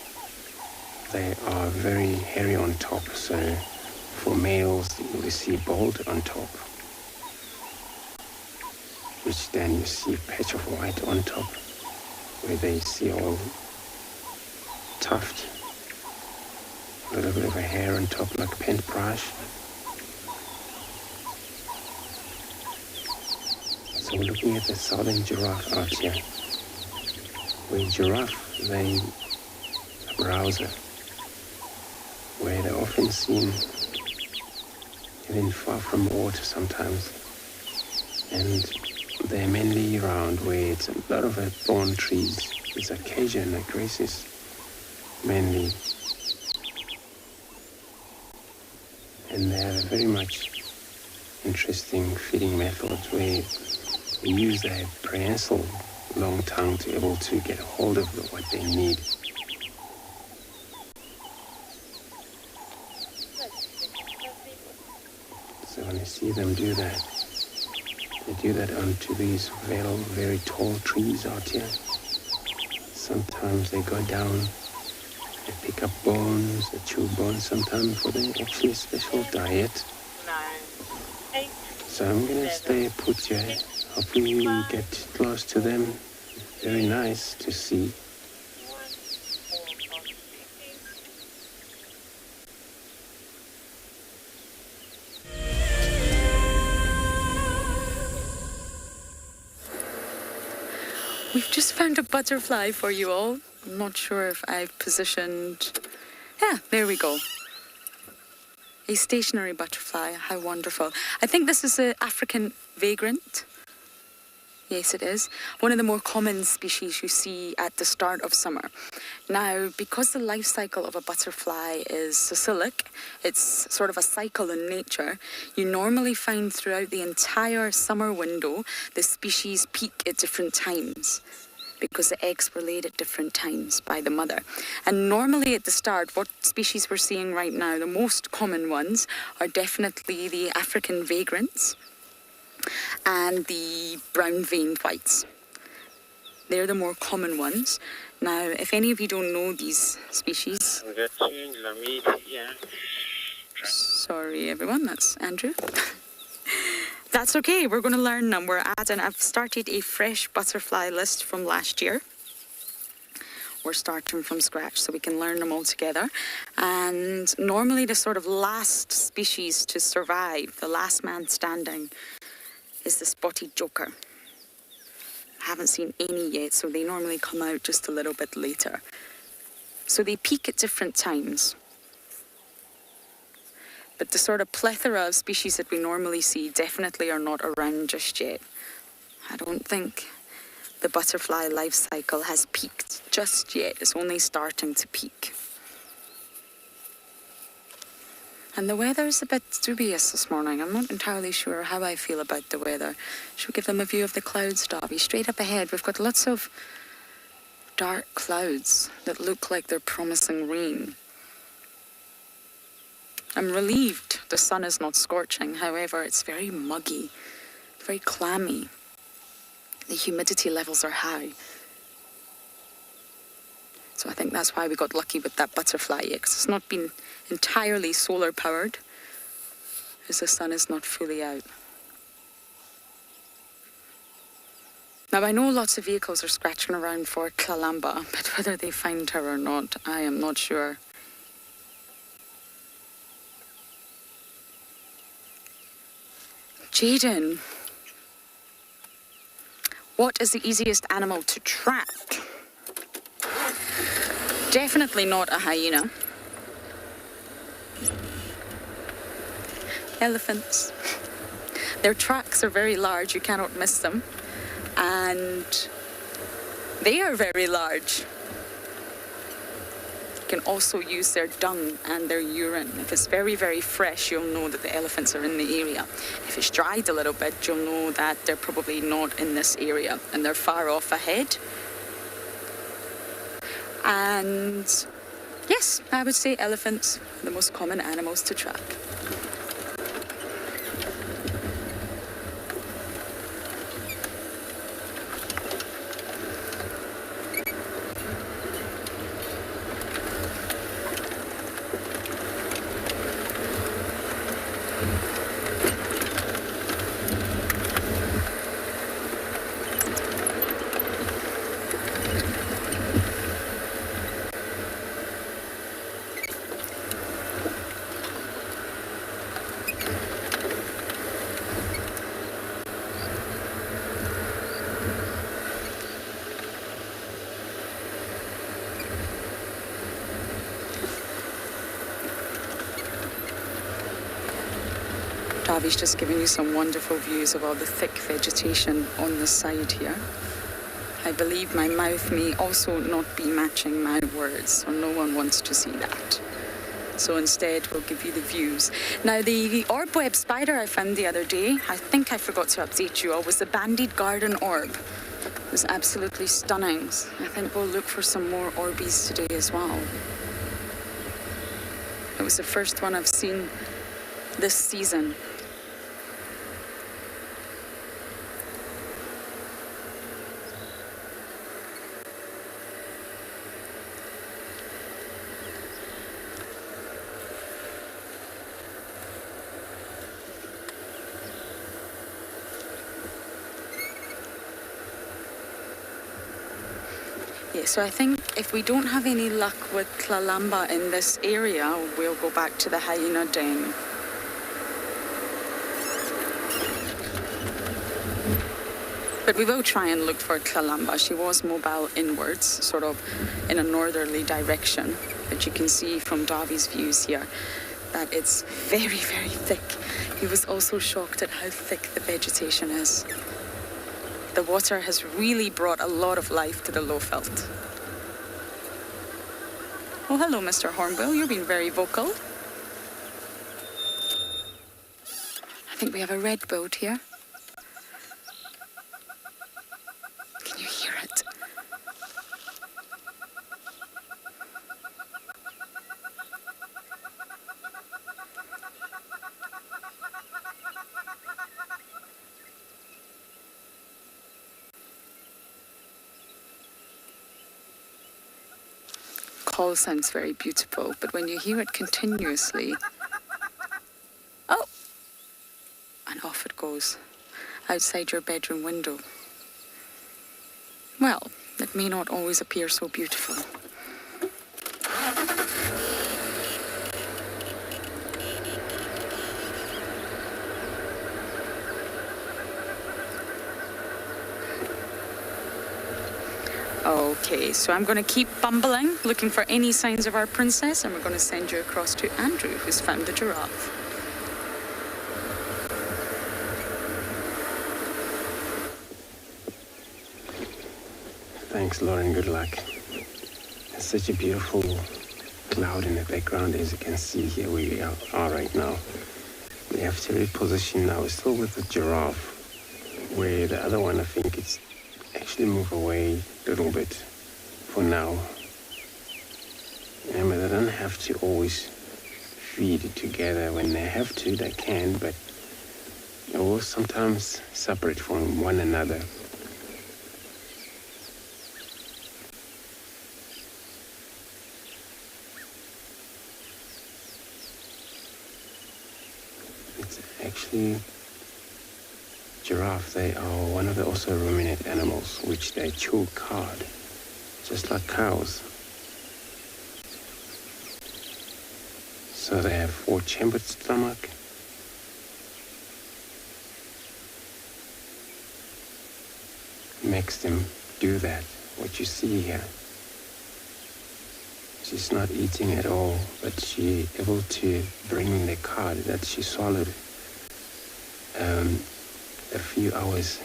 They are very hairy on top, so for males you see bald on top, which then you see a patch of white on top, where they see all tufted. A little bit of a hair on top like paintbrush. So we're looking at the southern giraffe out here. Where giraffe, they a browser, where they're often seen even far from water sometimes. And they're mainly around where it's a lot of thorn trees. It's acacia and grasses mainly. And they have a very much interesting feeding method where they use their prehensile long tongue to be able to get a hold of what they need. So when I see them do that, they do that onto these very tall trees out here. Sometimes they go down. They pick up bones, they chew bones sometimes for their actually special diet. 9, 8. So I'm going to stay put here. Hopefully we get close to them. Very nice to see. We've just found a butterfly for you all. I'm not sure if I've positioned... Yeah, there we go. A stationary butterfly, how wonderful. I think this is an African vagrant. Yes, it is. One of the more common species you see at the start of summer. Now, because the life cycle of a butterfly is cyclic, it's sort of a cycle in nature, you normally find throughout the entire summer window the species peak at different times. because the eggs were laid at different times by the mother. And normally at the start, what species we're seeing right now, the most common ones are definitely the African vagrants and the brown-veined whites. They're the more common ones. Now, if any of you don't know these species... Sorry, everyone, that's Andrew. That's okay, we're going to learn them. I've started a fresh butterfly list from last year. We're starting from scratch so we can learn them all together. And normally the sort of last species to survive, the last man standing, is the spotted joker. I haven't seen any yet, so they normally come out just a little bit later. So they peak at different times. But the sort of plethora of species that we normally see definitely are not around just yet. I don't think the butterfly life cycle has peaked just yet. It's only starting to peak. And the weather is a bit dubious this morning. I'm not entirely sure how I feel about the weather. Should we give them a view of the clouds, Darby? Straight up ahead, we've got lots of dark clouds that look like they're promising rain. I'm relieved the sun is not scorching. However, it's very muggy, very clammy. The humidity levels are high. So I think that's why we got lucky with that butterfly, because it's not been entirely solar powered, as the sun is not fully out. Now, I know lots of vehicles are scratching around for Kalamba, but whether they find her or not, I am not sure. Jaden, what is the easiest animal to track? Definitely not a hyena. Elephants. Their tracks are very large, you cannot miss them. And they are very large. You can also use their dung and their urine. If it's very, very fresh, you'll know that the elephants are in the area. If it's dried a little bit, you'll know that they're probably not in this area and they're far off ahead. And yes, I would say elephants are the most common animals to track. Davi's just giving you some wonderful views of all the thick vegetation on the side here. I believe my mouth may also not be matching my words, so no one wants to see that. So instead, we'll give you the views. Now, the orb web spider I found the other day, I think I forgot to update you all, was the banded garden orb. It was absolutely stunning. I think we'll look for some more orbies today as well. It was the first one I've seen this season. So I think if we don't have any luck with Kalamba in this area, we'll go back to the hyena den. But we will try and look for Kalamba. She was mobile inwards, sort of in a northerly direction. But you can see from Davi's views here that it's very, very thick. He was also shocked at how thick the vegetation is. The water has really brought a lot of life to the Lowveld. Oh, hello, Mr. Hornbill. You're being very vocal. I think we have a red-billed here. Can you hear it? call sounds very beautiful, but when you hear it continuously, oh, and off it goes, outside your bedroom window. Well, it may not always appear so beautiful. Okay, so I'm going to keep bumbling, looking for any signs of our princess, and we're going to send you across to Andrew, who's found the giraffe. Thanks, Lauren. Good luck. It's such a beautiful cloud in the background, as you can see here where we are right now. We have to reposition now. We're still with the giraffe, where the other one, I think it's actually move away a little bit for now. Remember, they don't have to always feed together. When they have to, they can, but they will sometimes separate from one another. It's actually giraffe. They are one of the also ruminant animals, which they chew cud, just like cows. So they have 4-chambered stomach. Makes them do that, what you see here. She's not eating at all, but she able to bring the cud that she swallowed a few hours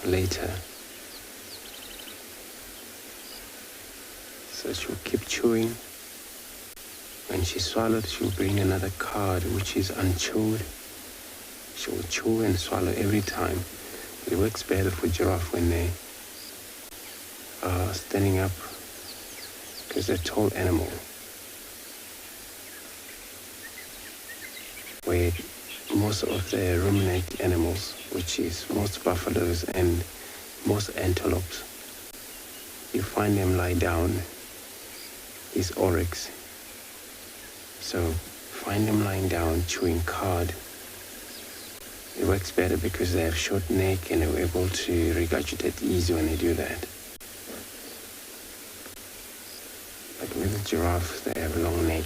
later. So she'll keep chewing. When she swallowed, she'll bring another cud which is unchewed. She'll chew and swallow every time. It works better for giraffe when they are standing up, because they're a tall animal. Where most of the ruminant animals, which is most buffaloes and most antelopes, you find them lie down, these oryx. So find them lying down chewing cud. It works better because they have short neck and they're able to regurgitate easy when they do that. But with the giraffe, they have a long neck.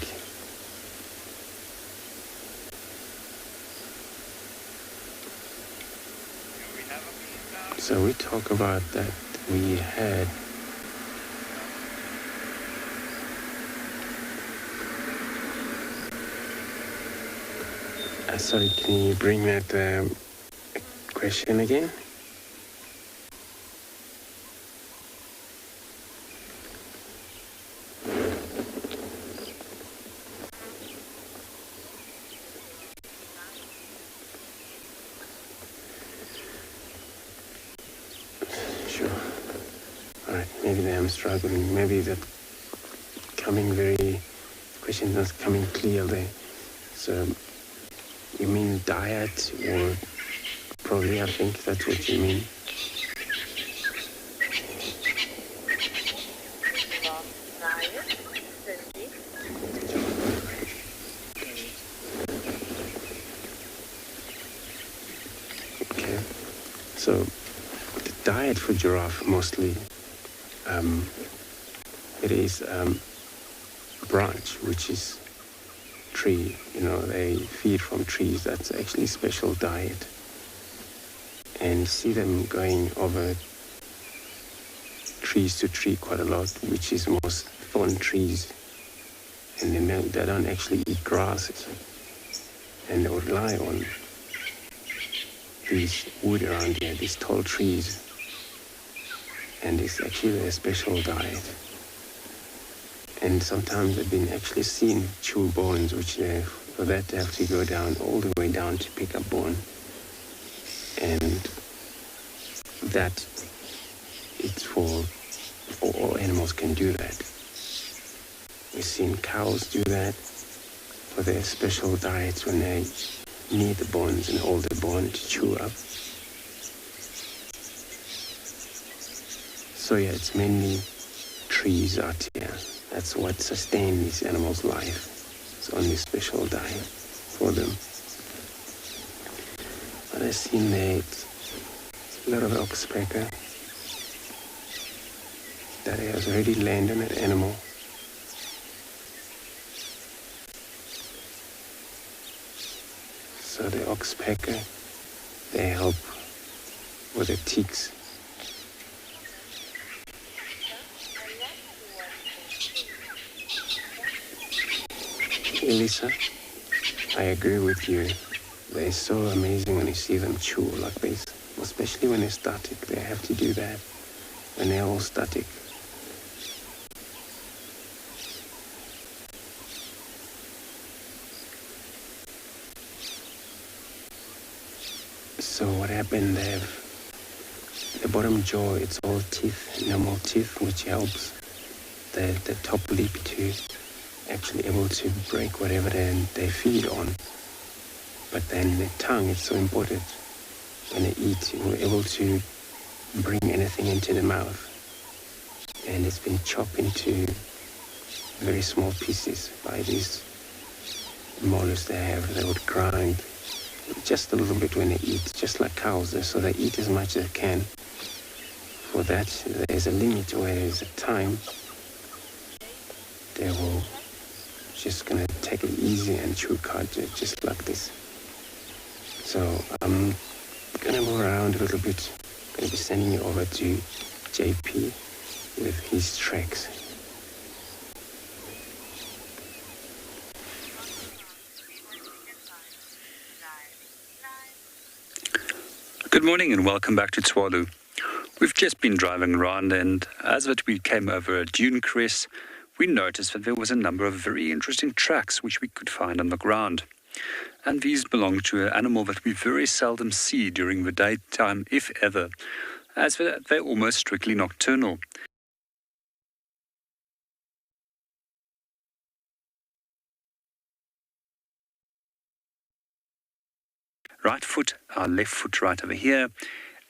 So we talk about that we had sorry, can you bring that question again? Sure. All right, maybe I'm struggling. Maybe that question not coming clear there. So you mean diet, or probably I think that's what you mean. Okay, so the diet for giraffe mostly, it is branch, which is tree. They feed from trees. That's actually special diet. And you see them going over trees to tree quite a lot, which is most thorn trees. And they don't actually eat grasses. And they would rely on these wood around here, these tall trees. And it's actually their special diet. And sometimes they've been actually seen chew bones, which for that they have to go down, all the way down to pick up bone. And that, it's for all animals can do that. We've seen cows do that for their special diets when they need the bones and all the bone to chew up. So yeah, it's mainly trees out here. That's what sustains these animals' life. It's only special diet for them. What I've seen there, it's a lot of oxpecker that has already landed on that animal. So the oxpecker, they help with the ticks. Elisa, I agree with you. They're so amazing when you see them chew like this, especially when they're static. They have to do that when they're all static. So what happened there, the bottom jaw, it's all teeth, normal teeth, which helps the top lip to actually able to break whatever they feed on. But then the tongue, it's so important. When they eat, we're able to bring anything into the mouth. And it's been chopped into very small pieces by these molars they have. They would grind just a little bit when they eat, just like cows. So they eat as much as they can. For that, there's a limit where there's a time they will just gonna take it easy and chew cud just like this. So I'm gonna move around a little bit. Gonna be sending you over to JP with his tracks. Good morning and welcome back to Tswalu. We've just been driving around, and as we came over a dune crest, we noticed that there was a number of very interesting tracks which we could find on the ground. And these belong to an animal that we very seldom see during the daytime, if ever, as they're almost strictly nocturnal. Right foot, our left foot right over here,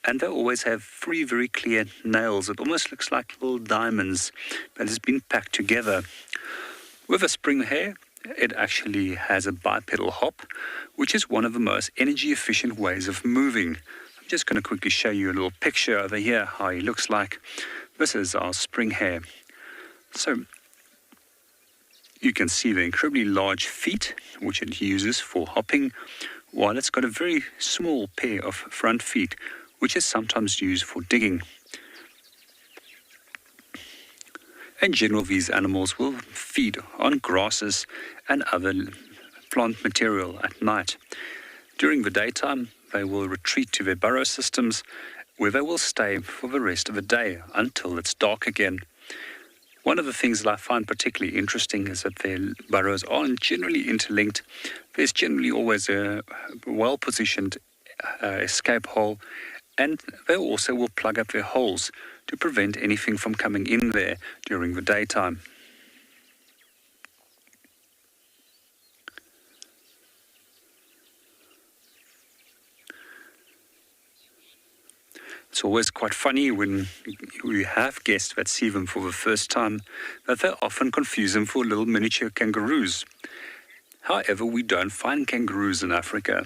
and they always have three very clear nails. It almost looks like little diamonds that has been packed together. With a spring hare, it actually has a bipedal hop, which is one of the most energy efficient ways of moving. I'm just going to quickly show you a little picture over here, how he looks like. This is our spring hare. So you can see the incredibly large feet, which it uses for hopping, while it's got a very small pair of front feet, which is sometimes used for digging. In general, these animals will feed on grasses and other plant material at night. During the daytime, they will retreat to their burrow systems, where they will stay for the rest of the day until it's dark again. One of the things that I find particularly interesting is that their burrows aren't generally interlinked. There's generally always a well-positioned escape hole, and they also will plug up their holes to prevent anything from coming in there during the daytime. It's always quite funny when we have guests that see them for the first time, that they often confuse them for little miniature kangaroos. However, we don't find kangaroos in Africa.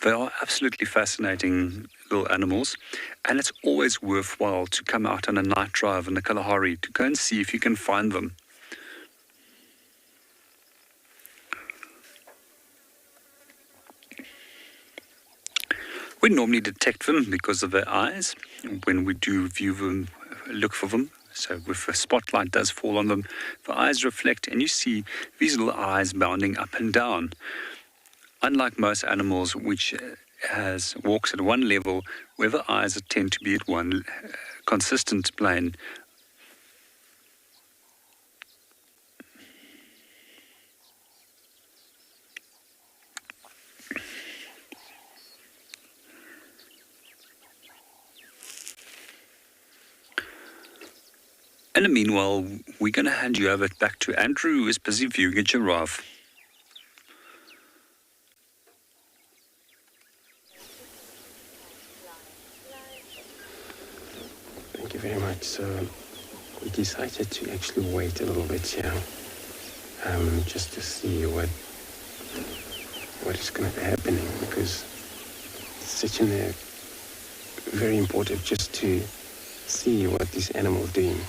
They are absolutely fascinating little animals, and it's always worthwhile to come out on a night drive in the Kalahari to go and see if you can find them. We normally detect them because of their eyes when we do view them, look for them. So if a spotlight does fall on them, the eyes reflect and you see these little eyes bounding up and down. Unlike most animals which walks at one level, where the eyes tend to be at one consistent plane. In the meanwhile, we're going to hand you over back to Andrew, who is busy viewing a giraffe. Thank you very much. So we decided to actually wait a little bit here, just to see what is going to be happening, because it's such a very important just to see what this animal is doing.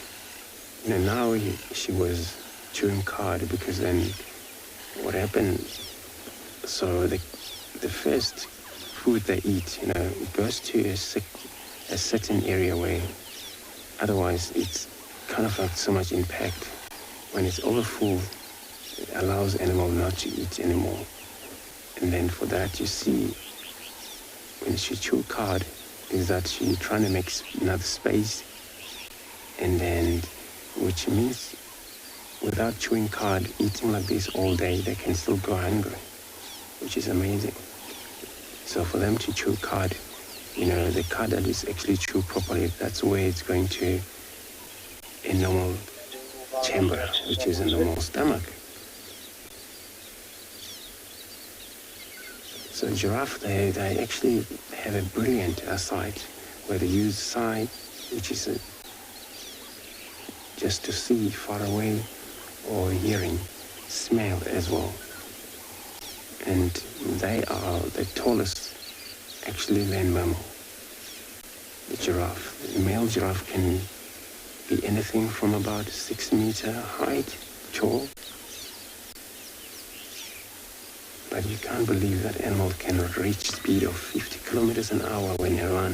Now she was chewing cud, because then what happened, so the first food they eat, it goes to a certain area where otherwise it's kind of like so much impact. When it's overfull, it allows animal not to eat anymore. And then for that, you see, when she chew cud, is that she trying to make another space, and then, which means without chewing cud, eating like this all day, they can still go hungry, which is amazing. So for them to chew cud, the cud that is actually chewed properly, that's where it's going to a normal chamber, which is a normal stomach. So giraffe, they actually have a brilliant sight, where they use sight, which is just to see far away, or hearing, smell as well. And they are the tallest, actually, land mammal, the giraffe. The male giraffe can be anything from about 6 meter height, tall. But you can't believe that animal can reach speed of 50 kilometers an hour when they run.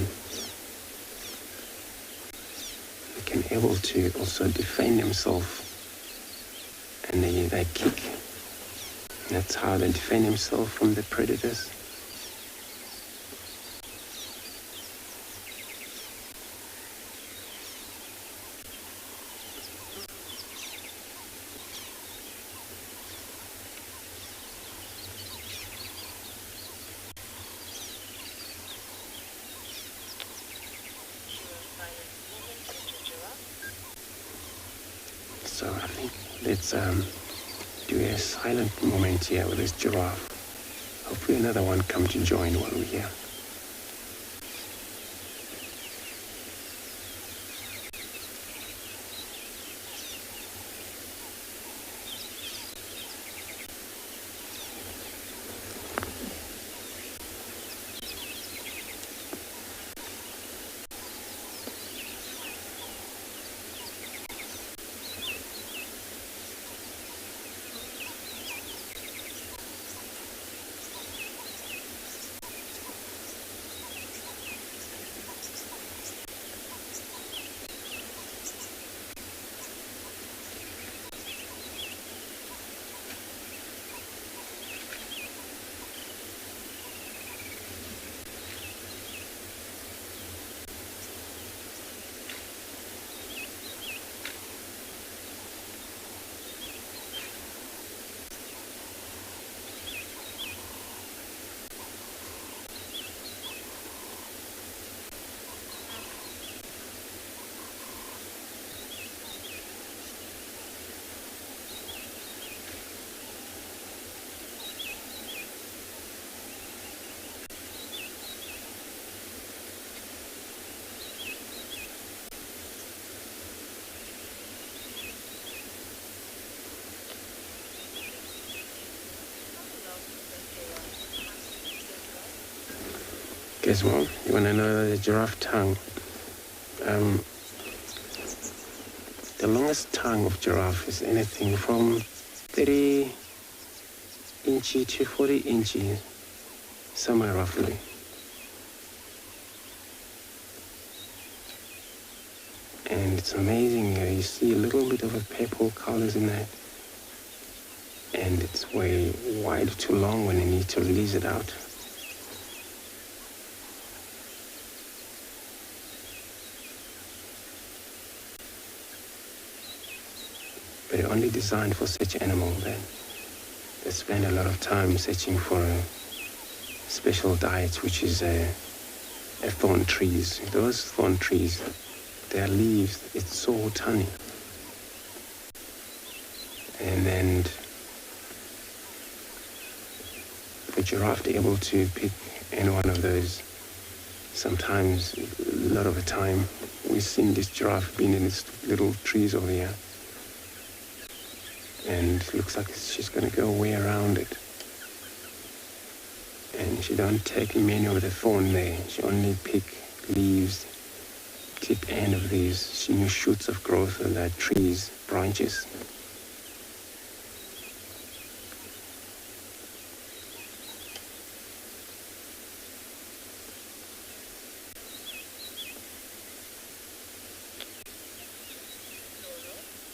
They can able to also defend themselves, and they kick. And that's how they defend themselves from the predators. So I think let's do a silent moment here with this giraffe. Hopefully another one come to join while we're here. Guess what? You want to know the giraffe tongue? The longest tongue of giraffe is anything from 30 inches to 40 inches, somewhere roughly. And it's amazing. You see a little bit of a purple colors in that. And it's way wide too long when you need to release it out. But they're only designed for such animal that they spend a lot of time searching for a special diet, which is a thorn trees. Those thorn trees, their leaves, it's so tiny. And then the giraffe is able to pick any one of those. Sometimes, a lot of the time, we've seen this giraffe being in these little trees over here. And it looks like she's going to go way around it. And she don't take many of the thorn there. She only pick leaves, tip end of these new shoots of growth of the trees, branches.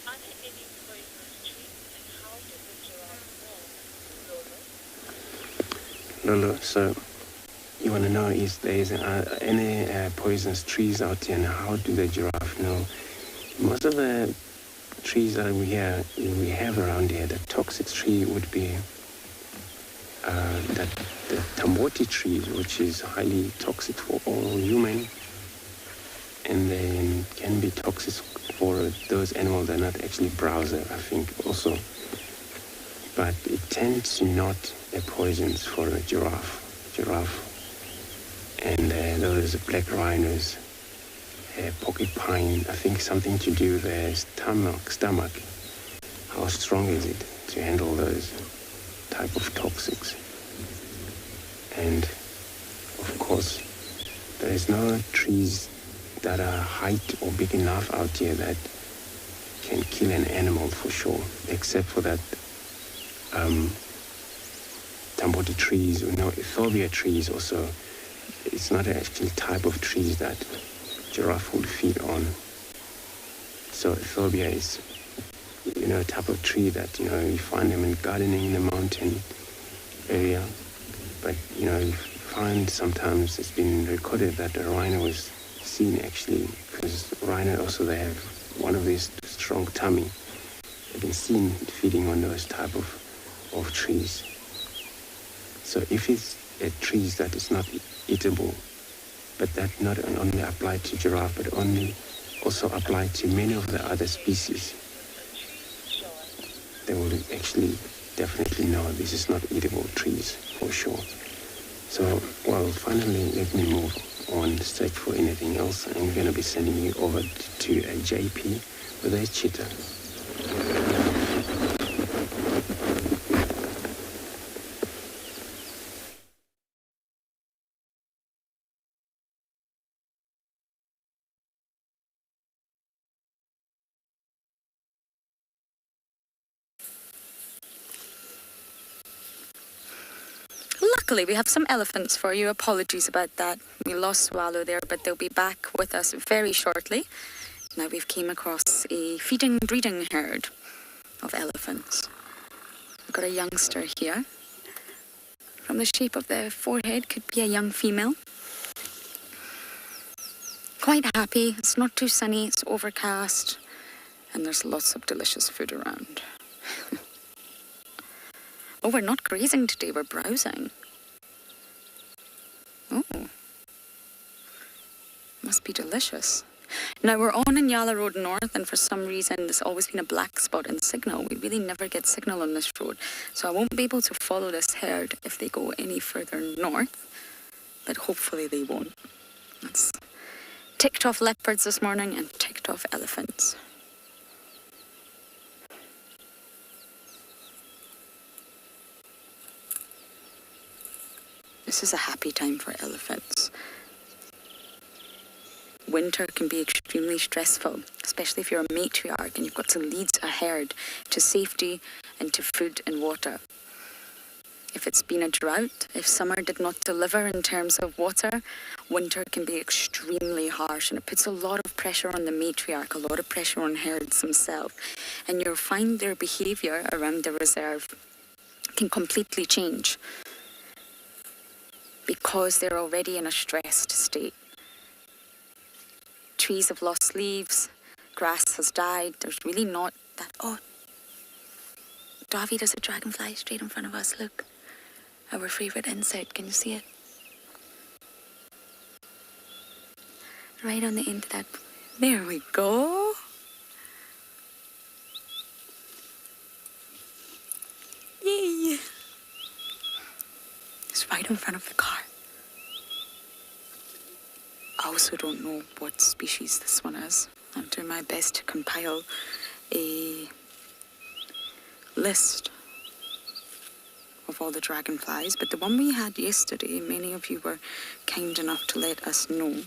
Are there any poisonous trees and how did the giraffe know? Lolo, so you want to know if there is any poisonous trees out here, and how do the giraffe know? Most of the trees that we have around here, the toxic tree would be the tamboti tree, which is highly toxic for all human, and then can be toxic for those animals that are not actually browser, I think, also. But it tends not a poisons for a giraffe. And those black rhinos, porcupine, I think something to do with their stomach. How strong is it to handle those type of toxics? And of course, there is no trees that are height or big enough out here that can kill an animal for sure, except for that tamboti trees, Ethiopia trees also. It's not an actual type of trees that giraffe would feed on. So Ethiopia is, a type of tree that, you find them in gardening in the mountain area. But, you find sometimes it's been recorded that a rhino was seen actually, because rhino also, they have one of these strong tummy. They've been seen feeding on those type of trees. So if it's a trees that is not eatable, but that not only apply to giraffe, but only also apply to many of the other species, they will actually definitely know this is not eatable trees for sure. So, well, finally, let me move on, search for anything else. I'm going to be sending you over to a JP with a cheetah. Luckily, we have some elephants for you. Apologies about that. We lost Swallow there, but they'll be back with us very shortly. Now we've came across a feeding breeding herd of elephants. We've got a youngster here. From the shape of the forehead, could be a young female. Quite happy. It's not too sunny, it's overcast, and there's lots of delicious food around. Oh, we're not grazing today, we're browsing. Oh, must be delicious. Now we're on Inyala Road North, and for some reason there's always been a black spot in signal. We really never get signal on this road, so I won't be able to follow this herd if they go any further north, but hopefully they won't. That's ticked off leopards this morning and ticked off elephants. This is a happy time for elephants. Winter can be extremely stressful, especially if you're a matriarch and you've got to lead a herd to safety and to food and water. If it's been a drought, if summer did not deliver in terms of water, winter can be extremely harsh, and it puts a lot of pressure on the matriarch, a lot of pressure on herds themselves. And you'll find their behaviour around the reserve can completely change, because they're already in a stressed state. Trees have lost leaves, grass has died, there's really not that... Oh, Davy, there's a dragonfly straight in front of us, look. Our favourite insect, can you see it? Right on the end of that. There we go. Yay! It's right in front of the car. also don't know what species this one is. I'm doing my best to compile a list of all the dragonflies, but the one we had yesterday, many of you were kind enough to let us know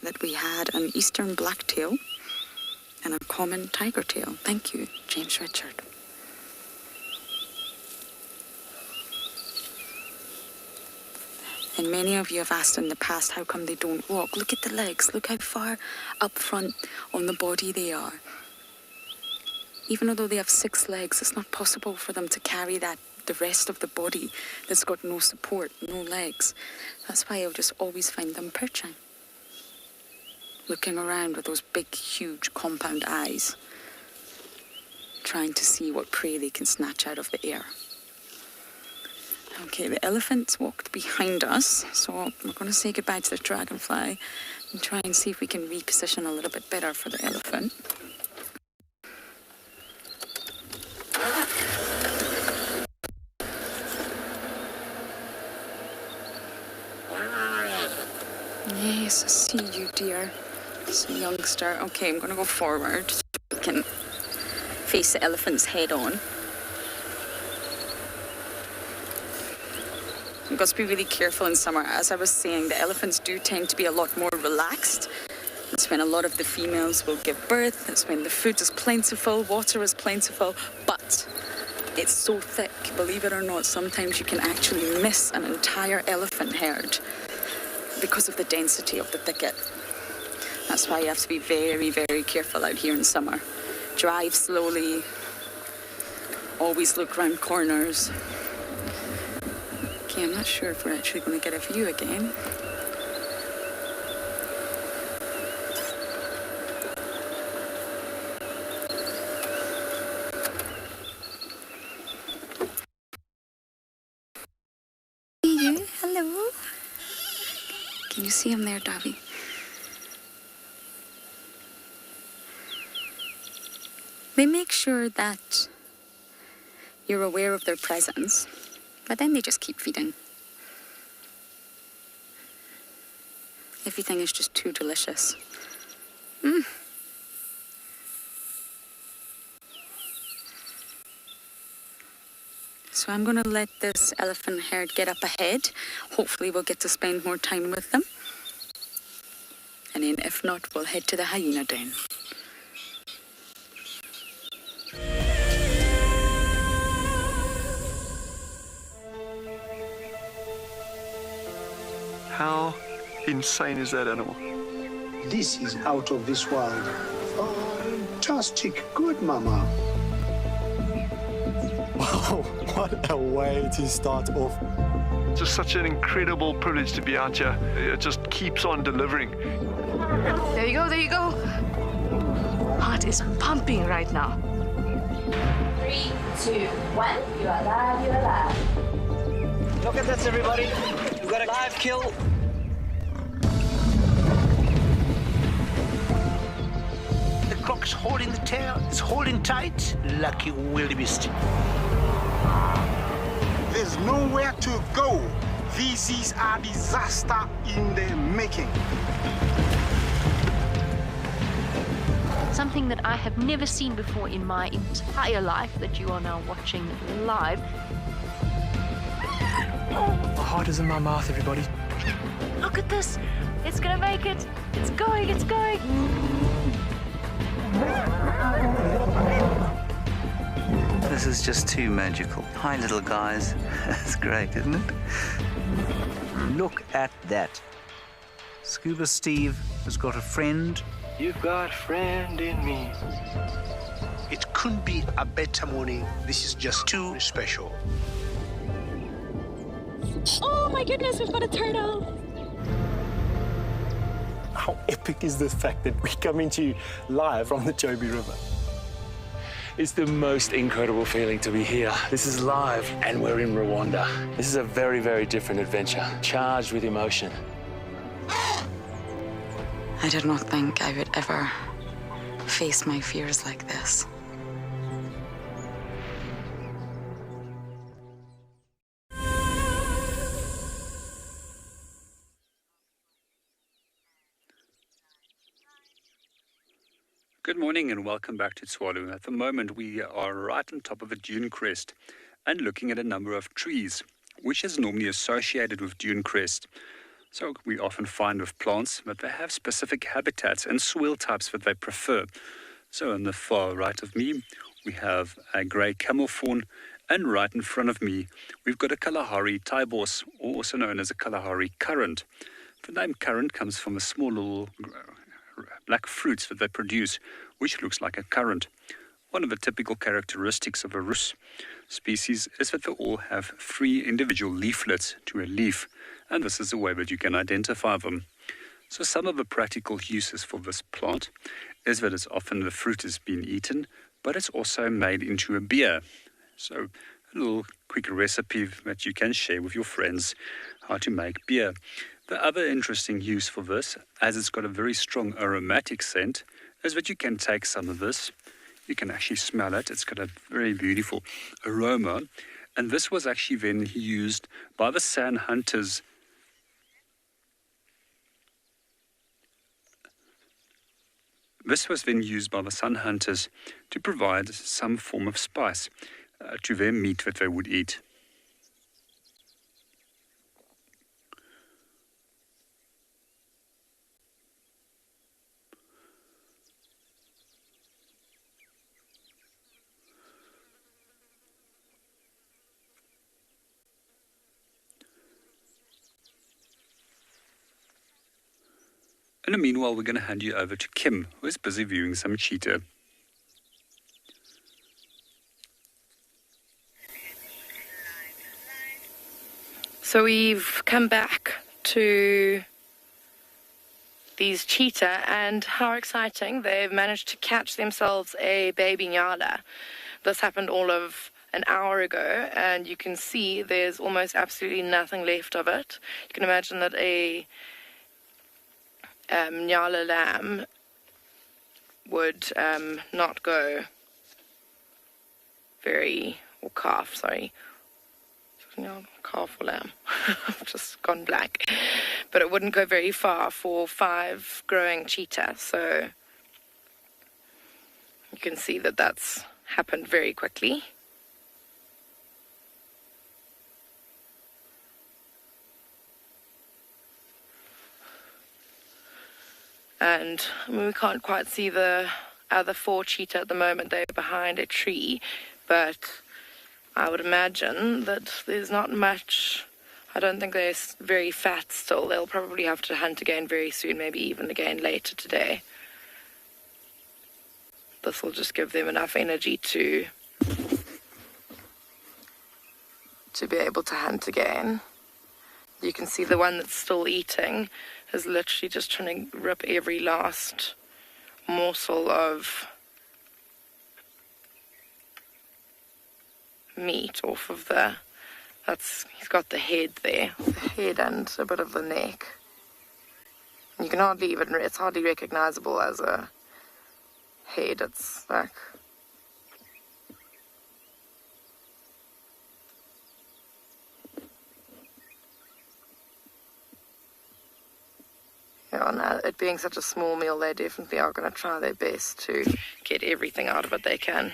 that we had an eastern blacktail and a common tiger tail. Thank you, James Richard. And many of you have asked in the past, how come they don't walk? Look at the legs. Look how far up front on the body they are. Even though they have 6 legs, it's not possible for them to carry the rest of the body that's got no support, no legs. That's why I'll just always find them perching, looking around with those big, huge compound eyes, trying to see what prey they can snatch out of the air. Okay, the elephants walked behind us, so we're going to say goodbye to the dragonfly and try and see if we can reposition a little bit better for the elephant. Yes, I see you, dear. It's a youngster. Okay, I'm going to go forward so we can face the elephant's head on. You've got to be really careful in summer. As I was saying, the elephants do tend to be a lot more relaxed. It's when a lot of the females will give birth. It's when the food is plentiful, water is plentiful, but it's so thick, believe it or not, sometimes you can actually miss an entire elephant herd because of the density of the thicket. That's why you have to be very, very careful out here in summer. Drive slowly, always look round corners. Okay, I'm not sure if we're actually going to get a view again. You, hello. Can you see him there, Davy? They make sure that you're aware of their presence, but then they just keep feeding. Everything is just too delicious. So I'm going to let this elephant herd get up ahead. Hopefully we'll get to spend more time with them. And then if not, we'll head to the hyena den. How insane is that animal? This is out of this world. Fantastic. Good, Mama. Wow, what a way to start off. Just such an incredible privilege to be out here. It just keeps on delivering. There you go, there you go. Heart is pumping right now. 3, 2, 1. You're alive, you're alive. Look at this, everybody. We've got a live kill. The cock's holding the tail. It's holding tight. Lucky wildebeest. There's nowhere to go. This is a disaster in the making. Something that I have never seen before in my entire life that you are now watching live. My heart is in my mouth, everybody. Look at this. It's gonna make it. It's going, it's going. This is just too magical. Hi, little guys. That's great, isn't it? Look at that. Scuba Steve has got a friend. You've got a friend in me. It couldn't be a better morning. This is just too special. Oh my goodness, we've got a turtle. How epic is the fact that we're coming to you live from the Chobe River? It's the most incredible feeling to be here. This is live and we're in Rwanda. This is a very, very different adventure, charged with emotion. I did not think I would ever face my fears like this. Good morning and welcome back to Tswalu. At the moment we are right on top of a dune crest and looking at a number of trees, which is normally associated with dune crest. So we often find with plants that they have specific habitats and soil types that they prefer. So on the far right of me, we have a grey camel fawn, and right in front of me, we've got a Kalahari taibos, also known as a Kalahari currant. The name currant comes from the small little black fruits that they produce, which looks like a currant. One of the typical characteristics of a rus species is that they all have 3 individual leaflets to a leaf, and this is the way that you can identify them. So some of the practical uses for this plant is that it's often the fruit is being eaten, but it's also made into a beer. So a little quick recipe that you can share with your friends, how to make beer. The other interesting use for this, as it's got a very strong aromatic scent, is that you can take some of this, you can actually smell it, it's got a very beautiful aroma, and this was actually then used by the sand hunters. This was then used by the sun hunters to provide some form of spice to their meat that they would eat. In the meanwhile, we're going to hand you over to Kim, who is busy viewing some cheetah. So we've come back to these cheetah, and how exciting, they've managed to catch themselves a baby nyala. This happened all of an hour ago, and you can see there's almost absolutely nothing left of it. You can imagine that a nyala lamb would not go or calf, sorry. Calf or lamb. I've just gone blank. But it wouldn't go very far for 5 growing cheetah. So you can see that that's happened very quickly. And we can't quite see the other 4 cheetah at the moment. They're behind a tree, but I would imagine that there's not much. I don't think they're very fat still. They'll probably have to hunt again very soon, maybe even again later today. This will just give them enough energy to be able to hunt again. You can see the one that's still eating is literally just trying to rip every last morsel of meat off of he's got the head there, the head and a bit of the neck. And you can it's hardly recognizable as a head. It's like, it being such a small meal, they definitely are going to try their best to get everything out of it they can.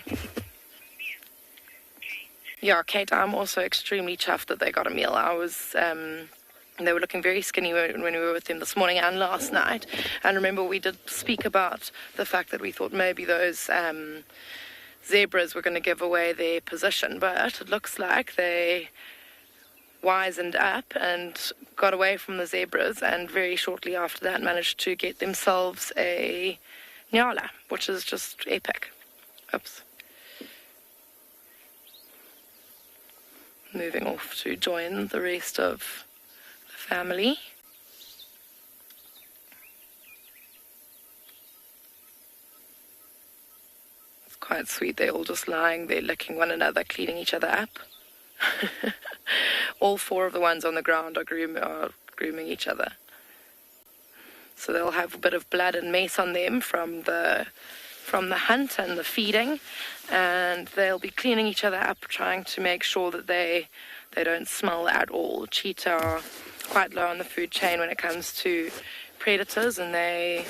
Yeah, Kate, I'm also extremely chuffed that they got a meal. They were looking very skinny when we were with them this morning and last night. And remember, we did speak about the fact that we thought maybe those zebras were going to give away their position, but it looks like they wisened up and got away from the zebras, and very shortly after that managed to get themselves a nyala, which is just epic. Oops. Moving off to join the rest of the family. It's quite sweet. They're all just lying there licking one another, cleaning each other up. All 4 of the ones on the ground are grooming each other. So they'll have a bit of blood and mess on them from the hunt and the feeding, and they'll be cleaning each other up, trying to make sure that they don't smell at all. Cheetah are quite low on the food chain when it comes to predators, and they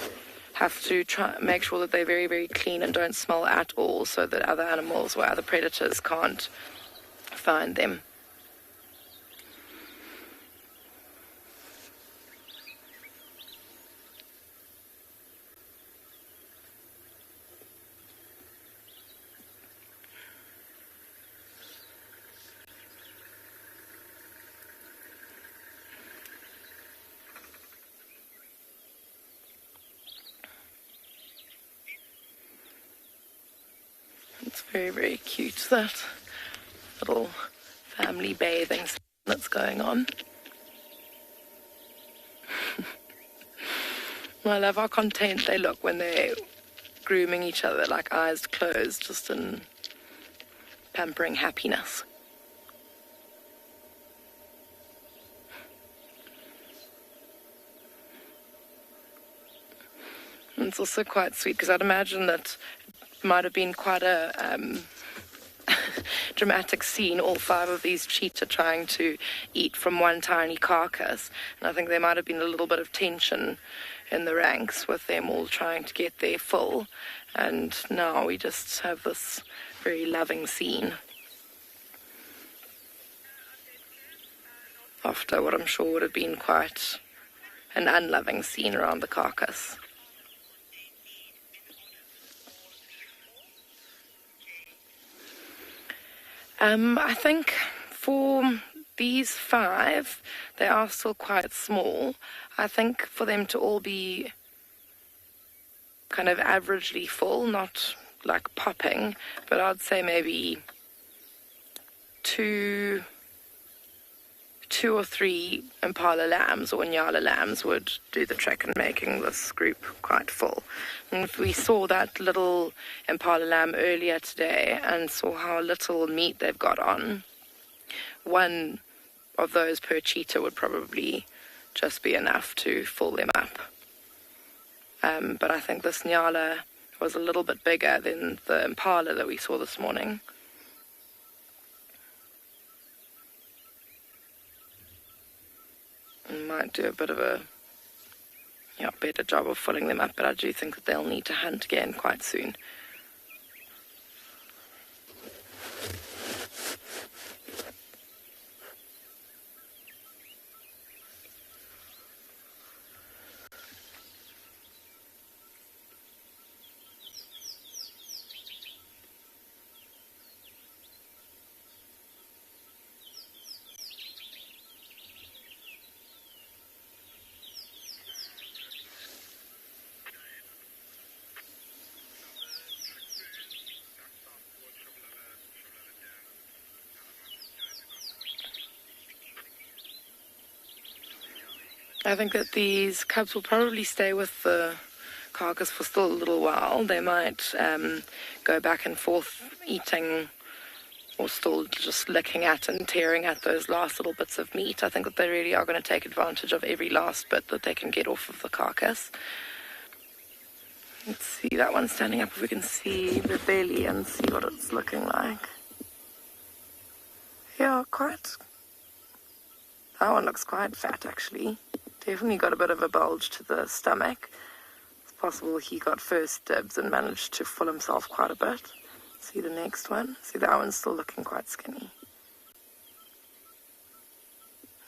have to make sure that they're very, very clean and don't smell at all, so that other animals or other predators can't find them. It's very, very cute, that little family bathing that's going on. I love how content they look when they're grooming each other, like eyes closed, just in pampering happiness. And it's also quite sweet, because I'd imagine that might have been quite a dramatic scene, all 5 of these cheetah trying to eat from one tiny carcass, and I think there might have been a little bit of tension in the ranks with them all trying to get their full, and now we just have this very loving scene after what I'm sure would have been quite an unloving scene around the carcass. I think for these 5, they are still quite small. I think for them to all be kind of averagely full, not like popping, but I'd say maybe 2 or 3 impala lambs or nyala lambs would do the trick in making this group quite full. And if we saw that little impala lamb earlier today and saw how little meat they've got on, 1 of those per cheetah would probably just be enough to fill them up. But I think this nyala was a little bit bigger than the impala that we saw this morning. And might do a bit of a better job of filling them up, but I do think that they'll need to hunt again quite soon. I think that these cubs will probably stay with the carcass for still a little while. They might go back and forth eating or still just licking at and tearing at those last little bits of meat. I think that they really are going to take advantage of every last bit that they can get off of the carcass. Let's see that one standing up, if we can see the belly and see what it's looking like. Yeah, that one looks quite fat, actually. Definitely got a bit of a bulge to the stomach. It's possible he got first dibs and managed to fill himself quite a bit. See the next one? See, that one's still looking quite skinny.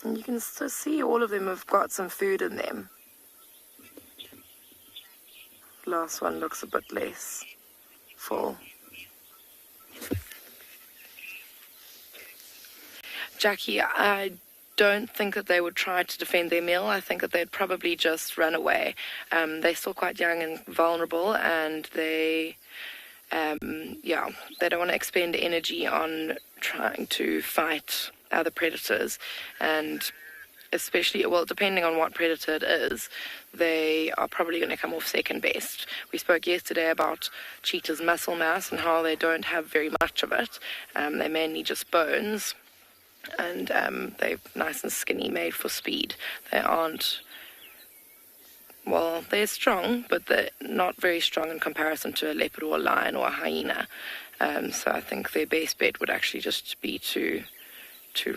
And you can still see all of them have got some food in them. Last one looks a bit less full. Jackie, I don't think that they would try to defend their meal. I think that they'd probably just run away. They're still quite young and vulnerable, and they don't want to expend energy on trying to fight other predators, and especially, well, depending on what predator it is, they are probably going to come off second best. We spoke yesterday about cheetahs' muscle mass and how they don't have very much of it. They're mainly just bones, and they're nice and skinny, made for speed. They aren't, well, they're strong, but they're not very strong in comparison to a leopard or a lion or a hyena. So I think their best bet would actually just be to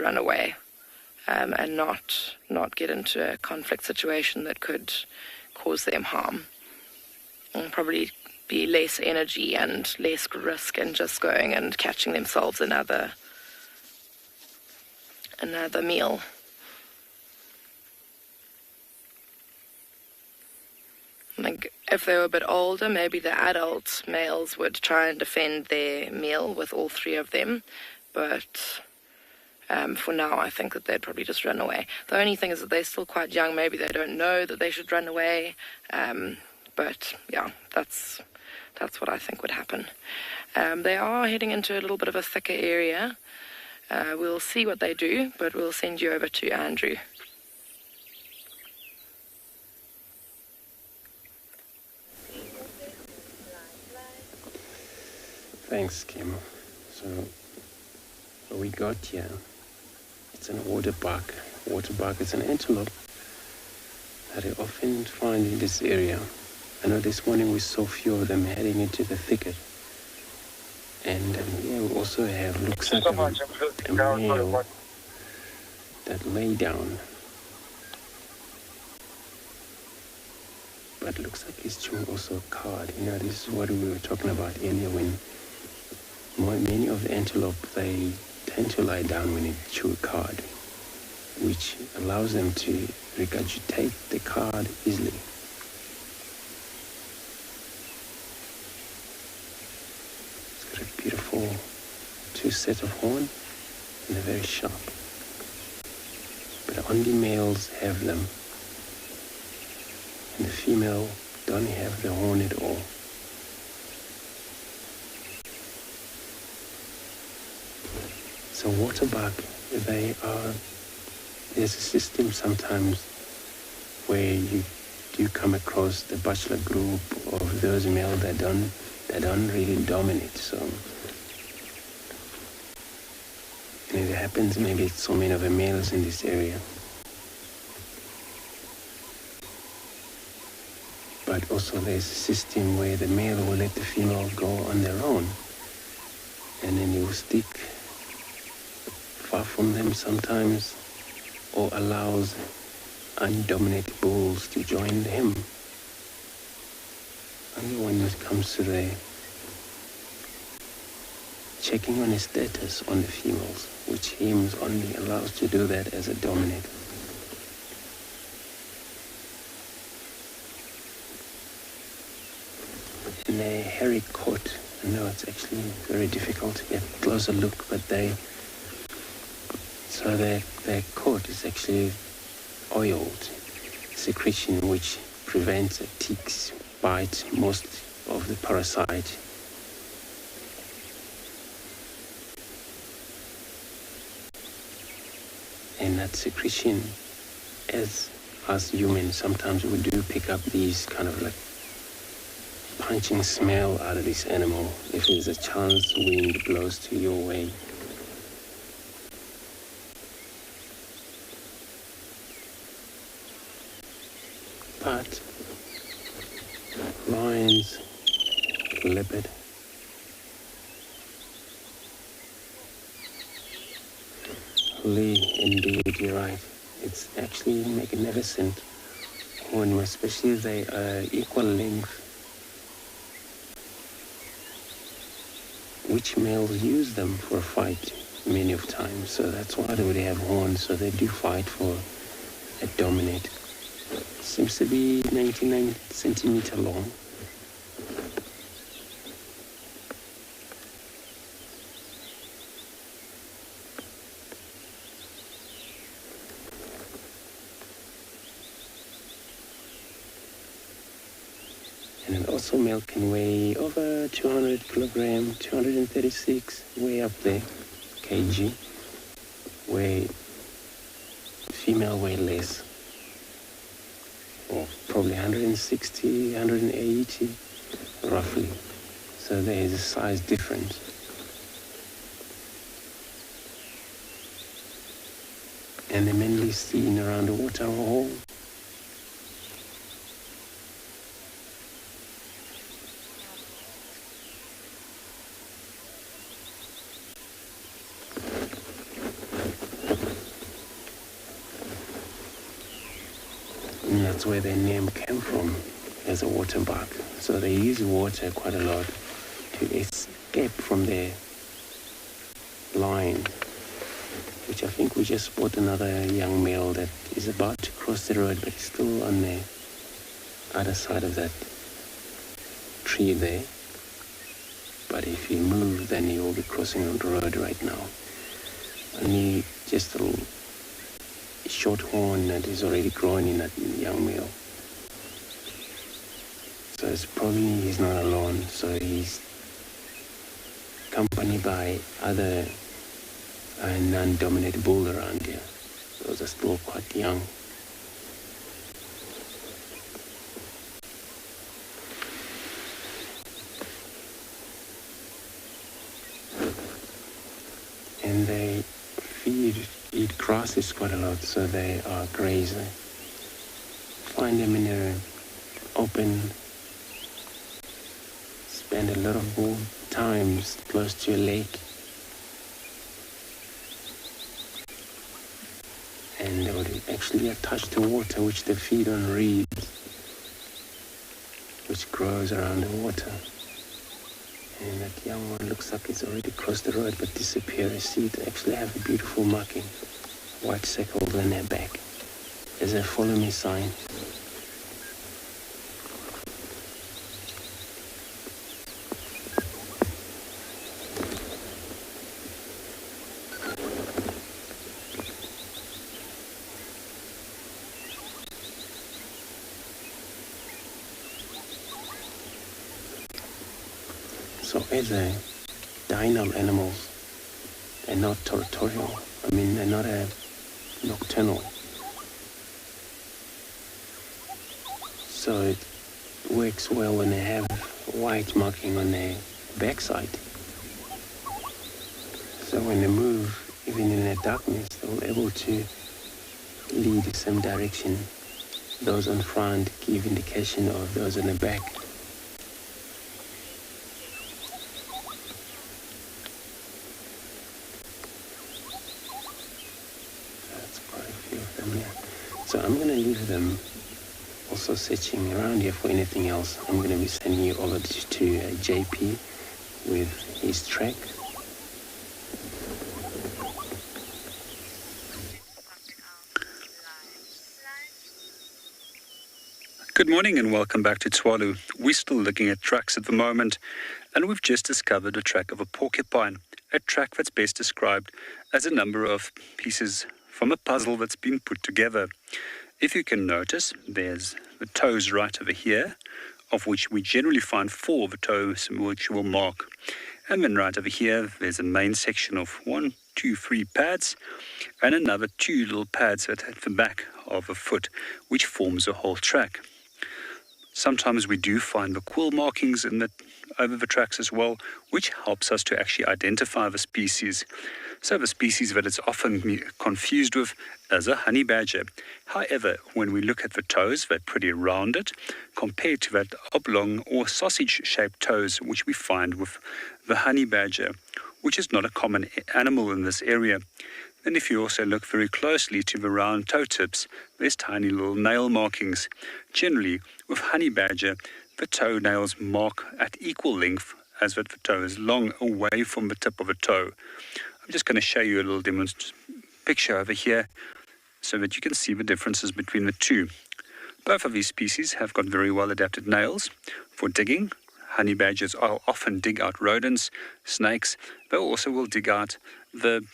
run away and not get into a conflict situation that could cause them harm. and probably be less energy and less risk in just going and catching themselves another meal. Like if they were a bit older, maybe the adult males would try and defend their meal with all three of them, but for now I think that they'd probably just run away. The only thing is that they're still quite young. Maybe they don't know that they should run away, but yeah, that's what I think would happen. They are heading into a little bit of a thicker area. We'll see what they do, but we'll send you over to Andrew. Thanks, Kim. So, what we got here, it's an waterbuck. Waterbuck is an antelope that I often find in this area. I know this morning we saw a few of them heading into the thicket. And yeah, we also have, looks like a male that lay down. But looks like he's chewing also a card. You know, this is what we were talking about earlier when many of the antelope, they tend to lie down when they chew a card, which allows them to regurgitate the card easily. It's got a beautiful two set of horn and they're very sharp. But only males have them. And the female don't have the horn at all. So waterbuck, there's a system sometimes where you do come across the bachelor group of those males that don't really dominate. So and it happens, maybe it's so many of the males in this area. But also there's a system where the male will let the female go on their own. And then he will stick far from them sometimes, or allows undominated bulls to join him. Only when it comes to the checking on his status on the females, which he is only allows to do that as a dominator. And the hairy coat, I know it's actually very difficult to get a closer look, but so their coat is actually oiled secretion which prevents a tick's bite, most of the parasite. And that secretion, as us humans, sometimes we do pick up these kind of like punching smell out of this animal if there's a chance the wind blows to your way. But lions, leopard, indeed, you're right. It's actually magnificent horn, especially they are equal length, which males use them for a fight many of times. So that's why they would have horns, so they do fight for a dominate. Seems to be 99 centimeter long. And then also male can weigh over 200 kilogram, 236, way up there, kg, where female weigh less. Or probably 160, 180, roughly. So there is a size difference. And they're mainly seen around the water hole. And that's where their name came from. as a water bug. So they use water quite a lot to escape from their line, which I think we just spot another young male that is about to cross the road, but still on the other side of that tree there. But if he moves, then he will be crossing on the road right now. Only just a little short horn that is already growing in that young male. So it's probably he's not alone, so he's accompanied by other non-dominant bull around here. Those are still quite young. And they eat grasses quite a lot, so they are grazer. Find them in the open, spend a lot of times close to a lake, and they would actually attach to water, which they feed on reeds, which grows around the water. And that young one looks like it's already crossed the road but disappeared. You see, they actually have a beautiful marking, white circles on their back. There's a follow me sign. So as a diurnal animals, they're not territorial. I mean, they're not nocturnal. So it works well when they have white marking on their backside. So when they move, even in the darkness, they're able to lead the same direction. Those on front give indication of those on the back. So I'm going to leave them also searching around here for anything else. I'm going to be sending you over to JP with his track. Good morning and welcome back to Tswalu. We're still looking at tracks at the moment, and we've just discovered a track of a porcupine, a track that's best described as a number of pieces from a puzzle that's been put together. If you can notice, there's the toes right over here, of which we generally find 4 of the toes, which we'll mark. And then right over here, there's a main section of 1, 2, 3 pads, and another 2 little pads at the back of a foot, which forms a whole track. Sometimes we do find the quill markings over the tracks as well, which helps us to actually identify the species. So the species that it's often confused with is a honey badger. However, when we look at the toes, they're pretty rounded compared to that oblong or sausage-shaped toes which we find with the honey badger, which is not a common animal in this area. And if you also look very closely to the round toe tips, there's tiny little nail markings. Generally, with honey badger, the toenails mark at equal length as that the toe is long away from the tip of the toe. I'm just going to show you a little picture over here so that you can see the differences between the two. Both of these species have got very well adapted nails for digging. Honey badgers often dig out rodents, snakes. They also will dig out the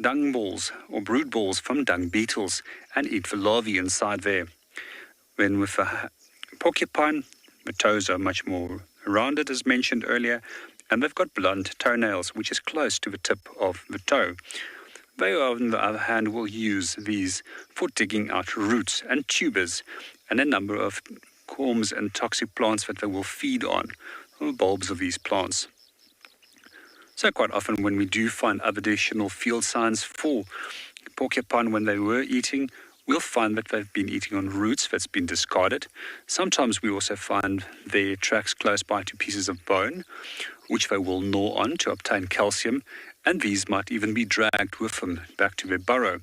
dung balls or brood balls from dung beetles and eat the larvae inside there. When with a porcupine, the toes are much more rounded as mentioned earlier, and they've got blunt toenails which is close to the tip of the toe. They on the other hand will use these for digging out roots and tubers and a number of corms and toxic plants that they will feed on, the bulbs of these plants. So quite often when we do find other additional field signs for porcupine when they were eating, we'll find that they've been eating on roots that's been discarded. Sometimes we also find their tracks close by to pieces of bone, which they will gnaw on to obtain calcium, and these might even be dragged with them back to their burrow.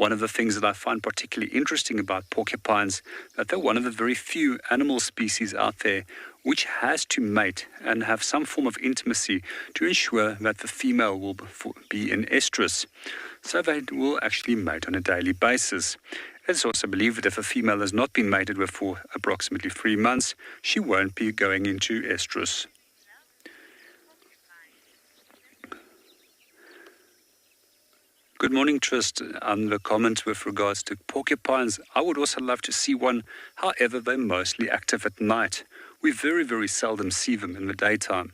One of the things that I find particularly interesting about porcupines, that they're one of the very few animal species out there which has to mate and have some form of intimacy to ensure that the female will be in estrus. So they will actually mate on a daily basis. It's also believed that if a female has not been mated with for approximately 3 months, she won't be going into estrus. Good morning, Trist. On the comment with regards to porcupines, I would also love to see one. However, they're mostly active at night. We very, very seldom see them in the daytime.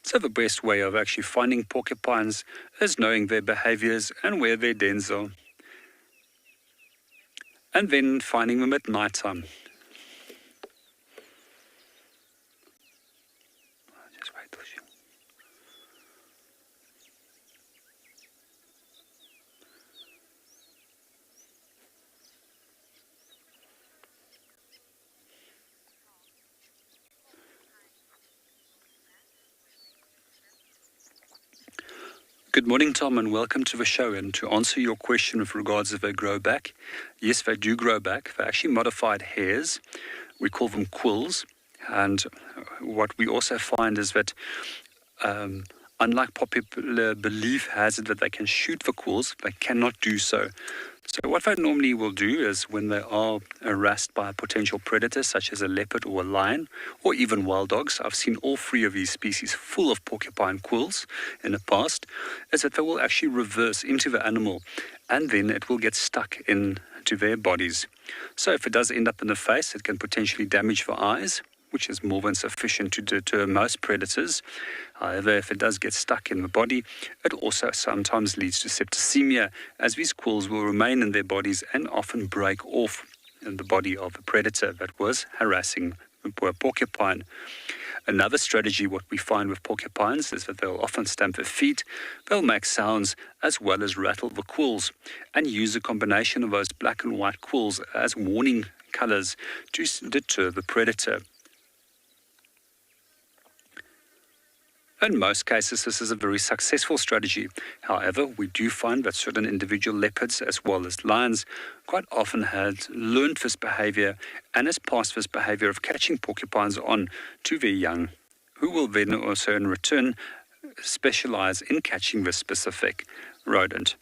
So the best way of actually finding porcupines is knowing their behaviors and where their dens are. And then finding them at night time. Good morning, Tom, and welcome to the show. And to answer your question with regards if they grow back, yes, they do grow back. They're actually modified hairs. We call them quills. And what we also find is that unlike popular belief has it that they can shoot the quills, they cannot do so. So what they normally will do is when they are harassed by a potential predator, such as a leopard or a lion, or even wild dogs, I've seen all 3 of these species full of porcupine quills in the past, is that they will actually reverse into the animal and then it will get stuck into their bodies. So if it does end up in the face, it can potentially damage the eyes, which is more than sufficient to deter most predators. However, if it does get stuck in the body, it also sometimes leads to septicemia, as these quills will remain in their bodies and often break off in the body of the predator that was harassing the poor porcupine. Another strategy, what we find with porcupines, is that they'll often stamp their feet, they'll make sounds, as well as rattle the quills, and use a combination of those black and white quills as warning colors to deter the predator. In most cases, this is a very successful strategy. However, we do find that certain individual leopards, as well as lions, quite often had learned this behavior and has passed this behavior of catching porcupines on to their young, who will then also in return specialize in catching this specific rodent.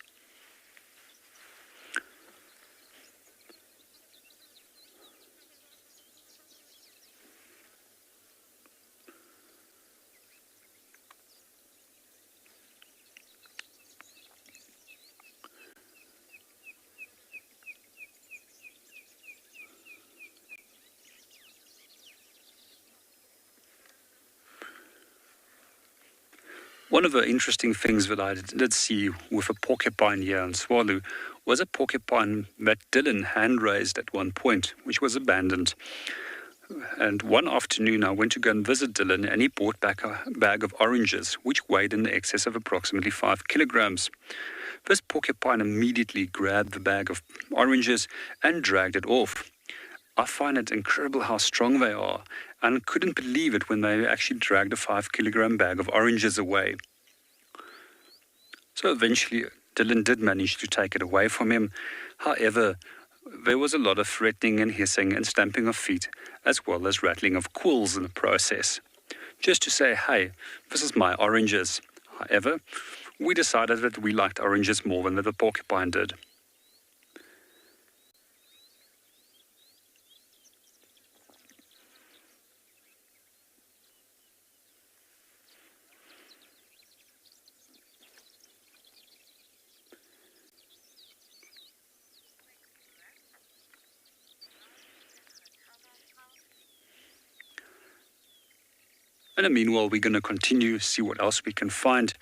One of the interesting things that I did see with a porcupine here in Swallow was a porcupine that Dylan hand-raised at one point, which was abandoned. And one afternoon I went to go and visit Dylan, and he brought back a bag of oranges, which weighed in excess of approximately 5 kilograms. This porcupine immediately grabbed the bag of oranges and dragged it off. I find it incredible how strong they are, and couldn't believe it when they actually dragged a 5-kilogram bag of oranges away. So eventually Dylan did manage to take it away from him. However, there was a lot of threatening and hissing and stamping of feet, as well as rattling of quills in the process, just to say, hey, this is my oranges. However, we decided that we liked oranges more than the porcupine did. And meanwhile, we're going to continue, see what else we can find.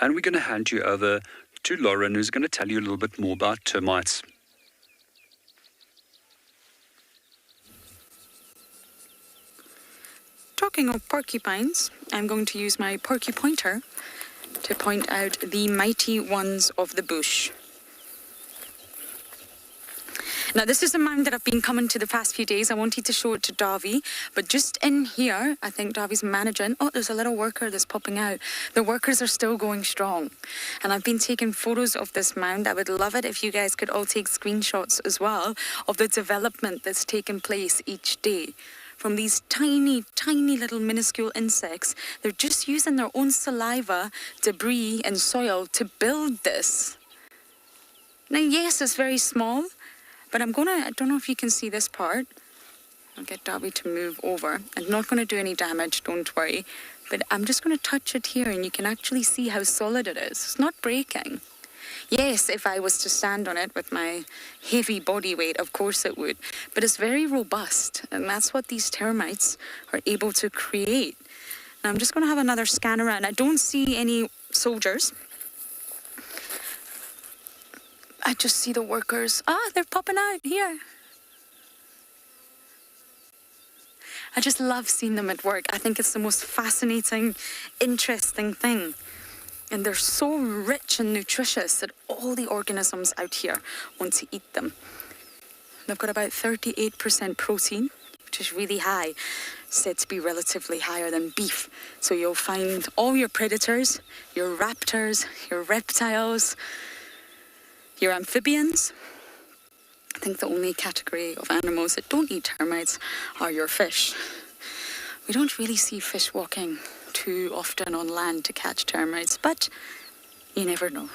And we're going to hand you over to Lauren, who's going to tell you a little bit more about termites. Talking of porcupines, I'm going to use my porcupine pointer to point out the mighty ones of the bush. Now, this is a mound that I've been coming to the past few days. I wanted to show it to Davy, but just in here, I think Davy's managing. Oh, there's a little worker that's popping out. The workers are still going strong. And I've been taking photos of this mound. I would love it if you guys could all take screenshots as well of the development that's taken place each day. From these tiny, tiny little minuscule insects, they're just using their own saliva, debris, and soil to build this. Now, yes, it's very small, but I don't know if you can see this part. I'll get Davy to move over. I'm not going to do any damage, don't worry. But I'm just going to touch it here and you can actually see how solid it is. It's not breaking. Yes, if I was to stand on it with my heavy body weight, of course it would. But it's very robust, and that's what these termites are able to create. Now I'm just going to have another scan around. I don't see any soldiers. I just see the workers. They're popping out here. I just love seeing them at work. I think it's the most fascinating, interesting thing. And they're so rich and nutritious that all the organisms out here want to eat them. They've got about 38% protein, which is really high, said to be relatively higher than beef. So you'll find all your predators, your raptors, your reptiles, your amphibians. I think the only category of animals that don't eat termites are your fish. We don't really see fish walking too often on land to catch termites, but you never know.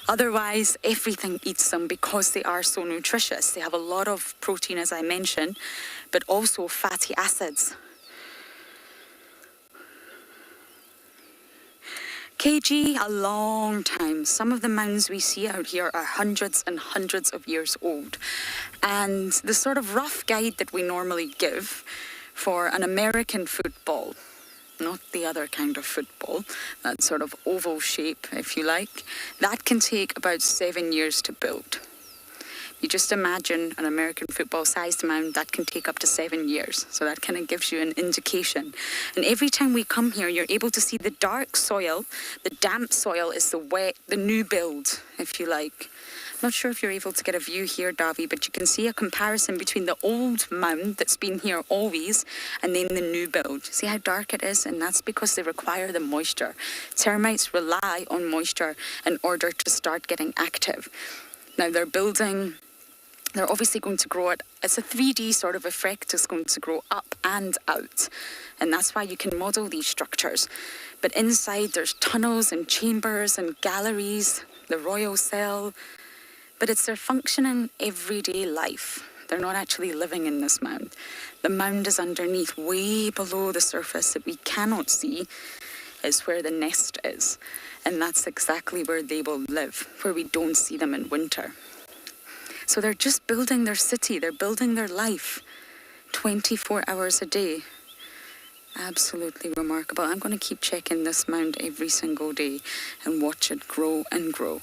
Otherwise, everything eats them because they are so nutritious. They have a lot of protein, as I mentioned, but also fatty acids. KG, a long time. Some of the mounds we see out here are hundreds and hundreds of years old. And the sort of rough guide that we normally give for an American football, not the other kind of football, that sort of oval shape, if you like, that can take about 7 years to build. You just imagine an American football-sized mound that can take up to 7 years. So that kind of gives you an indication. And every time we come here, you're able to see the dark soil. The damp soil is the new build, if you like. Not sure if you're able to get a view here, Davy, but you can see a comparison between the old mound that's been here always and then the new build. See how dark it is? And that's because they require the moisture. Termites rely on moisture in order to start getting active. Now they're obviously going to grow it. It's a 3D sort of effect. It's going to grow up and out. And that's why you can model these structures. But inside there's tunnels and chambers and galleries, the royal cell. But it's their functioning everyday life. They're not actually living in this mound. The mound is underneath, way below the surface that we cannot see, is where the nest is. And that's exactly where they will live, where we don't see them in winter. So they're just building their city, they're building their life 24 hours a day. Absolutely remarkable. I'm going to keep checking this mound every single day and watch it grow and grow.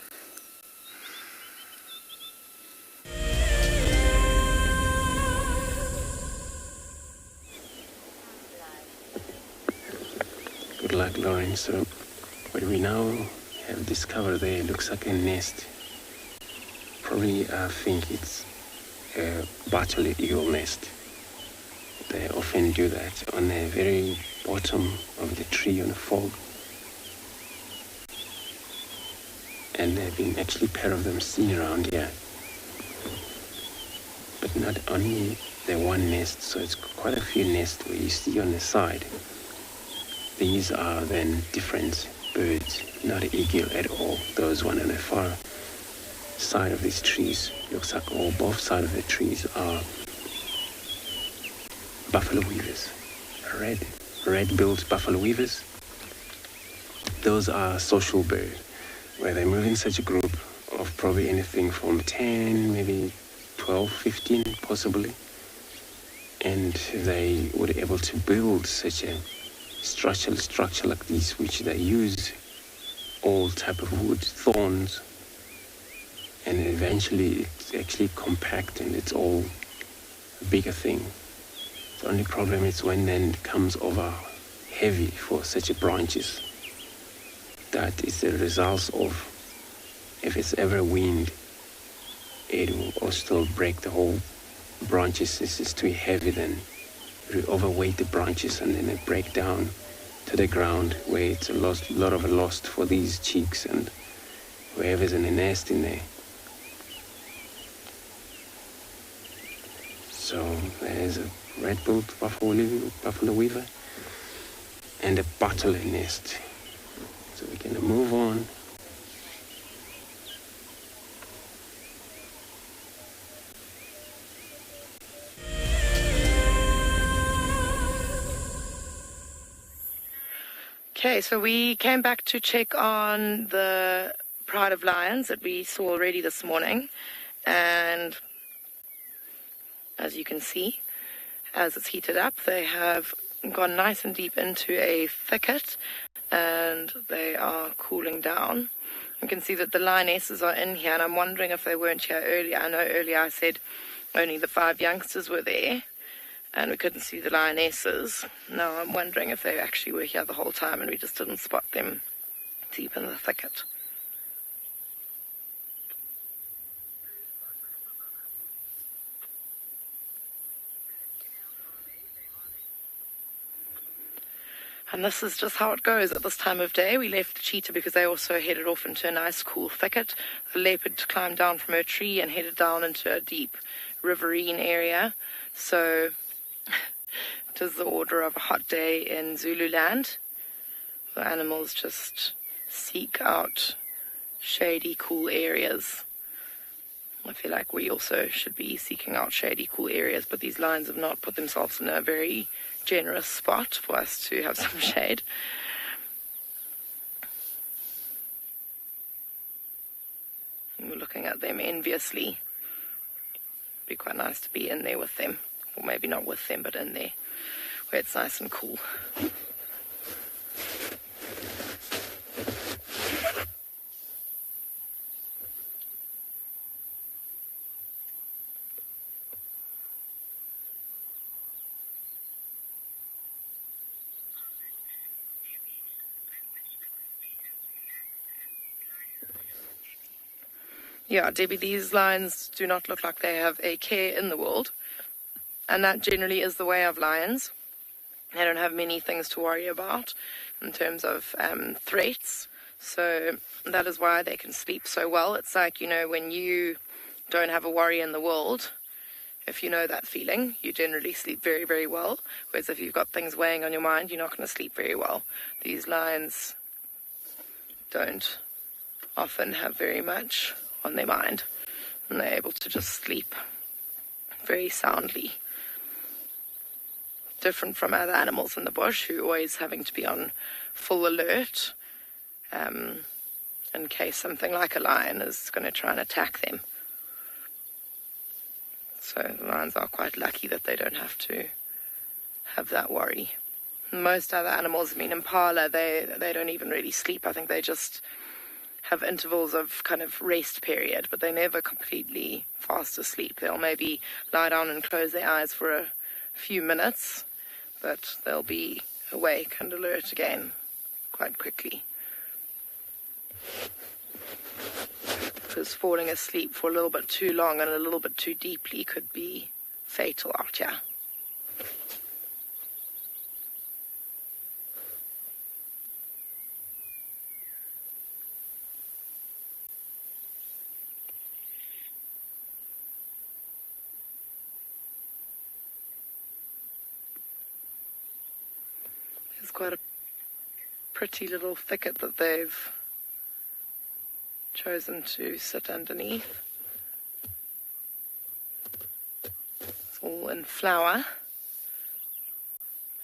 Good luck, Lauren. So what we now have discovered there looks like a nest. Probably I think it's a butterfly eagle nest. They often do that on the very bottom of the tree on a fog. And there have been actually a pair of them seen around here. But not only the one nest, so it's quite a few nests where you see on the side. These are then different birds, not eagle at all. Those one on the far side of these trees, looks like all both sides of the trees are buffalo weavers, red-billed buffalo weavers. Those are social birds, where they move in such a group of probably anything from 10, maybe 12, 15 possibly. And they were able to build such a structure like this, which they use all type of wood, thorns, and eventually it's actually compact and it's all a bigger thing. The only problem is when then it comes over heavy for such a branches. That is the result of, if it's ever wind, it will also still break the whole branches. This is too heavy, then we overweight the branches and then they break down to the ground where it's a lot of a loss for these cheeks and whoever's in the nest in there. So there's a red-billed buffalo weaver and a butterfly nest. So we're going to move on. Okay, so we came back to check on the pride of lions that we saw already this morning, and as you can see, as it's heated up, they have gone nice and deep into a thicket and they are cooling down. You can see that the lionesses are in here, and I'm wondering if they weren't here earlier. I know earlier I said only the 5 youngsters were there and we couldn't see the lionesses. Now I'm wondering if they actually were here the whole time and we just didn't spot them deep in the thicket. And this is just how it goes at this time of day. We left the cheetah because they also headed off into a nice cool thicket. The leopard climbed down from her tree and headed down into a deep riverine area. So it is the order of a hot day in Zululand. The animals just seek out shady, cool areas. I feel like we also should be seeking out shady, cool areas, but these lions have not put themselves in a very generous spot for us to have some shade. And we're looking at them enviously. It'd be quite nice to be in there with them, or maybe not with them, but in there where it's nice and cool. Yeah, Debbie, these lions do not look like they have a care in the world, and that generally is the way of lions. They don't have many things to worry about in terms of threats, so that is why they can sleep so well. It's like, you know, when you don't have a worry in the world, if you know that feeling, you generally sleep very, very well, whereas if you've got things weighing on your mind, you're not going to sleep very well. These lions don't often have very much on their mind, and they're able to just sleep very soundly. Different from other animals in the bush who are always having to be on full alert in case something like a lion is going to try and attack them. So the lions are quite lucky that they don't have to have that worry. Most other animals, I mean impala, they don't even really sleep. I think they just have intervals of kind of rest period, but they never completely fast asleep. They'll maybe lie down and close their eyes for a few minutes, but they'll be awake and alert again quite quickly. Because falling asleep for a little bit too long and a little bit too deeply could be fatal out here. There's quite a pretty little thicket that they've chosen to sit underneath. It's all in flower.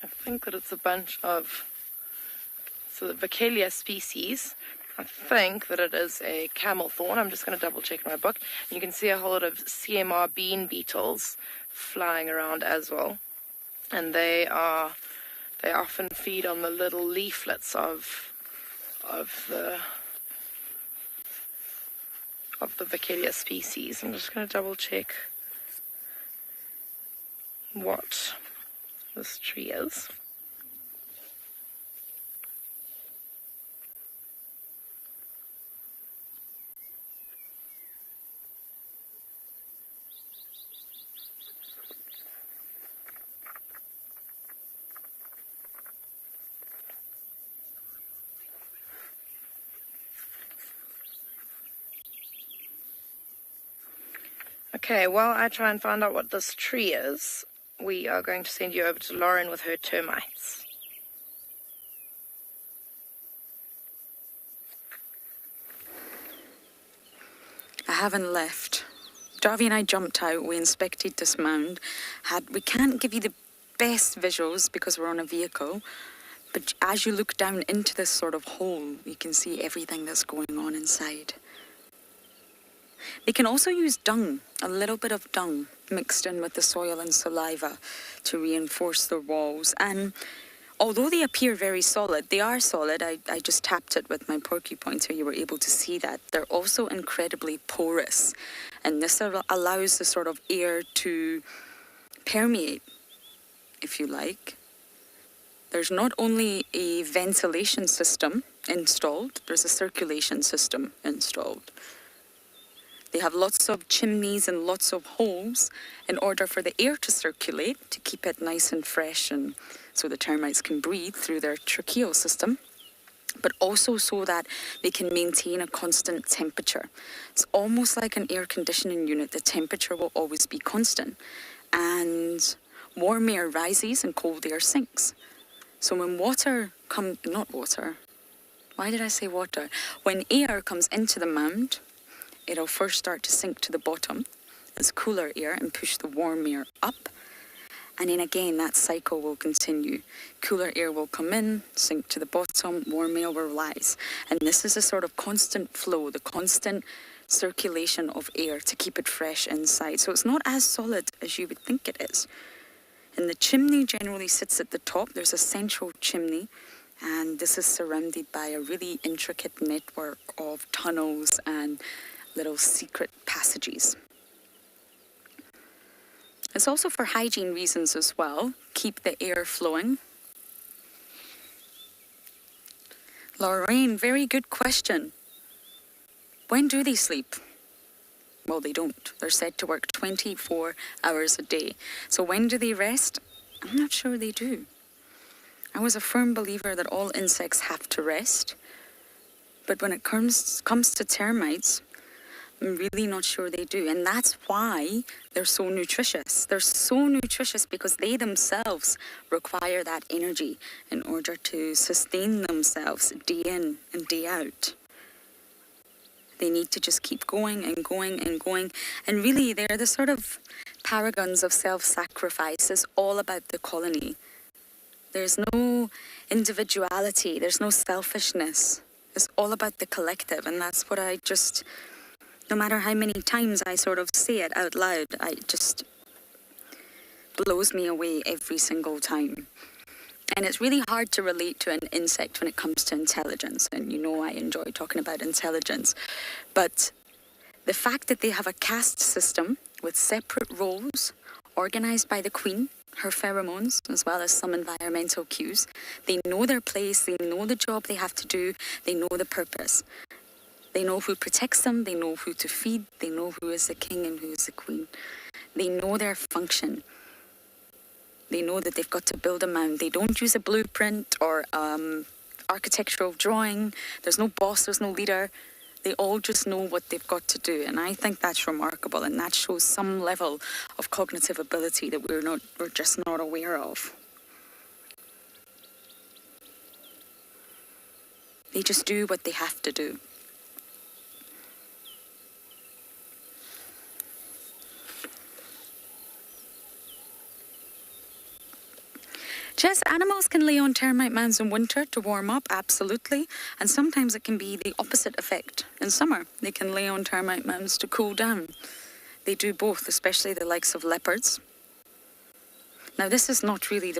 I think that it's a bunch of the Vaccalia species. I think that it is a camel thorn. I'm just going to double check in my book. You can see a whole lot of CMR bean beetles flying around as well, and they often feed on the little leaflets of the Vaccalia species. I'm just going to double check what this tree is. Okay, while I try and find out what this tree is, we are going to send you over to Lauren with her termites. I haven't left. Darby and I jumped out, we inspected this mound. We can't give you the best visuals because we're on a vehicle, but as you look down into this sort of hole, you can see everything that's going on inside. They can also use dung, a little bit of dung mixed in with the soil and saliva to reinforce their walls. And although they appear very solid, they are solid. I just tapped it with my porcupine so you were able to see that. They're also incredibly porous. And this allows the sort of air to permeate, if you like. There's not only a ventilation system installed, there's a circulation system installed. They have lots of chimneys and lots of holes in order for the air to circulate, to keep it nice and fresh, and so the termites can breathe through their tracheal system, but also so that they can maintain a constant temperature. It's almost like an air conditioning unit. The temperature will always be constant, and warm air rises and cold air sinks. So when when air comes into the mound, it'll first start to sink to the bottom as cooler air and push the warm air up. And then again, that cycle will continue. Cooler air will come in, sink to the bottom, warm air will rise. And this is a sort of constant flow, the constant circulation of air to keep it fresh inside. So it's not as solid as you would think it is. And the chimney generally sits at the top. There's a central chimney, and this is surrounded by a really intricate network of tunnels and little secret passages. It's also for hygiene reasons as well. Keep the air flowing. Lorraine, very good question. When do they sleep? Well, they don't. They're said to work 24 hours a day. So when do they rest? I'm not sure they do. I was a firm believer that all insects have to rest. But when it comes to termites, I'm really not sure they do. And that's why they're so nutritious. They're so nutritious because they themselves require that energy in order to sustain themselves day in and day out. They need to just keep going and going and going. And really, they're the sort of paragons of self-sacrifice. It's all about the colony. There's no individuality. There's no selfishness. It's all about the collective. And that's what I just, no matter how many times I sort of say it out loud, it just blows me away every single time. And it's really hard to relate to an insect when it comes to intelligence. And you know I enjoy talking about intelligence. But the fact that they have a caste system with separate roles organized by the queen, her pheromones, as well as some environmental cues. They know their place, they know the job they have to do, they know the purpose. They know who protects them, they know who to feed, they know who is the king and who is the queen. They know their function. They know that they've got to build a mound. They don't use a blueprint or architectural drawing. There's no boss, there's no leader. They all just know what they've got to do. And I think that's remarkable. And that shows some level of cognitive ability that we're just not aware of. They just do what they have to do. Yes, animals can lay on termite mounds in winter to warm up, absolutely. And sometimes it can be the opposite effect. In summer, they can lay on termite mounds to cool down. They do both, especially the likes of leopards. Now, this is not really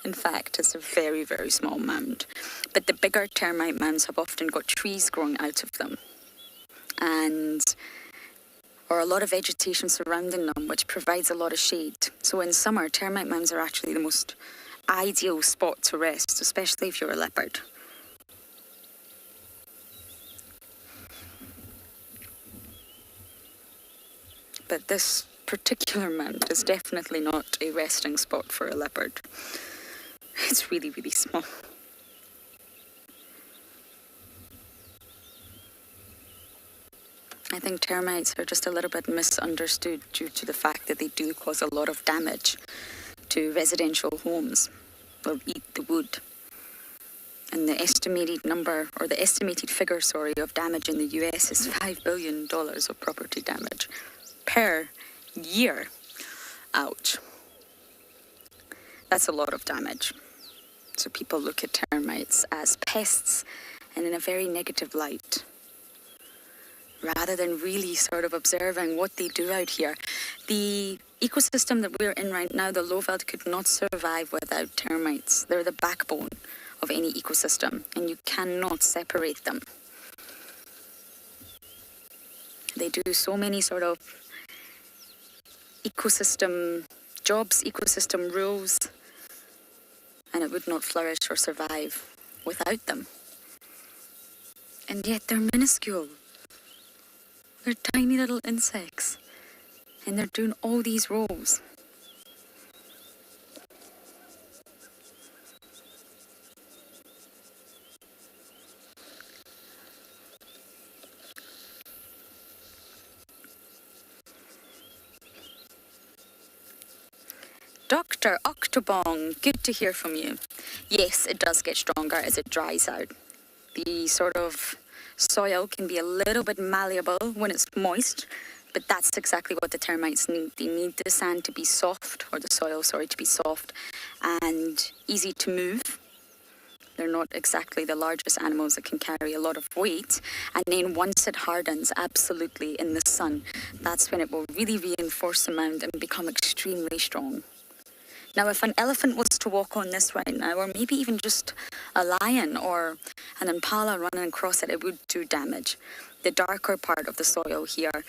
in fact, it's a very, very small mound. But the bigger termite mounds have often got trees growing out of them. Or a lot of vegetation surrounding them, which provides a lot of shade. So in summer, termite mounds are actually the most ideal spot to rest, especially if you're a leopard. But this particular mound is definitely not a resting spot for a leopard. It's really, really small. I think termites are just a little bit misunderstood due to the fact that they do cause a lot of damage to residential homes. They'll eat the wood. And the estimated number, or the estimated figure, of damage in the US is $5 billion of property damage per year. Ouch. That's a lot of damage. So people look at termites as pests and in a very negative light, rather than really sort of observing what they do out here. The ecosystem that we're in right now, the Lowveld, could not survive without termites. They're the backbone of any ecosystem, and you cannot separate them. They do so many sort of ecosystem jobs, ecosystem rules, and it would not flourish or survive without them. And yet they're minuscule. They're tiny little insects, and they're doing all these roles. Dr. Octobong, good to hear from you. Yes, it does get stronger as it dries out. The sort of soil can be a little bit malleable when it's moist, but that's exactly what the termites need. They need the sand to be soft, or the soil, to be soft and easy to move. They're not exactly the largest animals that can carry a lot of weight. And then once it hardens, absolutely, in the sun, that's when it will really reinforce the mound and become extremely strong. Now, if an elephant was to walk on this right now, or maybe even just a lion or an impala running across it, it would do damage. The darker part of the soil here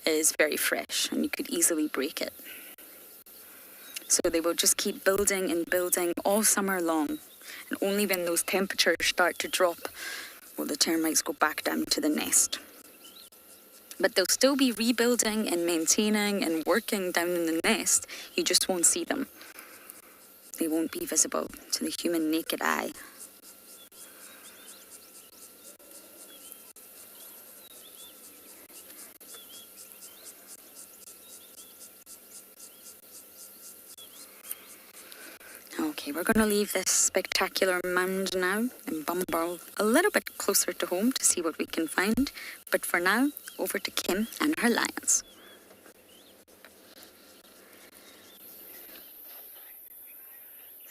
is very fresh, and you could easily break it. So they will just keep building and building all summer long. And only when those temperatures start to drop will the termites go back down to the nest. But they'll still be rebuilding and maintaining and working down in the nest. You just won't see them. They won't be visible to the human naked eye. Okay, we're going to leave this spectacular mound now and bumble a little bit closer to home to see what we can find. But for now, over to Kim and her lions.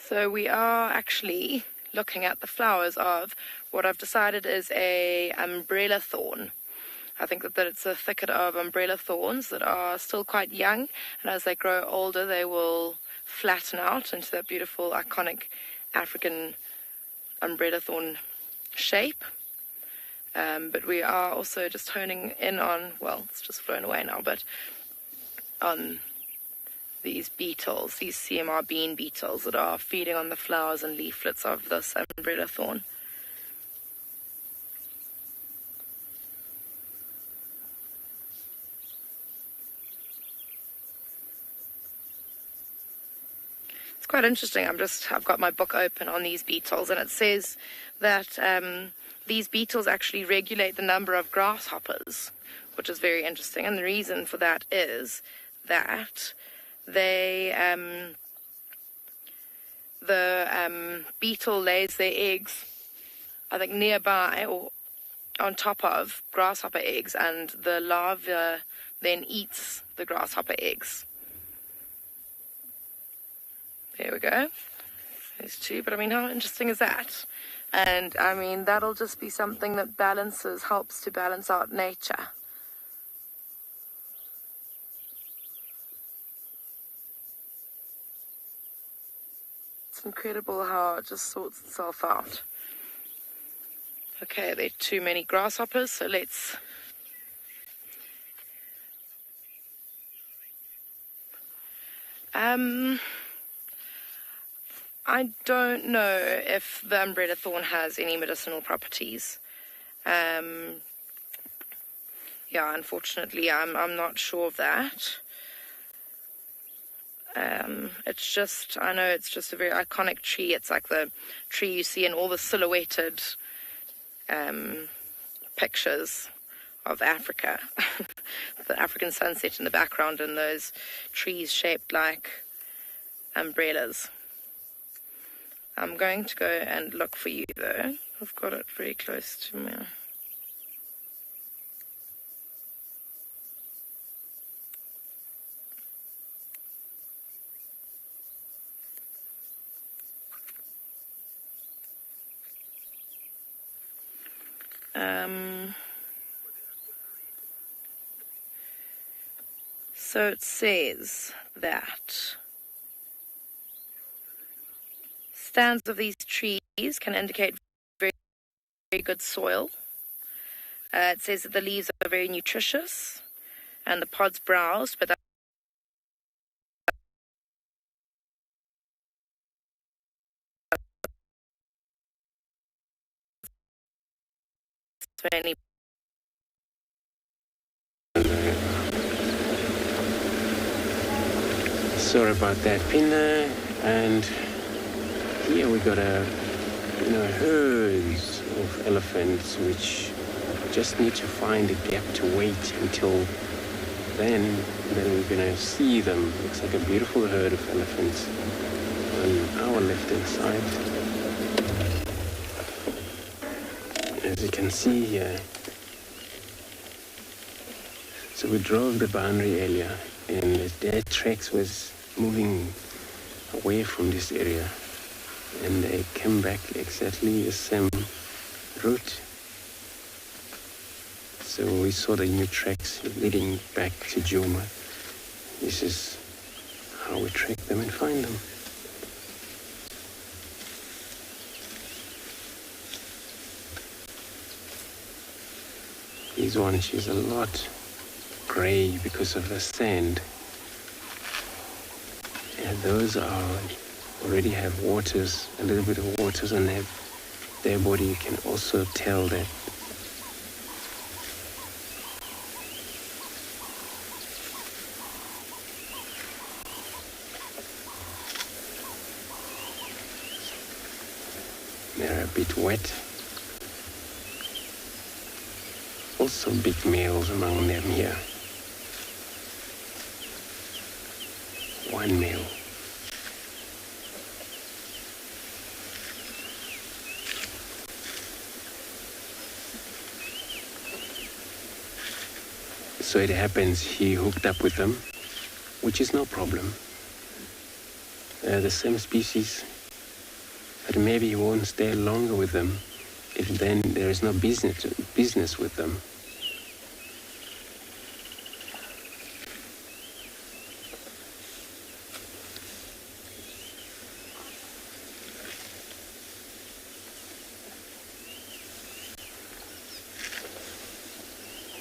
So we are actually looking at the flowers of what I've decided is a umbrella thorn. I think that it's a thicket of umbrella thorns that are still quite young, and as they grow older they will flatten out into that beautiful iconic African umbrella thorn shape. But we are also just honing in on, well, it's just flown away now, but on these beetles, these CMR bean beetles that are feeding on the flowers and leaflets of this umbrella thorn. It's quite interesting. I've got my book open on these beetles, and it says that these beetles actually regulate the number of grasshoppers, which is very interesting. And the reason for that is that the beetle lays their eggs, I think, nearby or on top of grasshopper eggs, and the larva then eats the grasshopper eggs. There we go. There's two, but I mean, how interesting is that? And I mean, that'll just be something that helps to balance out nature. It's incredible how it just sorts itself out. Okay, there are too many grasshoppers, so let's... I don't know if the umbrella thorn has any medicinal properties. Yeah, unfortunately, I'm not sure of that. It's just, I know it's just a very iconic tree. It's like the tree you see in all the silhouetted pictures of Africa. The African sunset in the background and those trees shaped like umbrellas. I'm going to go and look for you though. I've got it very close to me. So it says that stands of these trees can indicate very, very good soil. It says that the leaves are very nutritious and the pods browsed, but that's only Sorry about that, Pina. And here we got herds of elephants which just need to find a gap to wait until then we're gonna see them. Looks like a beautiful herd of elephants on our left-hand side. As you can see here. So we drove the boundary area and their tracks was moving away from this area and they came back exactly the same route. So we saw the new tracks leading back to Juma. This is how we track them and find them. This one, she's a lot gray because of the sand. And those are already have waters, a little bit of waters on their body. You can also tell that they're a bit wet. Also big males among them here. One male. So it happens he hooked up with them, which is no problem. They're the same species, but maybe he won't stay longer with them if then there is no business with them.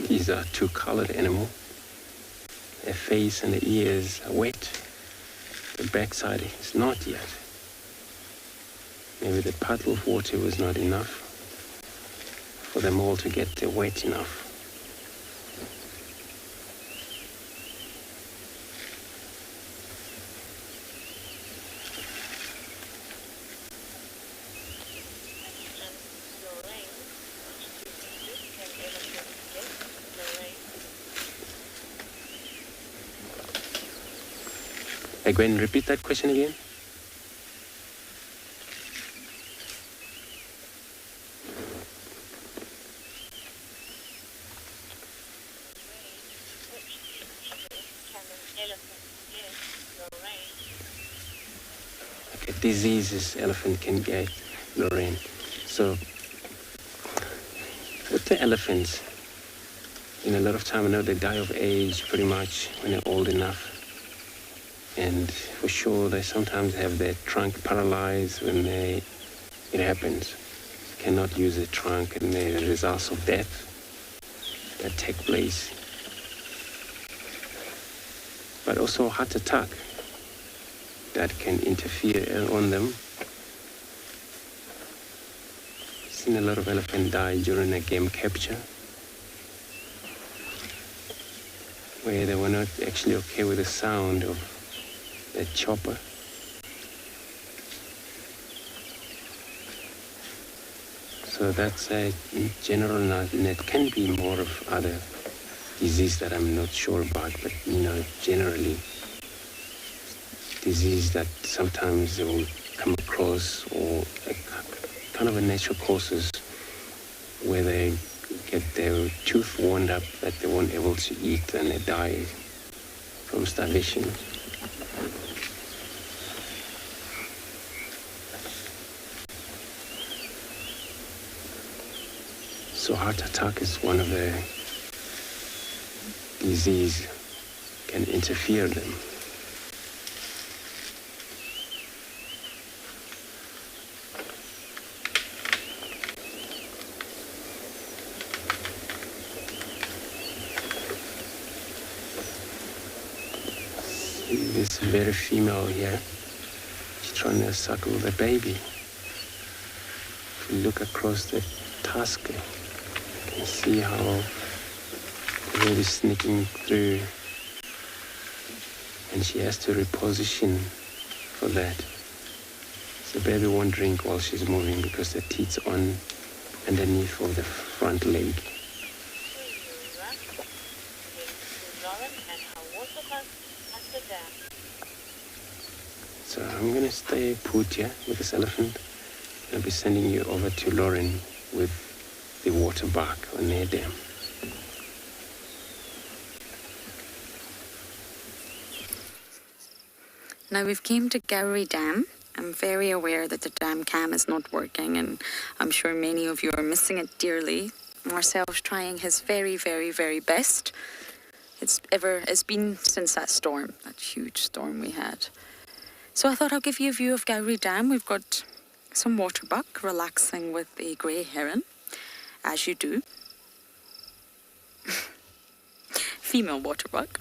These are two-colored animal. Their face and the ears are wet. The backside is not yet. Maybe the puddle of water was not enough for them all to get wet enough. Go ahead and repeat that question again. Okay, diseases elephant can get, Lorraine. So, with the elephants, in a lot of time, I know they die of age pretty much when they're old enough. And for sure, they sometimes have their trunk paralyzed when it happens. Cannot use the trunk, and the results of death that take place. But also heart attack that can interfere on them. Seen a lot of elephants die during a game capture, where they were not actually okay with the sound of the chopper. So that's in general, and it can be more of other disease that I'm not sure about, but generally disease that sometimes they will come across, or kind of a natural causes where they get their tooth wound up that they weren't able to eat and they die from starvation. So heart attack is one of the disease can interfere them. This very female here, she's trying to suckle the baby. If you look across the tusk, you can see how the baby's sneaking through, and she has to reposition for that. So the baby won't drink while she's moving because the teat's on underneath of the front leg. So I'm going to stay put here with this elephant. I'll be sending you over to Lauren with the water bark on their dam. Now we've came to Gowrie Dam. I'm very aware that the dam cam is not working, and I'm sure many of you are missing it dearly. Marcel's trying his very, very, very best. It's been since that storm, that huge storm we had. So I thought I'll give you a view of Gowrie Dam. We've got some waterbuck relaxing with a grey heron, as you do. Female waterbuck.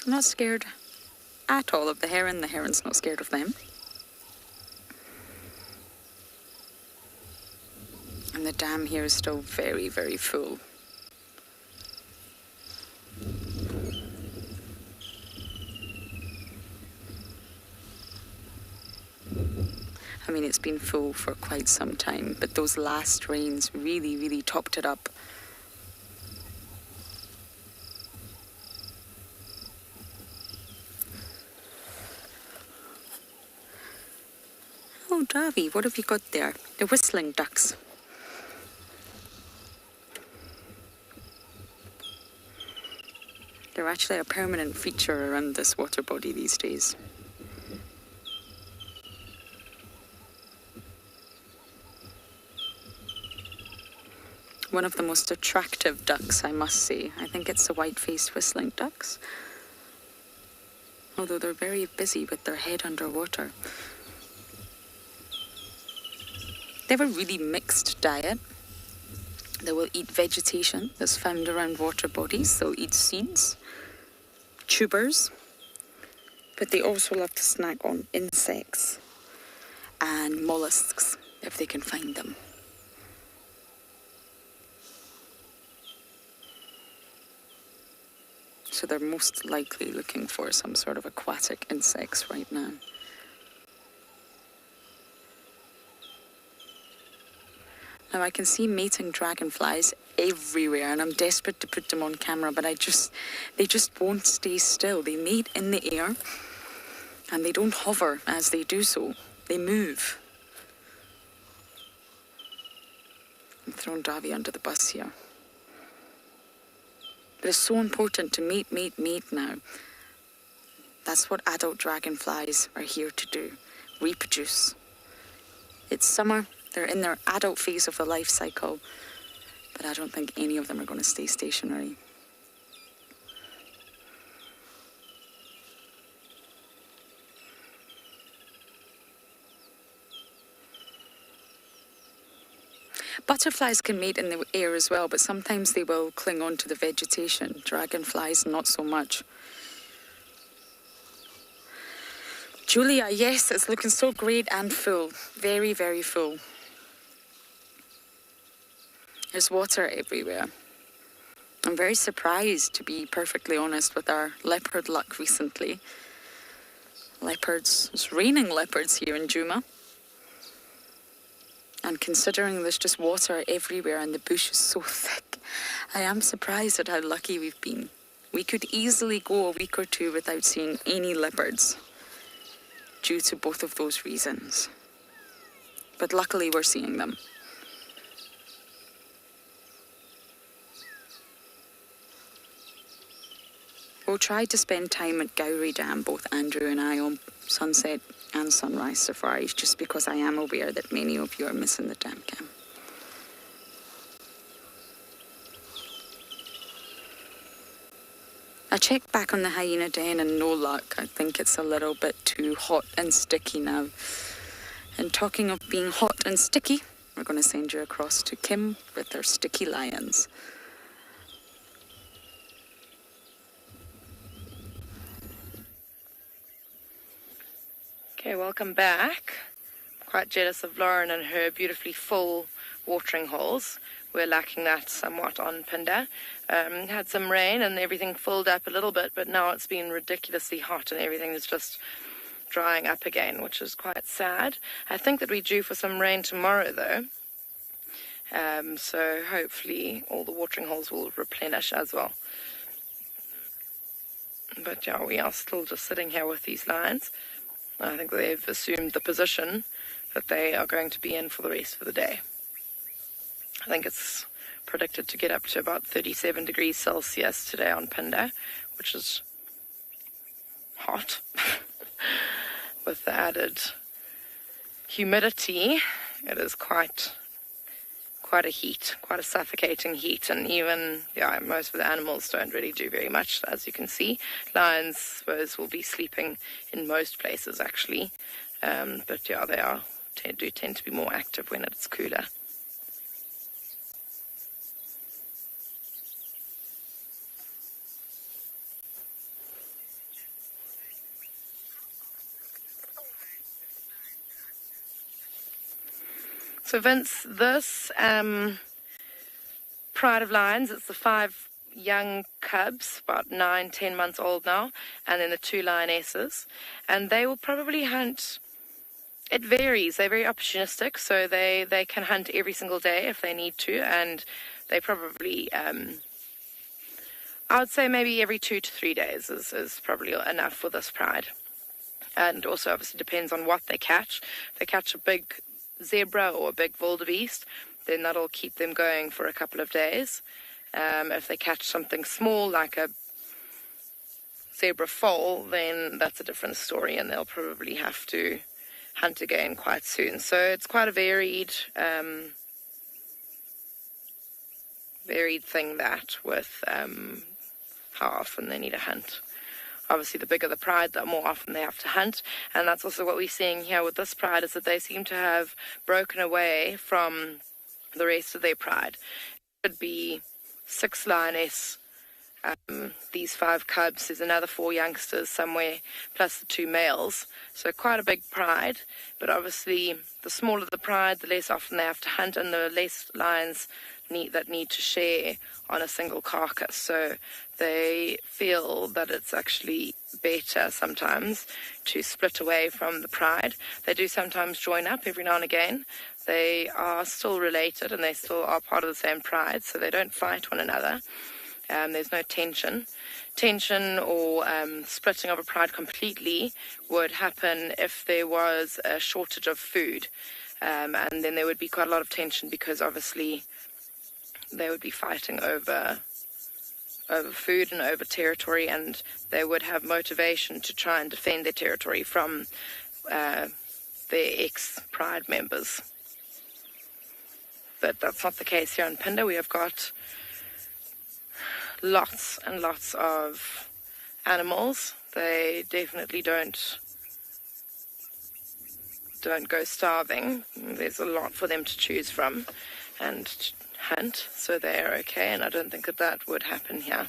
I'm not scared at all of the heron. The heron's not scared of them. And the dam here is still very, very full. I mean, it's been full for quite some time, but those last rains really, really topped it up. Oh, Davi, what have you got there? The whistling ducks. They're actually a permanent feature around this water body these days. One of the most attractive ducks, I must say. I think it's the white-faced whistling ducks. Although they're very busy with their head underwater. They have a really mixed diet. They will eat vegetation that's found around water bodies. They'll eat seeds, tubers, but they also love to snack on insects and mollusks if they can find them. So they're most likely looking for some sort of aquatic insects right now. Now I can see mating dragonflies everywhere, and I'm desperate to put them on camera, but they just won't stay still. They mate in the air, and they don't hover as they do so. They move. I'm throwing Davi under the bus here. But it's so important to mate now. That's what adult dragonflies are here to do, reproduce. It's summer, they're in their adult phase of the life cycle, but I don't think any of them are going to stay stationary. Butterflies can mate in the air as well, but sometimes they will cling on to the vegetation. Dragonflies, not so much. Julia, yes, it's looking so great and full. Very, very full. There's water everywhere. I'm very surprised, to be perfectly honest, with our leopard luck recently. leopards. It's raining leopards here in Juma. And considering there's just water everywhere and the bush is so thick, I am surprised at how lucky we've been. We could easily go a week or two without seeing any leopards due to both of those reasons. But luckily we're seeing them. We'll try to spend time at Gowrie Dam, both Andrew and I, on sunset and sunrise safaris, just because I am aware that many of you are missing the dam cam. I checked back on the hyena den and no luck. I think it's a little bit too hot and sticky now. And talking of being hot and sticky, we're going to send you across to Kim with her sticky lions. Okay, welcome back. Quite jealous of Lauren and her beautifully full watering holes. We're lacking that somewhat on Phinda. Had some rain and everything filled up a little bit, but now it's been ridiculously hot and everything is just drying up again, which is quite sad. I think that we're due for some rain tomorrow though. So hopefully all the watering holes will replenish as well. But yeah, we are still just sitting here with these lions. I think they've assumed the position that they are going to be in for the rest of the day. I think it's predicted to get up to about 37 degrees Celsius today on Phinda, which is hot. With the added humidity, it is quite a heat, quite a suffocating heat, and even, most of the animals don't really do very much, as you can see. Lions, I suppose, will be sleeping in most places, actually, but yeah, they do tend to be more active when it's cooler. So Vince, this pride of lions, it's the 5 young cubs, about 9-10 months old now, and then the 2 lionesses, and they will probably hunt. It varies. They're very opportunistic, so they can hunt every single day if they need to, and they probably, I would say maybe every 2 to 3 days is probably enough for this pride. And also obviously depends on what they catch. If they catch a big zebra or a big wildebeest, then that'll keep them going for a couple of days. If they catch something small like a zebra foal, then that's a different story, and they'll probably have to hunt again quite soon. So it's quite a varied thing, that with how often they need to hunt. Obviously, the bigger the pride, the more often they have to hunt. And that's also what we're seeing here with this pride, is that they seem to have broken away from the rest of their pride. It could be 6 lioness, these 5 cubs, there's another 4 youngsters somewhere, plus the 2 males. So quite a big pride. But obviously, the smaller the pride, the less often they have to hunt, and the less lions that need to share on a single carcass. So they feel that it's actually better sometimes to split away from the pride. They do sometimes join up every now and again. They are still related and they still are part of the same pride, so they don't fight one another. There's no tension. Tension or splitting of a pride completely would happen if there was a shortage of food. And then there would be quite a lot of tension, because obviously they would be fighting over food and over territory, and they would have motivation to try and defend their territory from their ex-pride members. But that's not the case here in Phinda. We have got lots and lots of animals. They definitely don't go starving. There's a lot for them to choose from and hunt, so they are okay, and I don't think that would happen here.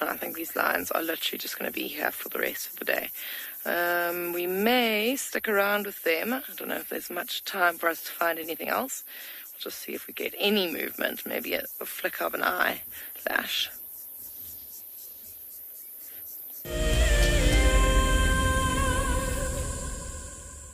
I think these lions are literally just going to be here for the rest of the day. We may stick around with them. I don't know if there's much time for us to find anything else. We'll just see if we get any movement, maybe a flick of an eye lash.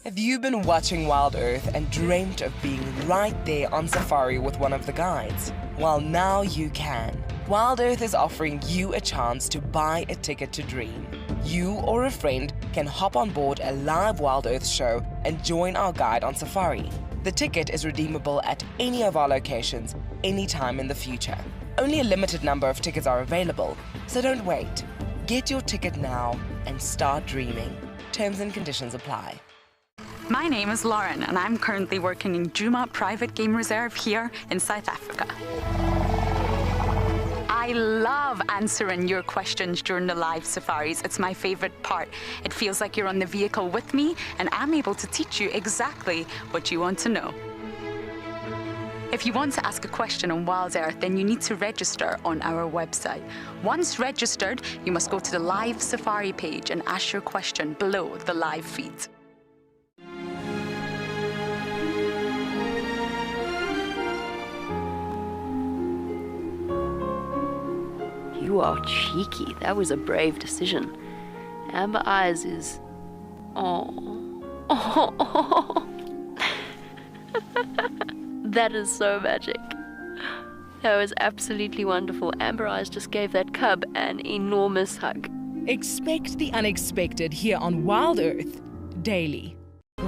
Have you been watching Wild Earth and dreamt of being right there on safari with one of the guides? Well, now you can. Wild Earth is offering you a chance to buy a ticket to dream. You or a friend can hop on board a live Wild Earth show and join our guide on safari. The ticket is redeemable at any of our locations, anytime in the future. Only a limited number of tickets are available, so don't wait. Get your ticket now and start dreaming. Terms and conditions apply. My name is Lauren, and I'm currently working in Djuma Private Game Reserve here in South Africa. I love answering your questions during the live safaris. It's my favorite part. It feels like you're on the vehicle with me, and I'm able to teach you exactly what you want to know. If you want to ask a question on Wild Earth, then you need to register on our website. Once registered, you must go to the live safari page and ask your question below the live feed. You are cheeky. That was a brave decision. Amber Eyes is... Oh. That is so magic. That was absolutely wonderful. Amber Eyes just gave that cub an enormous hug. Expect the unexpected here on Wild Earth daily.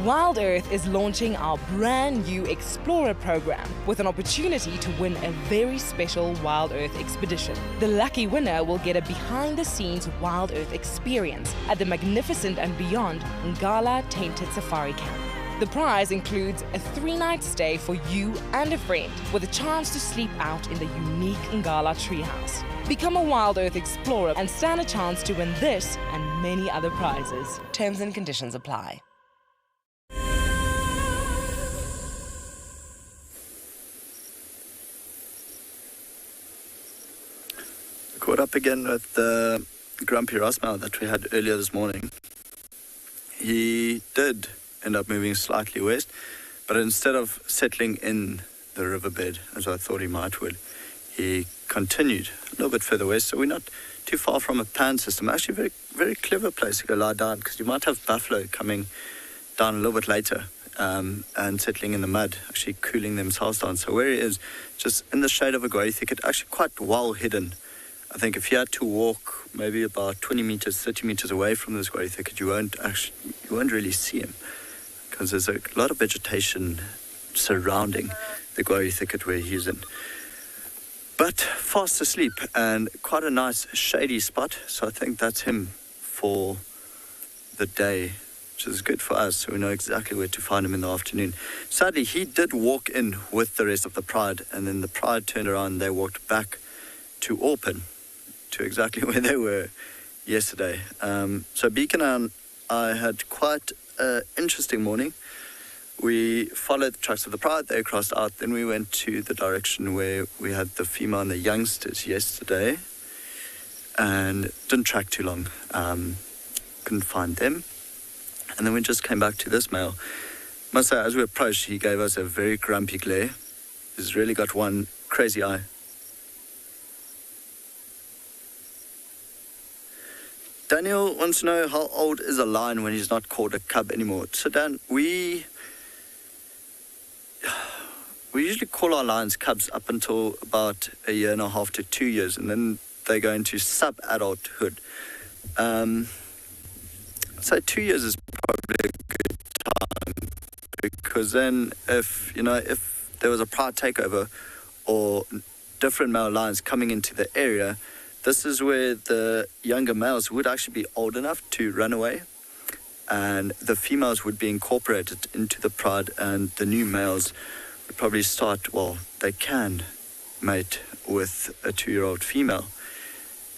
Wild Earth is launching our brand new Explorer program with an opportunity to win a very special Wild Earth expedition. The lucky winner will get a behind-the-scenes Wild Earth experience at the magnificent and beyond Ngala Tainted Safari Camp. The prize includes a 3-night stay for you and a friend with a chance to sleep out in the unique Ngala treehouse. Become a Wild Earth Explorer and stand a chance to win this and many other prizes. Terms and conditions apply. Caught up again with the grumpy Rosmel that we had earlier this morning. He did end up moving slightly west, but instead of settling in the riverbed, as I thought he might would, he continued a little bit further west, so we're not too far from a pan system. Actually, very, very clever place to go lie down, because you might have buffalo coming down a little bit later and settling in the mud, actually cooling themselves down. So where he is, just in the shade of a guava thicket, actually quite well hidden. I think if you had to walk maybe about 20 meters, 30 meters away from this guava thicket, you won't really see him, because there's a lot of vegetation surrounding the guava thicket where he's in. But fast asleep and quite a nice shady spot, so I think that's him for the day, which is good for us, so we know exactly where to find him in the afternoon. Sadly, he did walk in with the rest of the pride, and then the pride turned around and they walked back to Orpin, to exactly where they were yesterday. So Beacon and I had quite an interesting morning. We followed the tracks of the pride, they crossed out, then we went to the direction where we had the female and the youngsters yesterday, and didn't track too long, couldn't find them, and then we just came back to this male. Must say, as we approached, he gave us a very grumpy glare. He's really got one crazy eye. Daniel wants to know, how old is a lion when he's not called a cub anymore? So Dan, we usually call our lions cubs up until about 1.5 to 2 years, and then they go into sub-adulthood. So 2 years is probably a good time, because then if there was a pride takeover or different male lions coming into the area, this is where the younger males would actually be old enough to run away, and the females would be incorporated into the pride, and the new males would probably start, well, they can mate with a 2-year-old female.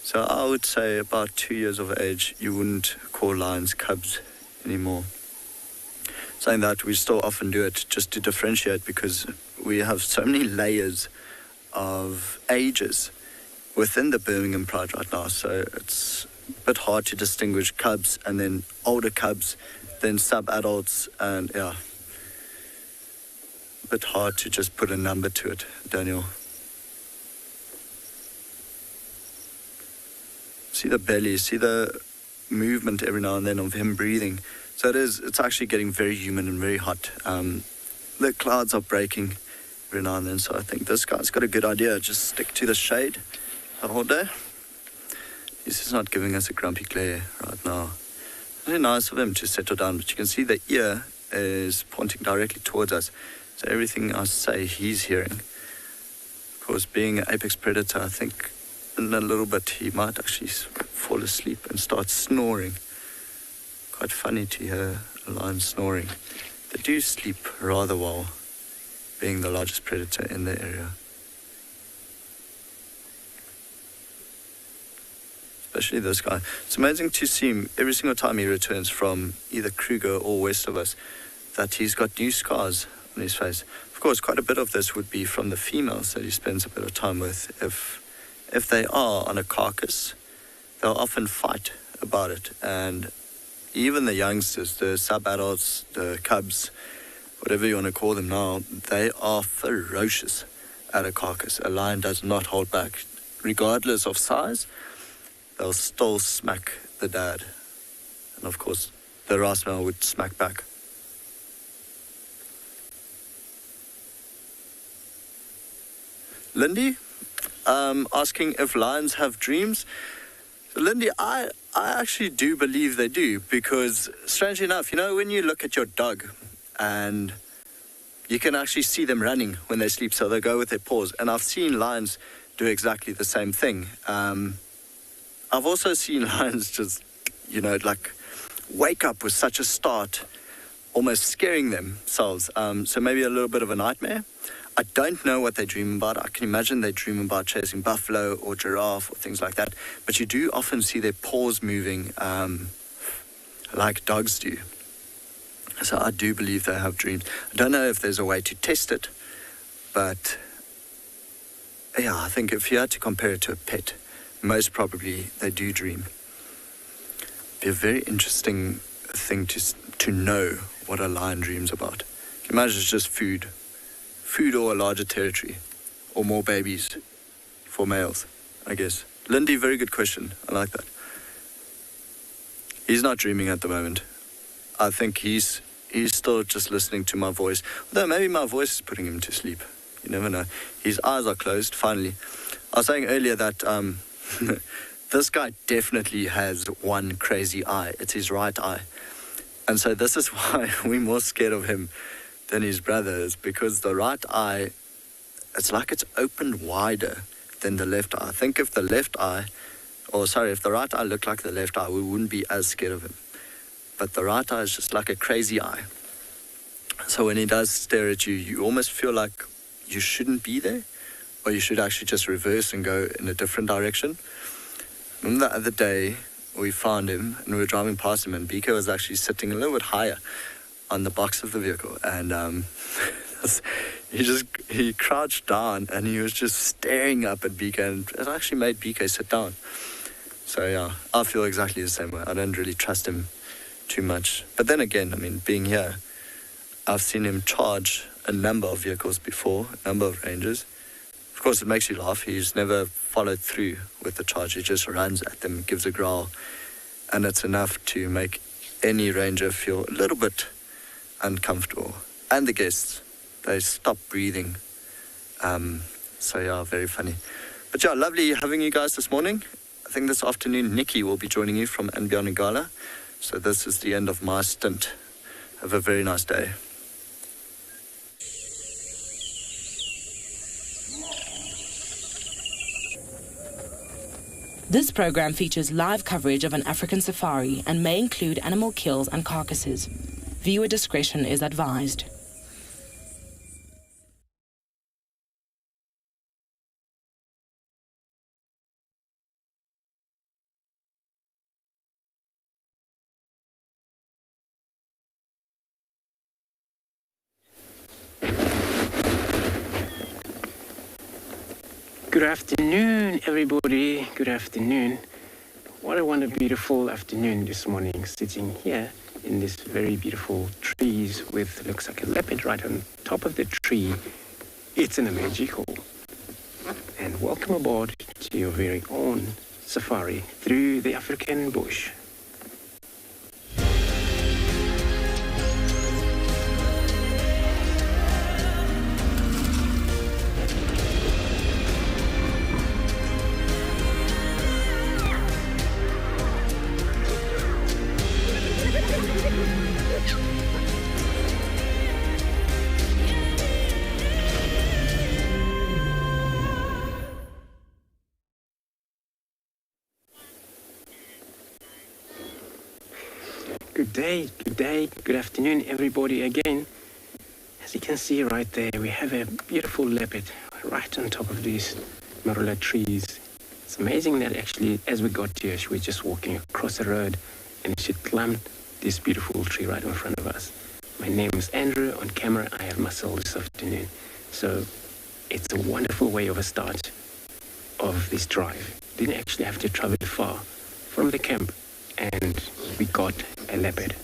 So I would say about 2 years of age, you wouldn't call lions cubs anymore. Saying that, we still often do it just to differentiate, because we have so many layers of ages within the Birmingham Pride right now, so it's a bit hard to distinguish cubs and then older cubs, then sub-adults, and yeah, a bit hard to just put a number to it, Daniel. See the belly, see the movement every now and then of him breathing. So it's actually getting very humid and very hot. The clouds are breaking every now and then, so I think this guy's got a good idea. Just stick to the shade the whole day. He's just not giving us a grumpy glare right now. It's really nice of him to settle down, but you can see the ear is pointing directly towards us. So everything I say, he's hearing. Of course, being an apex predator, I think in a little bit he might actually fall asleep and start snoring. Quite funny to hear a lion snoring. They do sleep rather well, being the largest predator in the area. Especially this guy. It's amazing to see him every single time he returns from either Kruger or west of us, that he's got new scars on his face. Of course, quite a bit of this would be from the females that he spends a bit of time with. If they are on a carcass, they'll often fight about it, and even the youngsters, the sub-adults, the cubs, whatever you want to call them now, they are ferocious at a carcass. A lion does not hold back. Regardless of size, they'll still smack the dad. And of course, the ras male would smack back. Lindy, asking if lions have dreams. Lindy, I actually do believe they do, because strangely enough, you know, when you look at your dog and you can actually see them running when they sleep, so they go with their paws. And I've seen lions do exactly the same thing. I've also seen lions just, you know, like wake up with such a start, almost scaring themselves. So maybe a little bit of a nightmare. I don't know what they dream about. I can imagine they dream about chasing buffalo or giraffe or things like that. But you do often see their paws moving like dogs do. So I do believe they have dreams. I don't know if there's a way to test it, but yeah, I think if you had to compare it to a pet, most probably they do dream. Be a very interesting thing to know what a lion dreams about. Can you imagine it's just food or a larger territory, or more babies for males, I guess. Lindy, very good question. I like that. He's not dreaming at the moment. I think he's still just listening to my voice. Although maybe my voice is putting him to sleep. You never know. His eyes are closed, finally. I was saying earlier that this guy definitely has one crazy eye. It's his right eye. And so this is why we're more scared of him than his brothers, because the right eye, it's like it's opened wider than the left eye. I think if the right eye looked like the left eye, we wouldn't be as scared of him. But the right eye is just like a crazy eye. So when he does stare at you, you almost feel like you shouldn't be there, or you should actually just reverse and go in a different direction. Remember the other day, we found him and we were driving past him, and BK was actually sitting a little bit higher on the box of the vehicle, and he crouched down and he was just staring up at BK, and it actually made BK sit down. So yeah, I feel exactly the same way. I don't really trust him too much. But then again, I mean, being here, I've seen him charge a number of vehicles before, a number of rangers. Of course, it makes you laugh. He's never followed through with the charge. He just runs at them, gives a growl, and it's enough to make any ranger feel a little bit uncomfortable. And the guests, they stop breathing. So yeah, very funny. But yeah, lovely having you guys this morning. I think this afternoon Nikki will be joining you from Anbianagala. So this is the end of my stint. Have a very nice day. This program features live coverage of an African safari and may include animal kills and carcasses. Viewer discretion is advised. Good afternoon, everybody. Good afternoon. What a beautiful afternoon this morning, sitting here in this very beautiful trees with, looks like a leopard right on top of the tree. It's in a magical. And welcome aboard to your very own safari through the African bush. Good day, good afternoon, everybody again. As you can see right there, we have a beautiful leopard right on top of these marula trees. It's amazing that actually, as we got here, she was just walking across the road and she climbed this beautiful tree right in front of us. My name is Andrew. On camera, I have Marcel this afternoon. So it's a wonderful way of a start of this drive. Didn't actually have to travel far from the camp, and we got a leopard.